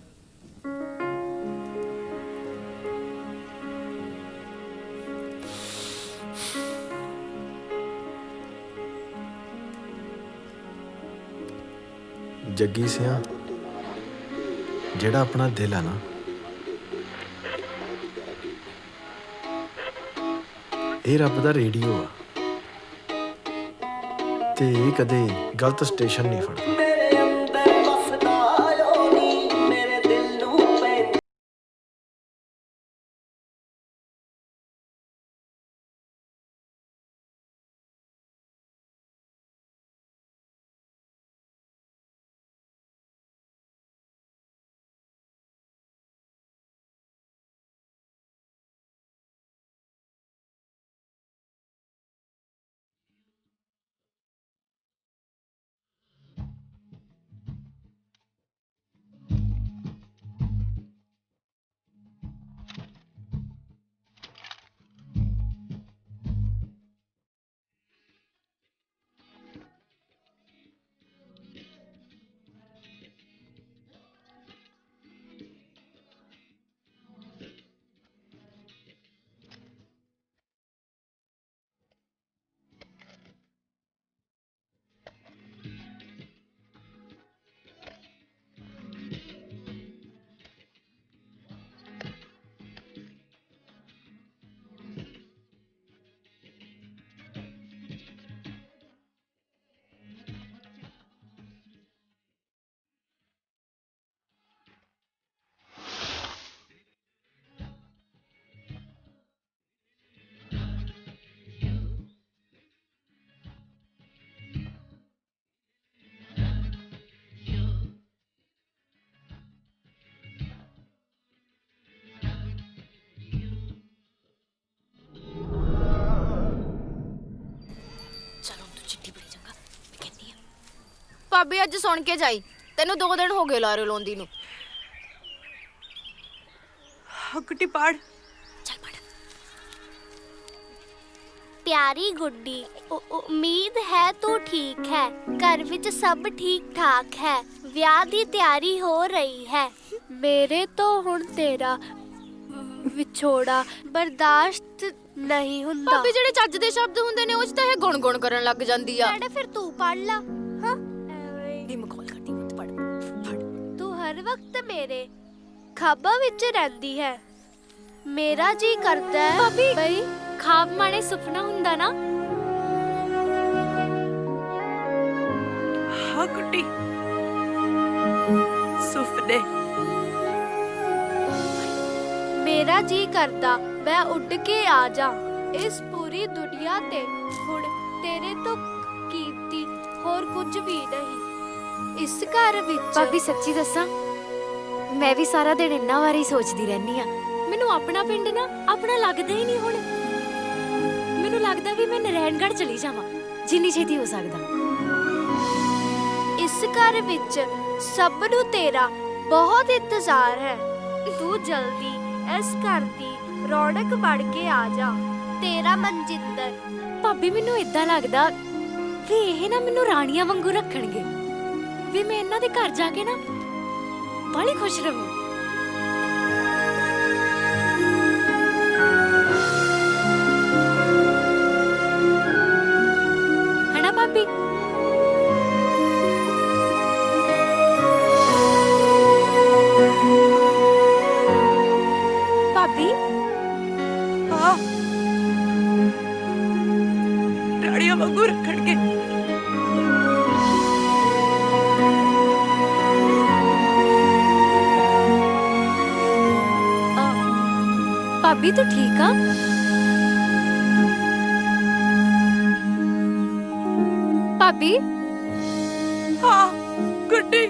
ਜੱਗੀ ਸਿਆਂ, ਜਿਹੜਾ ਆਪਣਾ ਦਿਲ ਹੈ ਨਾ, ਇਹ ਰੱਬ ਦਾ ਰੇਡੀਓ ਆ ਤੇ ਇਹ ਕਦੇ ਗਲਤ ਸਟੇਸ਼ਨ ਨਹੀਂ ਫੜਦਾ। ਭਾਬੀ ਅੱਜ ਸੁਣ ਕੇ ਜਾਈ, ਤੈਨੂੰ 2 ਦਿਨ ਹੋ ਗਏ ਲਾਰੇ ਲਾਉਂਦੀ ਨੂੰ। ਗੁੱਡੀ ਪੜ। ਚੱਲ ਪੜ। प्यारी गुड्डी, उम्मीद है तू ठीक है, घर विच सब ठीक ठाक है, विआह दी तैयारी हो रही है, मेरे तो हुण तेरा विछोड़ा बर्दाश्त ਨਹੀਂ ਹੁੰਦਾ ਭਾਬੀ ਜਿਹੜੇ ਚੱਜ ਦੇ ਸ਼ਬਦ ਹੁੰਦੇ ਨੇ ਉਹ 'ਚ ਤਾਂ ਇਹ ਗੁਣ ਕਰਨ ਲੱਗ ਜਾਂਦੀ ਆ। ਮੈਡਮ ਫਿਰ ਤੂੰ ਪੜ ਲਾ ਹਾਂ ਨਹੀਂ ਮਖੌਲ ਕਰਦੀ ਮਤ ਪੜ। ਤੂੰ ਹਰ ਵਕਤ ਮੇਰੇ ਖਾਬਾਂ ਵਿੱਚ ਰਹਿੰਦੀ ਹੈ। ਮੇਰਾ ਜੀ ਕਰਦਾ ਹੈ ਭਾਬੀ ਬਈ ਖਾਬ ਮਾਣੇ ਸੁਪਨਾ ਹੁੰਦਾ ਨਾ। ਹਾਂ ਕੁੱਟੀ ਸੁਪਨੇ। ਮੇਰਾ ਜੀ ਕਰਦਾ ਮੈਂ ਉੱਡ ਕੇ ਆ ਜਾ ਇਸ ਪੂਰੀ ਦੁਨੀਆ ਤੇ। ਹੁਣ ਤੇਰੇ ਤੋਂ ਕੀਮਤੀ ਹੋਰ ਕੁਝ ਵੀ ਨਹੀਂ ਇਸ ਘਰ ਵਿੱਚ। ਭਾਬੀ ਸੱਚੀ ਦੱਸਾਂ ਮੈਂ ਵੀ ਸਾਰਾ ਦਿਨ ਇੰਨਾ ਵਾਰੀ ਸੋਚਦੀ ਰਹਿੰਦੀ ਆ। ਮੈਨੂੰ ਆਪਣਾ ਪਿੰਡ ਨਾ ਆਪਣਾ ਲੱਗਦਾ ਹੀ ਨਹੀਂ ਹੁਣ। ਮੈਨੂੰ ਲੱਗਦਾ ਵੀ ਮੈਂ ਨਰੈਣਗੜ੍ਹ ਚਲੀ ਜਾਵਾਂ ਜਿੰਨੀ ਛੇਤੀ ਹੋ ਸਕਦਾ। ਇਸ ਘਰ ਵਿੱਚ ਸਭ ਨੂੰ ਤੇਰਾ ਬਹੁਤ ਇੰਤਜ਼ਾਰ ਹੈ। ਤੂੰ ਜਲਦੀ ਇਸ ਘਰ ਦੀ ਰੌਣਕ ਬਣ ਕੇ ਆ ਜਾ। ਤੇਰਾ ਮਨਜਿੰਦਰ। ਭਾਬੀ ਮੈਨੂੰ ਇਦਾਂ ਲੱਗਦਾ ਵੀ ਇਹ ਨਾ ਮੈਨੂੰ ਰਾਣੀਆਂ ਵਾਂਗੂ ਰੱਖਣਗੇ, ਵੀ ਮੈਂ ਇਹਨਾਂ ਦੇ ਘਰ ਜਾ ਕੇ ਨਾ ਬੜੀ ਖੁਸ਼ ਰਹੂੰ। ਹਨਾ ਭਾਬੀ? ਭਾਬੀ ਹਾਂ ਰਾਣੀਆਂ ਵਾਂਗੂ ਰੱਖਣਗੇ। ਭਾਬੀ ਤੂੰ ਠੀਕ ਆ? ਭਾਬੀ ਹਾਂ ਗੁੱਡੀ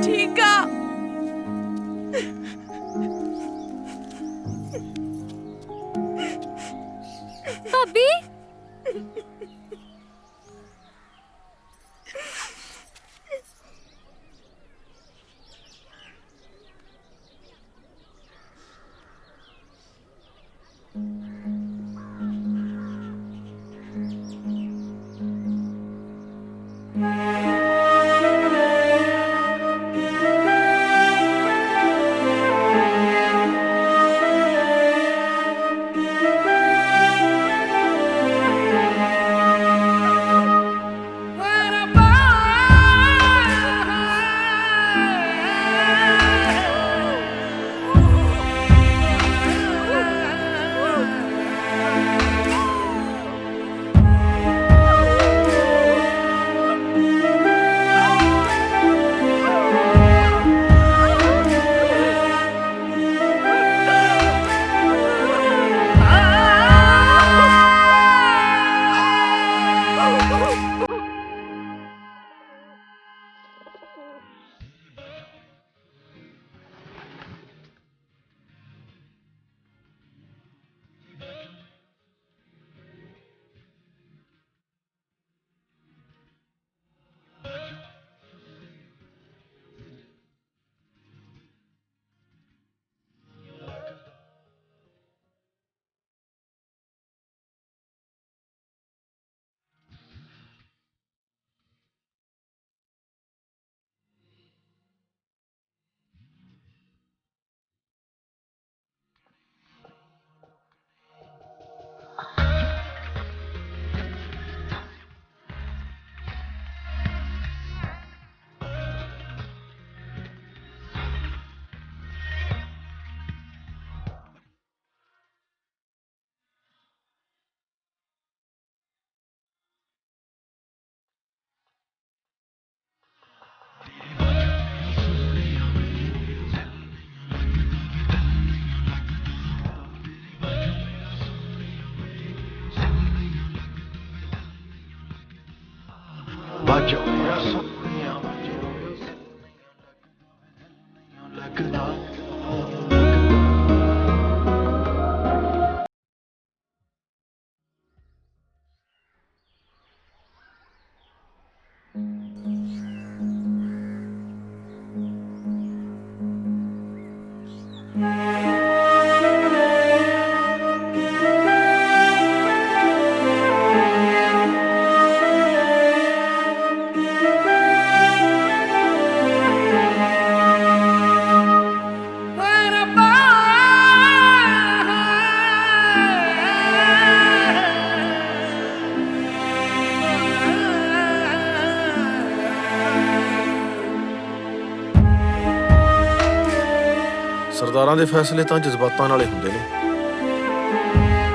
ਠੀਕ ਆ। ਭਾਬੀ ਸਰਦਾਰਾਂ ਦੇ ਫੈਸਲੇ ਤਾਂ ਜਜ਼ਬਾਤਾਂ ਨਾਲੇ ਹੁੰਦੇ ਨੇ,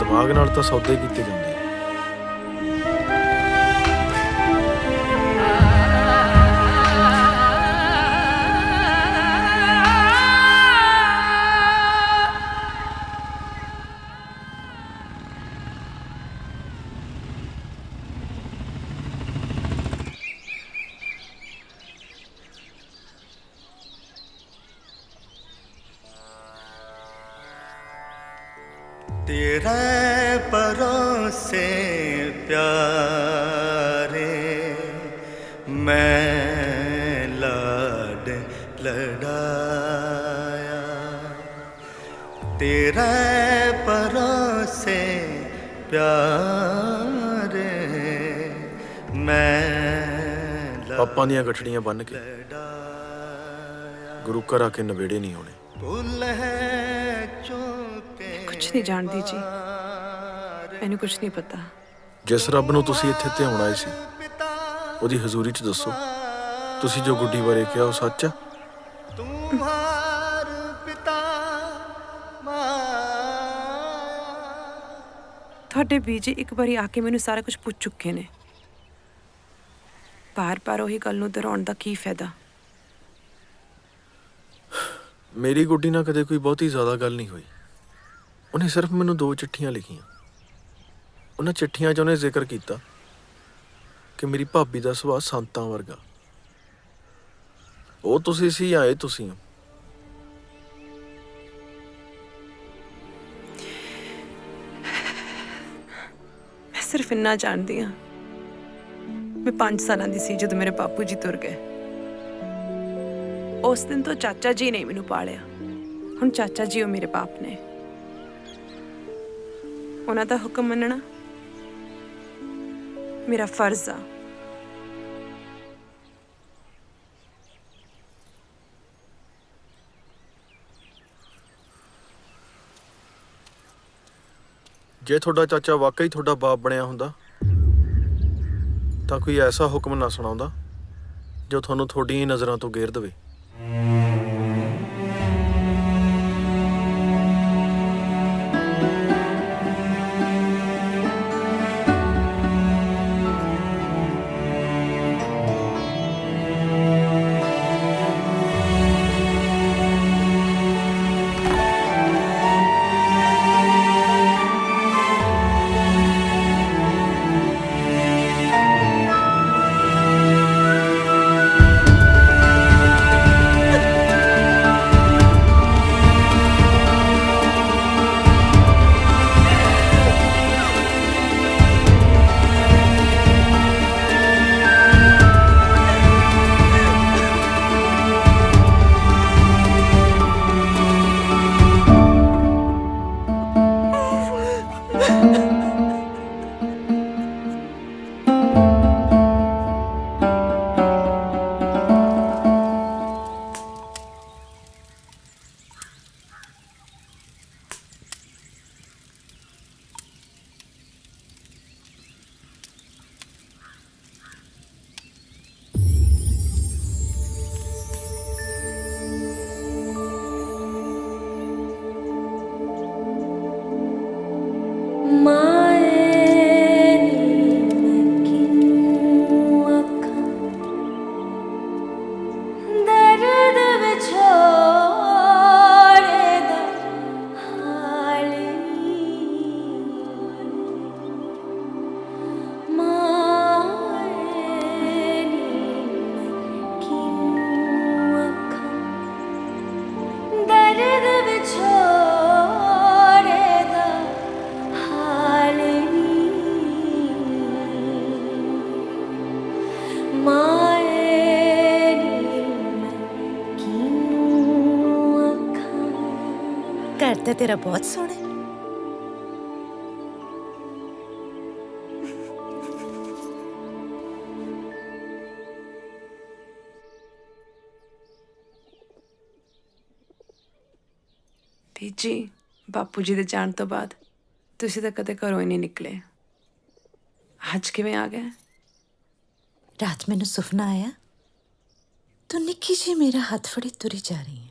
ਦਿਮਾਗ ਨਾਲ ਤਾਂ ਸੌਦੇ ਕੀਤੇ ਜਾਂਦੇ ਆ। तेरे परोसे प्यारे मैं लाड लड़ाया, तेरे परोसे प्यारे मैं ਪਾਪਾਂ ਦੀਆਂ ਗੱਠੜੀਆਂ ਬੰਨ੍ਹ ਕੇ ਗੁਰੂ ਘਰ ਆ ਕੇ ਨਵੇੜੇ ਨਹੀਂ ਹੋਣੇ। ਕੁਝ ਨਹੀਂ ਜਾਣਦੀ ਜੀ, ਮੈਨੂੰ ਕੁਝ ਨਹੀਂ ਪਤਾ। ਜਿਸ ਰੱਬ ਨੂੰ ਤੁਸੀਂ ਇੱਥੇ ਧਿਆਉਣ ਆਏ ਸੀ, ਉਹਦੀ ਹਜ਼ੂਰੀ 'ਚ ਦੱਸੋ, ਤੁਸੀਂ ਜੋ ਗੁੱਡੀ ਬਾਰੇ ਕਿਹਾ ਉਹ ਸੱਚ ਆ? ਤੁਹਾਡੇ ਬੀਜੀ ਇੱਕ ਵਾਰੀ ਆ ਕੇ ਮੈਨੂੰ ਸਾਰਾ ਕੁਝ ਪੁੱਛ ਚੁੱਕੇ ਨੇ। ਬਾਰ-ਬਾਰ ਉਹੀ ਗੱਲ ਨੂੰ ਦੁਹਰਾਉਣ ਦਾ ਕੀ ਫਾਇਦਾ? ਮੇਰੀ ਗੁੱਡੀ ਨਾਲ ਕਦੇ ਕੋਈ ਬਹੁਤੀ ਜ਼ਿਆਦਾ ਗੱਲ ਨਹੀਂ ਹੋਈ। ਉਹਨੇ ਸਿਰਫ ਮੈਨੂੰ 2 ਚਿੱਠੀਆਂ ਲਿਖੀਆਂ। ਉਹਨਾਂ ਚਿੱਠੀਆਂ 'ਚ ਉਹਨੇ ਜ਼ਿਕਰ ਕੀਤਾ ਕਿ ਮੇਰੀ ਭਾਬੀ ਦਾ ਸੁਭਾਅ ਸੰਤਾਂ ਵਰਗਾ। ਉਹ ਤੁਸੀਂ ਸੀ ਜਾਂ ਇਹ ਤੁਸੀਂ ਹੋ? ਮੈਂ ਸਿਰਫ ਇੰਨਾ ਜਾਣਦੀ ਹਾਂ, ਮੈਂ 5 ਸਾਲਾਂ ਦੀ ਸੀ ਜਦੋਂ ਮੇਰੇ ਬਾਪੂ ਜੀ ਤੁਰ ਗਏ। ਉਸ ਦਿਨ ਤੋਂ ਚਾਚਾ ਜੀ ਨੇ ਮੈਨੂੰ ਪਾਲਿਆ। ਹੁਣ ਚਾਚਾ ਜੀ ਉਹ ਮੇਰੇ ਬਾਪ ਨੇ। ਉਹਨਾਂ ਦਾ ਹੁਕਮ ਮੰਨਣਾ ਮੇਰਾ ਫਰਜ਼ ਆ। ਜੇ ਤੁਹਾਡਾ ਚਾਚਾ ਵਾਕਈ ਤੁਹਾਡਾ ਬਾਪ ਬਣਿਆ ਹੁੰਦਾ ਤਾਂ ਕੋਈ ਐਸਾ ਹੁਕਮ ਨਾ ਸੁਣਾਉਂਦਾ ਜੋ ਤੁਹਾਨੂੰ ਤੁਹਾਡੀਆਂ ਨਜ਼ਰਾਂ ਤੋਂ ਗੇਰ ਦੇਵੇ। ਘਰ ਤਾਂ ਤੇਰਾ ਬਹੁਤ ਸੋਹਣਾ ਹੈ। ਬੀਜੀ, ਬਾਪੂ ਜੀ ਦੇ ਜਾਣ ਤੋਂ ਬਾਅਦ ਤੁਸੀਂ ਤਾਂ ਕਦੇ ਘਰੋਂ ਹੀ ਨਹੀਂ ਨਿਕਲੇ। ਅੱਜ ਕਿਵੇਂ ਆ ਗਏ? ਰਾਤ ਮੈਨੂੰ ਸੁਪਨਾ ਆਇਆ ਤੂੰ ਨਿੱਕੀ ਜਿਹੀ ਮੇਰਾ ਹੱਥ ਫੜੀ ਤੁਰੀ ਜਾ ਰਹੀ ਹੈ।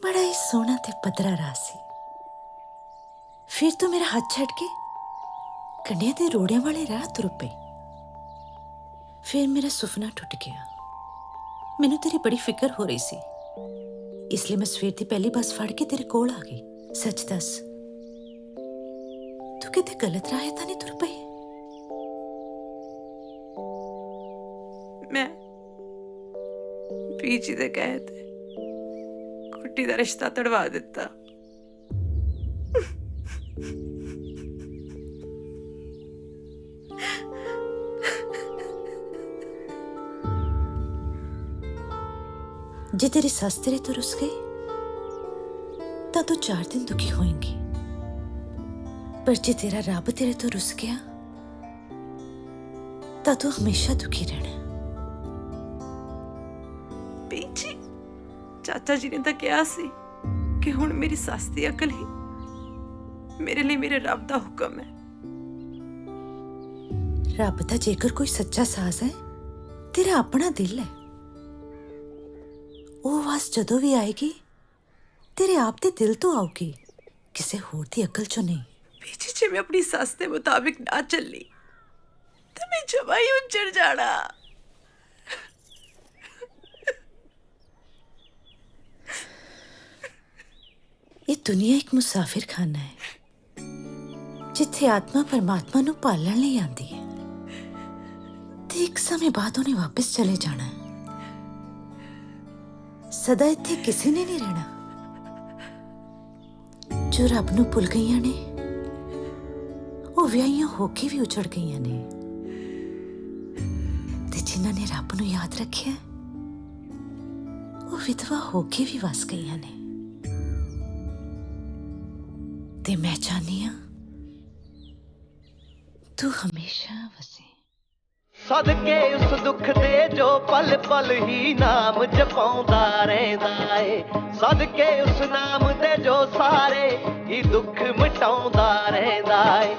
बड़ा ही सोहना ते पदरा राह सी। फिर तू मेरा हाथ छड़ के कंडियां ते रोड़ियां वाले राह तुर पई। फिर मेरा सुपना टूट गया। मैनू तेरी बड़ी फिक्र हो रही सी, इसलिए मैं सवेर दी पहली बस फड़ के तेरे कोल आ गई। सच दस, तू किते गलत राह तां नहीं तुर पई? मैं पीजी दे कहे ते कुट्टी दा रिश्ता तड़वा दिता। जे तेरी सस तेरे तो रुस गई तां तू 4 दिन दुखी होएंगी, पर जे तेरा रब तेरे तो रुस गया तां तू हमेशा दुखी रहना। पीजी चाचा जी ने तो कहा सी कि हुण मेरी सस दी अकल ही मेरे लिए मेरे रब दा हुक्म है। रब दा जेकर कोई सच्चा साज है, तेरा अपना दिल है। वो आवाज जदों भी आएगी तेरे आप दे दिल तो आऊगी, किसे होर दी अकल चो नहीं। पीछे जे मैं अपनी सस के मुताबिक ना चली तो मैं जमा ही उजड़ जाना। ये दुनिया एक मुसाफिर खाना है जिथे आत्मा परमात्मा नू पालण लई आंदी है ते एक समय बाद उन्हें वापस चले जाना है। सदा इत्थे किसी ने नहीं रहना। जो रब नू भुल गईयां ने वो विआहियां होके भी उजड़ गईयां ने, ते जिन्हां ने रब नू याद रखिया वो विधवा होके भी वस गईयां ने। ते मैं चाहनी हां तू हमेशा वसे। सदके उस दुख दे जो पल पल ही नाम जपाउंदा रहिंदा ए। सदके उस नाम दे जो सारे ही दुख मिटाउंदा रहिंदा ए।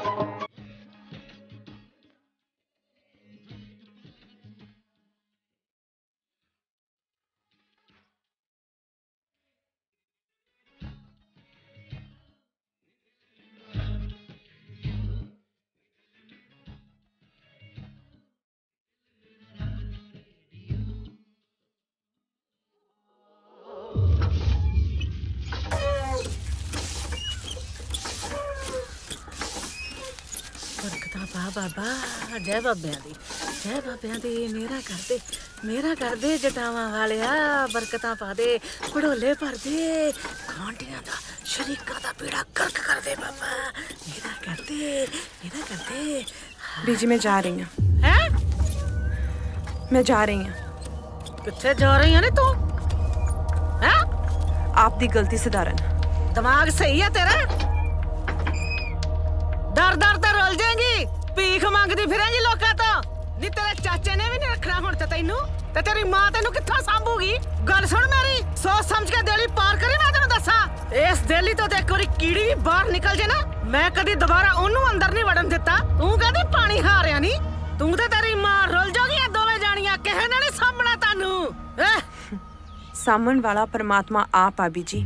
बरकतां पा बाबा, जय बाबियां दी, जय बाबियां दी। मेरा कर दे जटावां वालिया, बरकतां पा दे, भड़ोले भर दे, गांडियां दा शरीका दा बेड़ा गर्क कर दे बाबा। मेरा कर दे। बीजी मैं जा रही हूँ। हैं? मैं जा रही हूँ। कित्थे जा रही है नी तू? हैं? आप दी गलती सुधारन। दिमाग सही है तेरा? डर डर ते रुल जाएगी, भीख मंगदी फिरेंगी लोकां तो। नी तेरे चाचे ने भी नहीं रखना हुण ते तैनू, ते तेरी मां तैनू कित्थों सांभूगी? गल सुन मेरी, सोच समझ के देली पार करी। मैं तैनू दस्सां, इस देली तो एक बारी कीड़ी भी बाहर निकल जे ना, मैं कदी दोबारा ओनू अंदर नहीं वड़न दिता। तू कहदी पानी हारिया नहीं, तू ते तेरी मां रुल जाओगी दोवें जानियां, किसे ने नहीं सामना तैनू। सामण वाला परमात्मा आप आ बीजी,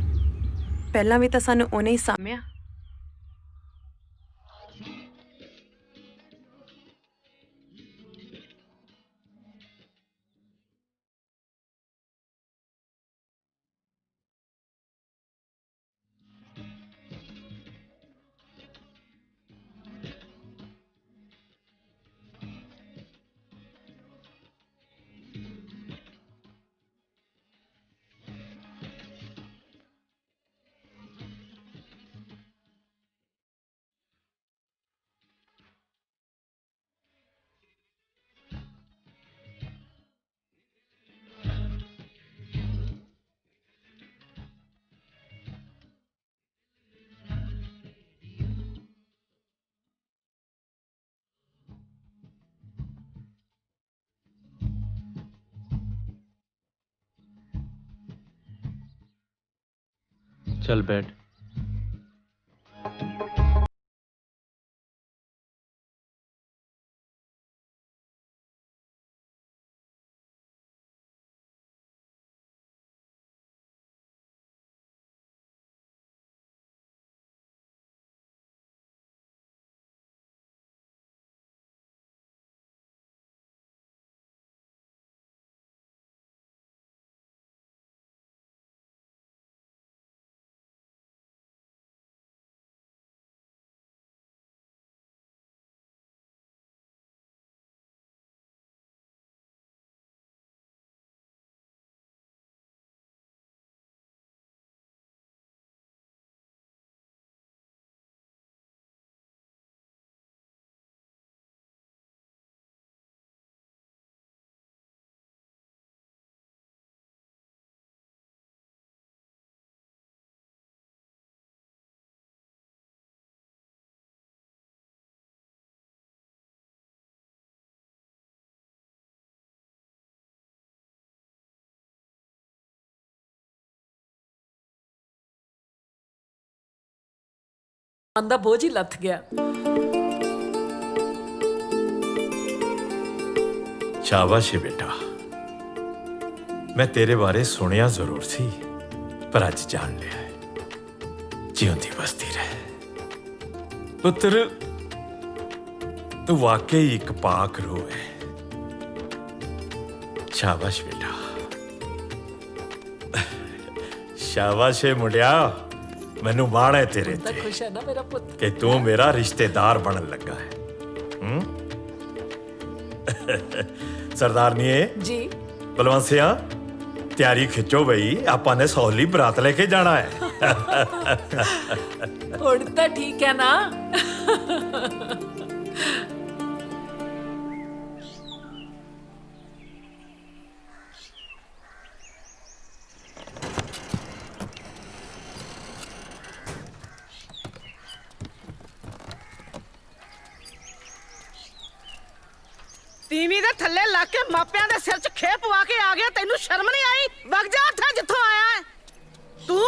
पहला भी तो सानू ओने ही सामिया। चल बैठ। ਦਾ ਬੋਝ ਹੀ ਲੱਥ ਗਿਆ। ਸ਼ਾਬਾਸ਼ ਏ ਬੇਟਾ, ਮੈਂ ਤੇਰੇ ਬਾਰੇ ਸੁਣਿਆ ਜ਼ਰੂਰ ਸੀ, ਪਰ ਅੱਜ ਜਾਣ ਲਿਆ ਹੈ। ਜਿਉਂਦੀ ਵਸਦੀ ਰਹਿ ਪੁੱਤਰ, ਤੂੰ ਵਾਕਈ ਇੱਕ ਪਾਕ ਰੂਹ ਹੈ। ਸ਼ਾਬਾਸ਼ ਬੇਟਾ, ਸ਼ਾਬਾਸ਼ ਏ ਮੁੰਡਿਆ, ਮੈਨੂੰ ਮਾਣ ਹੈ ਤੇਰੇ ਤਾਂ ਤੇ ਖੁਸ਼ ਹੈ ਨਾ ਮੇਰਾ ਪੁੱਤ? ਕਿ ਤੂੰ ਮੇਰਾ ਰਿਸ਼ਤੇਦਾਰ ਬਣਨ ਲੱਗਾ ਹੈ। ਸਰਦਾਰਨੀਏ ਜੀ ਬਲਵੰਤ ਸਿਆ, ਤਿਆਰੀ ਖਿੱਚੋ ਬਈ, ਆਪਾਂ ਨੇ ਸੌਲੀ ਬਰਾਤ ਲੈ ਕੇ ਜਾਣਾ ਹੈ। ਹੁਣ ਤਾਂ ਠੀਕ ਹੈ ਨਾ? ਤੀਵੀਂ ਦੇ ਥੱਲੇ ਲੱਗ ਕੇ ਮਾਪਿਆਂ ਦੇ ਸਿਰ 'ਚ ਖੇਪ ਪਵਾ ਕੇ ਆ ਗਿਆ, ਤੈਨੂੰ ਸ਼ਰਮ ਨਹੀਂ ਆਈ? ਵਗ ਜਾ ਉੱਥੇ ਜਿੱਥੋਂ ਆਇਆ ਹੈ ਤੂੰ।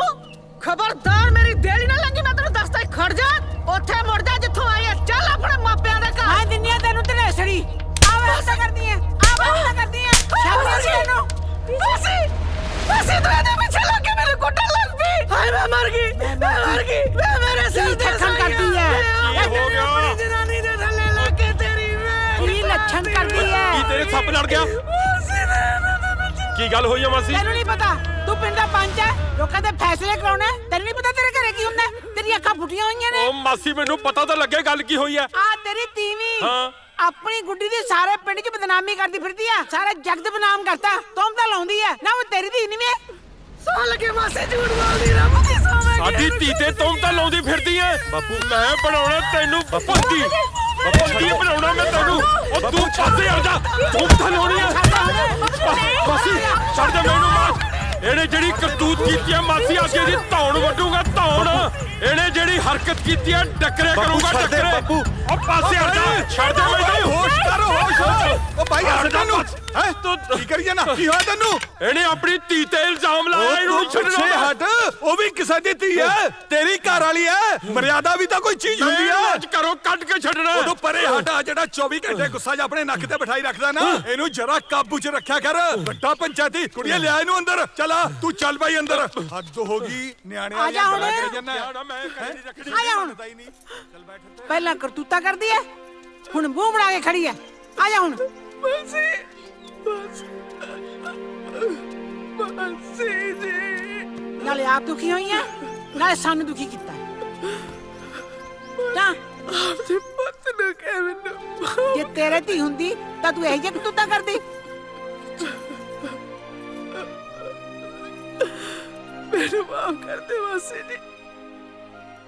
ਖਬਰਦਾਰ ਮੇਰੀ ਦੇਲੀ ਨਾ ਲੱਗੀ, ਮੈਂ ਤੈਨੂੰ ਦੱਸਦਾ। ਖੜ ਜਾ, ਉੱਥੇ ਮੁੜ ਜਾ ਜਿੱਥੋਂ ਆਈ ਹੈ। ਚੱਲ ਆਪਣੇ ਮਾਪਿਆਂ ਦੇ ਘਰ। ਮੈਂ ਦਿੰਨੀ ਆ ਤੈਨੂੰ ਧਨੇਸੜੀ। ਆਵੇ ਹੱਸਾ ਕਰਦੀ ਐ, ਆਵੇ ਹੱਸਾ ਕਰਦੀ ਐ। ਸ਼ਰਮ ਨਹੀਂ ਆਉਂਦੀ ਤੈਨੂੰ? ਅਸੀਂ ਤੂੰ ਇਹਦੇ ਪਿੱਛੇ ਲੱਗ ਕੇ ਮੈਨੂੰ ਕੁੱਟਣ ਲੱਗ ਪਈ। ਹਾਏ ਮੈਂ ਮਰ ਗਈ, ਮੈਂ ਮਰ ਗਈ। ਮੈਂ ਮੇਰੇ ਸਿਰ ਤੇ ਲੱਛਣ ਕਰਦੀ ਐ? ਕੀ ਹੋ ਗਿਆ? ਜਨਾਨੀ ਦੇ ਥੱਲੇ ਲੱਗ ਕੇ ਤੇਰੀ ਕੀ ਲੱਛਣ ਕਰਦੀ ਐ? ਕੀ ਤੇਰੇ ਸੱਪ ਲੜ ਗਿਆ? ਕੀ ਗੱਲ ਹੋਈ ਹੈ ਮਾਸੀ? ਤੈਨੂੰ ਨਹੀਂ ਪਤਾ? ਤੂੰ ਪਿੰਡ ਦਾ ਪੰਚ ਹੈ, ਲੋਕਾਂ ਦੇ ਫੈਸਲੇ ਕਰਾਉਣਾ। ਤੈਨੂੰ ਨਹੀਂ ਪਤਾ ਤੇਰੇ ਘਰੇ ਕੀ ਹੁੰਦਾ? ਤੇਰੀ ਅੱਖਾਂ ਫੁੱਟੀਆਂ ਹੋਈਆਂ ਨੇ। ਓ ਮਾਸੀ, ਮੈਨੂੰ ਪਤਾ ਤਾਂ ਲੱਗੇ ਗੱਲ ਕੀ ਹੋਈ ਹੈ। ਆ ਤੇਰੀ ਤੀਵੀਂ ਹਾਂ। ਆਪਣੀ ਗੁੱਡੀ ਦੀ ਸਾਰੇ ਪਿੰਡ 'ਚ ਬਦਨਾਮੀ ਕਰਦੀ ਫਿਰਦੀ ਆ। ਸਾਰੇ ਜਗਤ ਬਦਨਾਮ ਕਰਤਾ। ਤੁਮ ਤਾਂ ਲਾਉਂਦੀ ਐ ਨਾ, ਉਹ ਤੇਰੀ ਧੀ ਨਹੀਂ ਵੇ। ਸੌ ਲੱਗੇ ਮਾਸੇ, ਝੂਠ ਬੋਲਦੀ ਰੱਬ ਦੀ ਸੌ ਮੈਂ ਸਾਡੀ ਧੀ ਤੇ ਤੁਮ ਤਾਂ ਲਾਉਂਦੀ ਫਿਰਦੀ ਐ। ਬਾਪੂ ਮੈਂ ਬਣਾਉਣਾ ਤੈਨੂੰ ਬੰਦੀ, ਬੰਦੀ ਬਣਾਉਣਾ ਮੈਂ ਤੈਨੂੰ। ਉਹ ਤੂੰ ਪਾਸੇ ਹਟ ਜਾ, ਤੂੰ ਤਾਂ ਲਾਉਣੀ ਐ। ਮਾਸੀ ਛੱਡ ਦੇ ਮੈਨੂੰ ਮਾਰ। ਇਹਨੇ ਜਿਹੜੀ ਕਰਤੂਤ ਕੀਤੀ ਐ ਮਾਸੀ, ਅੱਜ ਇਹਦੀ ਧੌਣ ਵੱਢੂਗਾ, ਧੌਣ। ਇਹਨੇ ਜਿਹੜੀ ਹਰਕਤ ਕੀਤੀ ਐ, ਡੱਕਰੇ ਕਰੂੰਗਾ, ਡੱਕਰੇ। ਉਹ ਪਾਸੇ ਹਟ ਜਾ, ਛੱਡ ਦੇ ਮੈਨੂੰ। ਹੋਸ਼ ਕਰ, ਹੋਸ਼। ਉਹ ਭਾਈ ਹਟ ਜਾ ਤੂੰ। ਹੈ ਤੂੰ ਕੀ ਕਰੀ ਜਾਣਾ? ਕੀ ਹੋਇਆ ਤੈਨੂੰ? ਇਹਨੇ ਆਪਣੀ ਧੀ ਤੇ ਇਲਜ਼ਾਮ ਲਾਇਆ, ਇਹਨੂੰ ਨਹੀਂ ਛੱਡਣਾ ਮੈਂ। ਹਟ, ਉਹ ਵੀ ਕਿਸੇ ਦੀ ਧੀ ਹੈ, ਤੇਰੀ ਘਰ ਵਾਲੀ ਹੈ। ਮਰਿਆਦਾ ਵੀ ਤਾਂ ਕੋਈ ਚੀਜ਼ ਹੁੰਦੀ ਹੈ। ਅੱਜ ਘਰੋਂ ਕੱਢ ਕੇ ਛੱਡਣਾ। ਉਦੋਂ ਪਰੇ ਹਟ। ਜਿਹੜਾ 24 ਘੰਟੇ ਗੁੱਸਾ ਜਿਹਾ ਆਪਣੇ ਨੱਕ ਤੇ ਬਿਠਾਈ ਰੱਖਦਾ ਨਾ, ਇਹਨੂੰ ਜਰਾ ਕਾਬੂ 'ਚ ਰੱਖਿਆ ਕਰ। ਵੱਡਾ ਪੰਚਾਇਤੀ ਕੁੜੀਏ, ਲਿਆ ਇਹਨੂੰ ਅੰਦਰ। ਚਲਾ ਤੂੰ, ਚੱਲ ਬਾਈ ਅੰਦਰ। ਹੱਦ ਹੋ ਗਈ ਨਿਆਣਿਆਂ ਆ ਜਾ ਹੁਣ। ਮੈਂ ਆ ਜਾ ਹੁਣ। ਪਹਿਲਾਂ ਕਰਤੂਤਾ ਕਰਦੀ ਐ, ਹੁਣ ਮੂੰਹ ਬਣਾ ਕੇ ਖੜੀ ਐ। ਆ ਜਾ ਹੁਣ। ਮਾਸੀ ਜੀ, ਨਾਲੇ ਆਪ ਦੁਖੀ ਹੋਈ ਐ, ਨਾਲੇ ਸਾਨੂੰ ਦੁਖੀ ਕੀਤਾ। ਤਾਂ ਆਪਦੇ ਪੁੱਤ ਨੂੰ ਕਹਿ ਮੈਨੂੰ। ਜੇ ਤੇਰੇ ਧੀ ਹੁੰਦੀ ਤਾਂ ਤੂੰ ਇਹੋ ਜਿਹਾ ਕਰਤੂਤਾ ਕਰਦੀ? ਮੈਨੂੰ ਮਾਫ ਕਰ ਦੇ ਮਾਸੀ ਜੀ,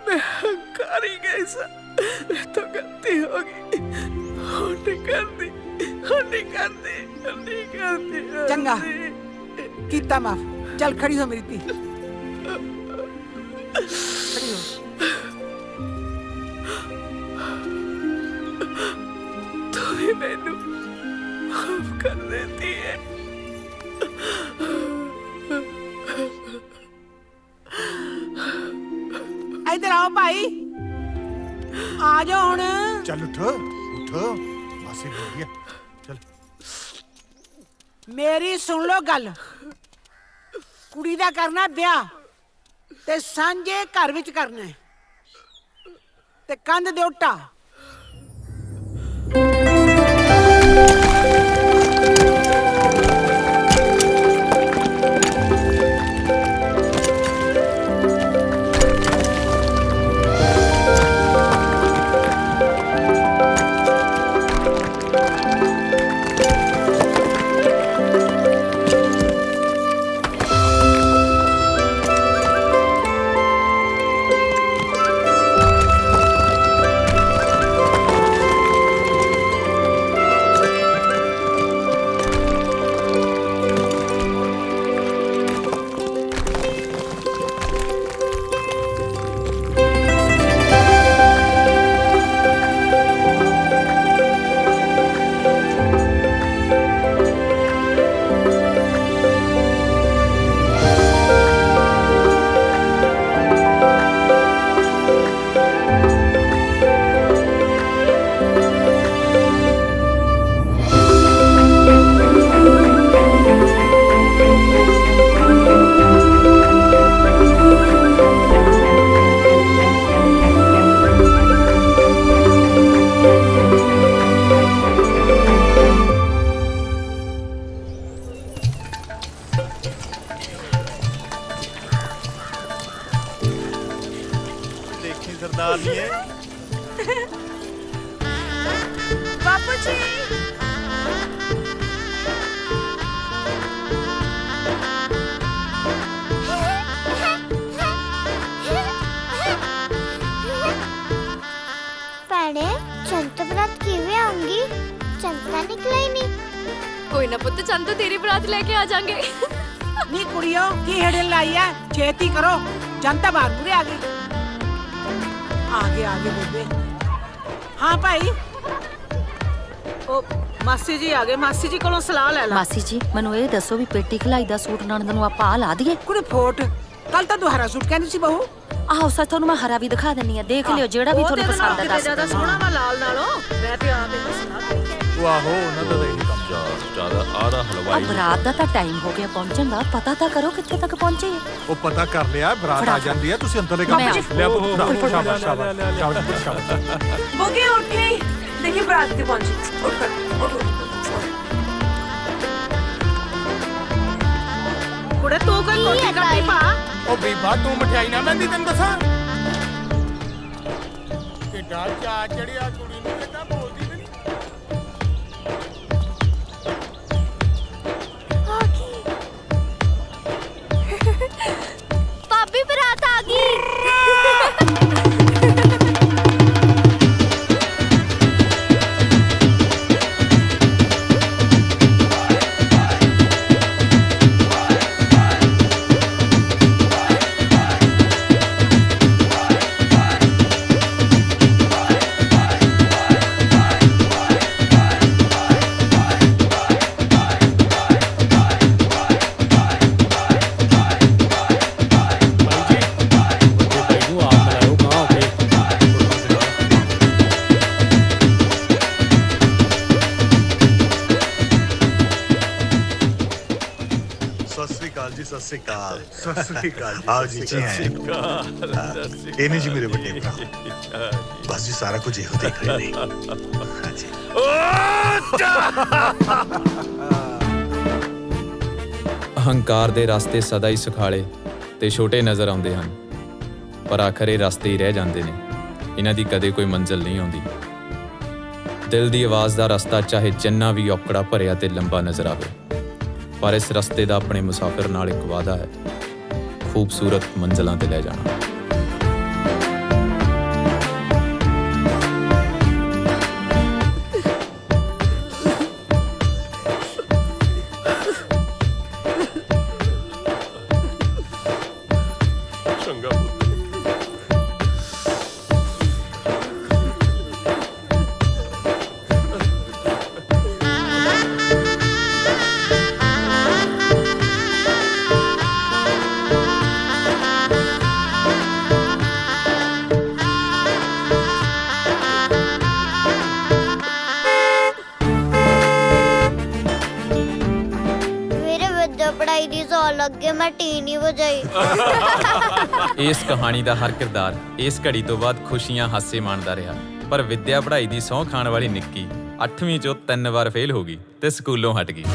ਮੈਂ ਹੰਕਾਰੀ ਗਈ ਸਾਂ, ਮੇਰੇ ਤੋਂ ਗਲਤੀ ਹੋ ਗਈ। ਹੁਣ ਨਹੀਂ ਕਰਦੀ, ਹੁਣ ਨਹੀਂ ਕਰਦੀ, ਹੁਣ ਨਹੀਂ ਕਰਦੀ। ਚੰਗਾ ਕੀਤਾ ਮਾਫ। ਚੱਲ ਖੜੀ ਹੋ ਮੇਰੀ ਧੀ, ਖੜੀ ਹੋ। ਤੂੰ ਵੀ ਮੈਨੂੰ ਮਾਫ ਕਰ ਦੇਤੀ ਹੈ। ਇੱਧਰ ਆਓ ਭਾਈ, ਆ ਜਾਓ ਹੁਣ। ਚੱਲ ਉੱਠ, ਉੱਠ। ਮਾਸੀ ਬੋਲ ਗਿਆ, ਚੱਲ। ਮੇਰੀ ਸੁਣ ਲਓ ਗੱਲ। ਕੁੜੀ ਦਾ ਕਰਨਾ ਵਿਆਹ ਤੇ ਸਾਂਝੇ ਘਰ ਵਿੱਚ ਕਰਨਾ ਹੈ, ਤੇ ਕੰਧ ਦੇ ਉੱਟਾ। ਮਨਾ ਲਈਏ। ਬਾਪੂ ਜੀ ਭੈਣੇ ਚੰਤ ਬਰਾਤ ਕਿਵੇਂ ਆਉਂਗੀ? ਚੰਤਾ ਨਿਕਲਿਆ ਹੀ ਨਹੀਂ। ਕੋਈ ਨਾ ਪੁੱਤ, ਚੰਦ ਤਾਂ ਤੇਰੀ ਬਰਾਤ ਲੈ ਕੇ ਆ ਜਾਾਂਗੇ। ਨੀ ਕੁੜੀਓ ਕੀ ਹੇੜੇ ਲਾਈ ਐ? ਛੇਤੀ ਕਰੋ, ਜਨਤਾ ਬਾਹਰ ਪੂਰੇ ਆ ਗਈ। ਆ ਗਏ ਬੇਬੇ। ਹਾਂ ਭਾਈ। ਉਹ ਮਾਸੀ ਜੀ ਆ ਗਏ, ਮਾਸੀ ਜੀ ਕੋਲੋਂ ਸਲਾਹ ਲੈ ਲਾ। ਮਾਸੀ ਜੀ ਮੈਨੂੰ ਇਹ ਦੱਸੋ ਵੀ ਪੇਟੀ ਖਲਾਈ ਦਾ ਸੂਟ ਨਣਦ ਨੂੰ ਆਪਾਂ ਆ ਲਾ ਦਈਏ? ਕੁੜੇ ਫੋਟ, ਕੱਲ ਤਾਂ ਤੂੰ ਹਰਾ ਸੂਟ ਕਹਿੰਦੀ ਸੀ ਬਹੂ। ਆਹੋ ਸੱਚ, ਤੁਹਾਨੂੰ ਮੈਂ ਹਰਾ ਵੀ ਦਿਖਾ ਦਿੰਨੀ ਆ, ਦੇਖ ਲਿਓ ਜਿਹੜਾ ਵੀ ਤੁਹਾਨੂੰ ਪਸੰਦ ਹੈ ਦੱਸ ਜਿਆਦਾ ਸੋਹਣਾ ਵਾ ਲਾਲ ਨਾਲੋਂ। ਮੈਂ ਤੇ ਆਪੇ ਸਲਾਹ ਉਹ ਆਹੋ ਉਹਨਾਂ ਦਾ ਤਾਂ ਇਹੀ ਕੰਮ ਜ਼ਿਆਦਾ ਆਦਾ ਆ ਹਲਵਾਈ। ਬਰਾਤ ਦਾ ਤਾਂ ਟਾਈਮ ਹੋ ਗਿਆ ਪਹੁੰਚਣ ਦਾ, ਪਤਾ ਤਾਂ ਕਰੋ ਕਿੱਥੇ ਤੱਕ ਪਹੁੰਚੇ। ਉਹ ਪਤਾ ਕਰ ਲਿਆ, ਬਰਾਤ ਆ ਜਾਂਦੀ ਹੈ, ਤੁਸੀਂ ਅੰਦਰ ਲੈ ਕੇ ਲਿਆ ਪੁੱਤ। ਸ਼ਾਬਾਸ਼ ਸ਼ਾਬਾਸ਼ ਸ਼ਾਬਾਸ਼। ਬੋਗੇ ਉੱਠ ਗਈ, ਦੇਖੀ ਬਰਾਤ ਤੇ ਪਹੁੰਚੀ। ਕੁੜੇ ਤੂੰ ਕੋਈ ਕੋਟੀ ਕੱਪੀ ਪਾ। ਉਹ ਬੀਬਾ ਤੂੰ ਮਠਿਆਈ ਨਾ ਲੈਂਦੀ, ਤੈਨੂੰ ਦੱਸਾਂ ਕਿੱਡਾ ਚਾ ਚੜਿਆ ਕੁੜੀ ਨੂੰ, ਕਿੱਦਾਂ ਬੋਲਦੀ ਤੇ ਨਹੀਂ। ਭਾਬੀ ਬਰਾਤ ਆ ਗਈ। ਸਤਿ ਸ੍ਰੀ ਅਕਾਲ ਜੀ, ਸਤਿ ਸ੍ਰੀ ਅਕਾਲ, ਸਤਿ ਸ੍ਰੀ ਅਕਾਲ। ਆਓ ਜੀ, ਜੀ ਆਏ। ਇਹ ਨੇ ਜੀ ਮੇਰੇ ਵੱਡੇ ਭਰਾ। ਬਸ ਜੀ ਸਾਰਾ ਕੁਝ ਇਹੋ ਦੇਖ ਰਹੇ ਨੇ। ਹਾਂਜੀ। ਅਹੰਕਾਰ ਦੇ ਰਸਤੇ ਸਦਾ ਹੀ ਸੁਖਾਲੇ ਤੇ ਛੋਟੇ ਨਜ਼ਰ ਆਉਂਦੇ ਹਨ, ਪਰ ਆਖਰ ਇਹ ਰਸਤੇ ਹੀ ਰਹਿ ਜਾਂਦੇ ਨੇ। ਇਹਨਾਂ ਦੀ ਕਦੇ ਕੋਈ ਮੰਜ਼ਿਲ ਨਹੀਂ ਆਉਂਦੀ। ਦਿਲ ਦੀ ਆਵਾਜ਼ ਦਾ ਰਸਤਾ ਚਾਹੇ ਜਿੰਨਾ ਵੀ ਔਕੜਾ ਭਰਿਆ ਤੇ ਲੰਬਾ ਨਜ਼ਰ ਆਵੇ, ਪਰ ਇਸ ਰਸਤੇ ਦਾ ਆਪਣੇ ਮੁਸਾਫਿਰ ਨਾਲ ਇੱਕ ਵਾਅਦਾ ਹੈ, ਖੂਬਸੂਰਤ ਮੰਜ਼ਿਲਾਂ ਤੇ ਲੈ ਜਾਣਾ। ਪੜਾਈ ਦੀ ਸੌ ਲੱਗੇ, ਮੈਂ ਟੀ ਨਹੀਂ ਵਜਾਈ। ਇਸ ਕਹਾਣੀ ਦਾ ਹਰ ਕਿਰਦਾਰ ਇਸ ਘੜੀ ਤੋਂ ਬਾਅਦ ਖੁਸ਼ੀਆਂ ਹਾਸੇ ਮਾਣਦਾ ਰਿਹਾ, ਪਰ ਵਿੱਦਿਆ ਪੜ੍ਹਾਈ ਦੀ ਸਹੁੰ ਖਾਣ ਵਾਲੀ ਨਿੱਕੀ 8ਵੀਂ ਚੋਂ 3 ਵਾਰ ਫੇਲ ਹੋ ਗਈ ਤੇ ਸਕੂਲੋਂ ਹਟ ਗਈ।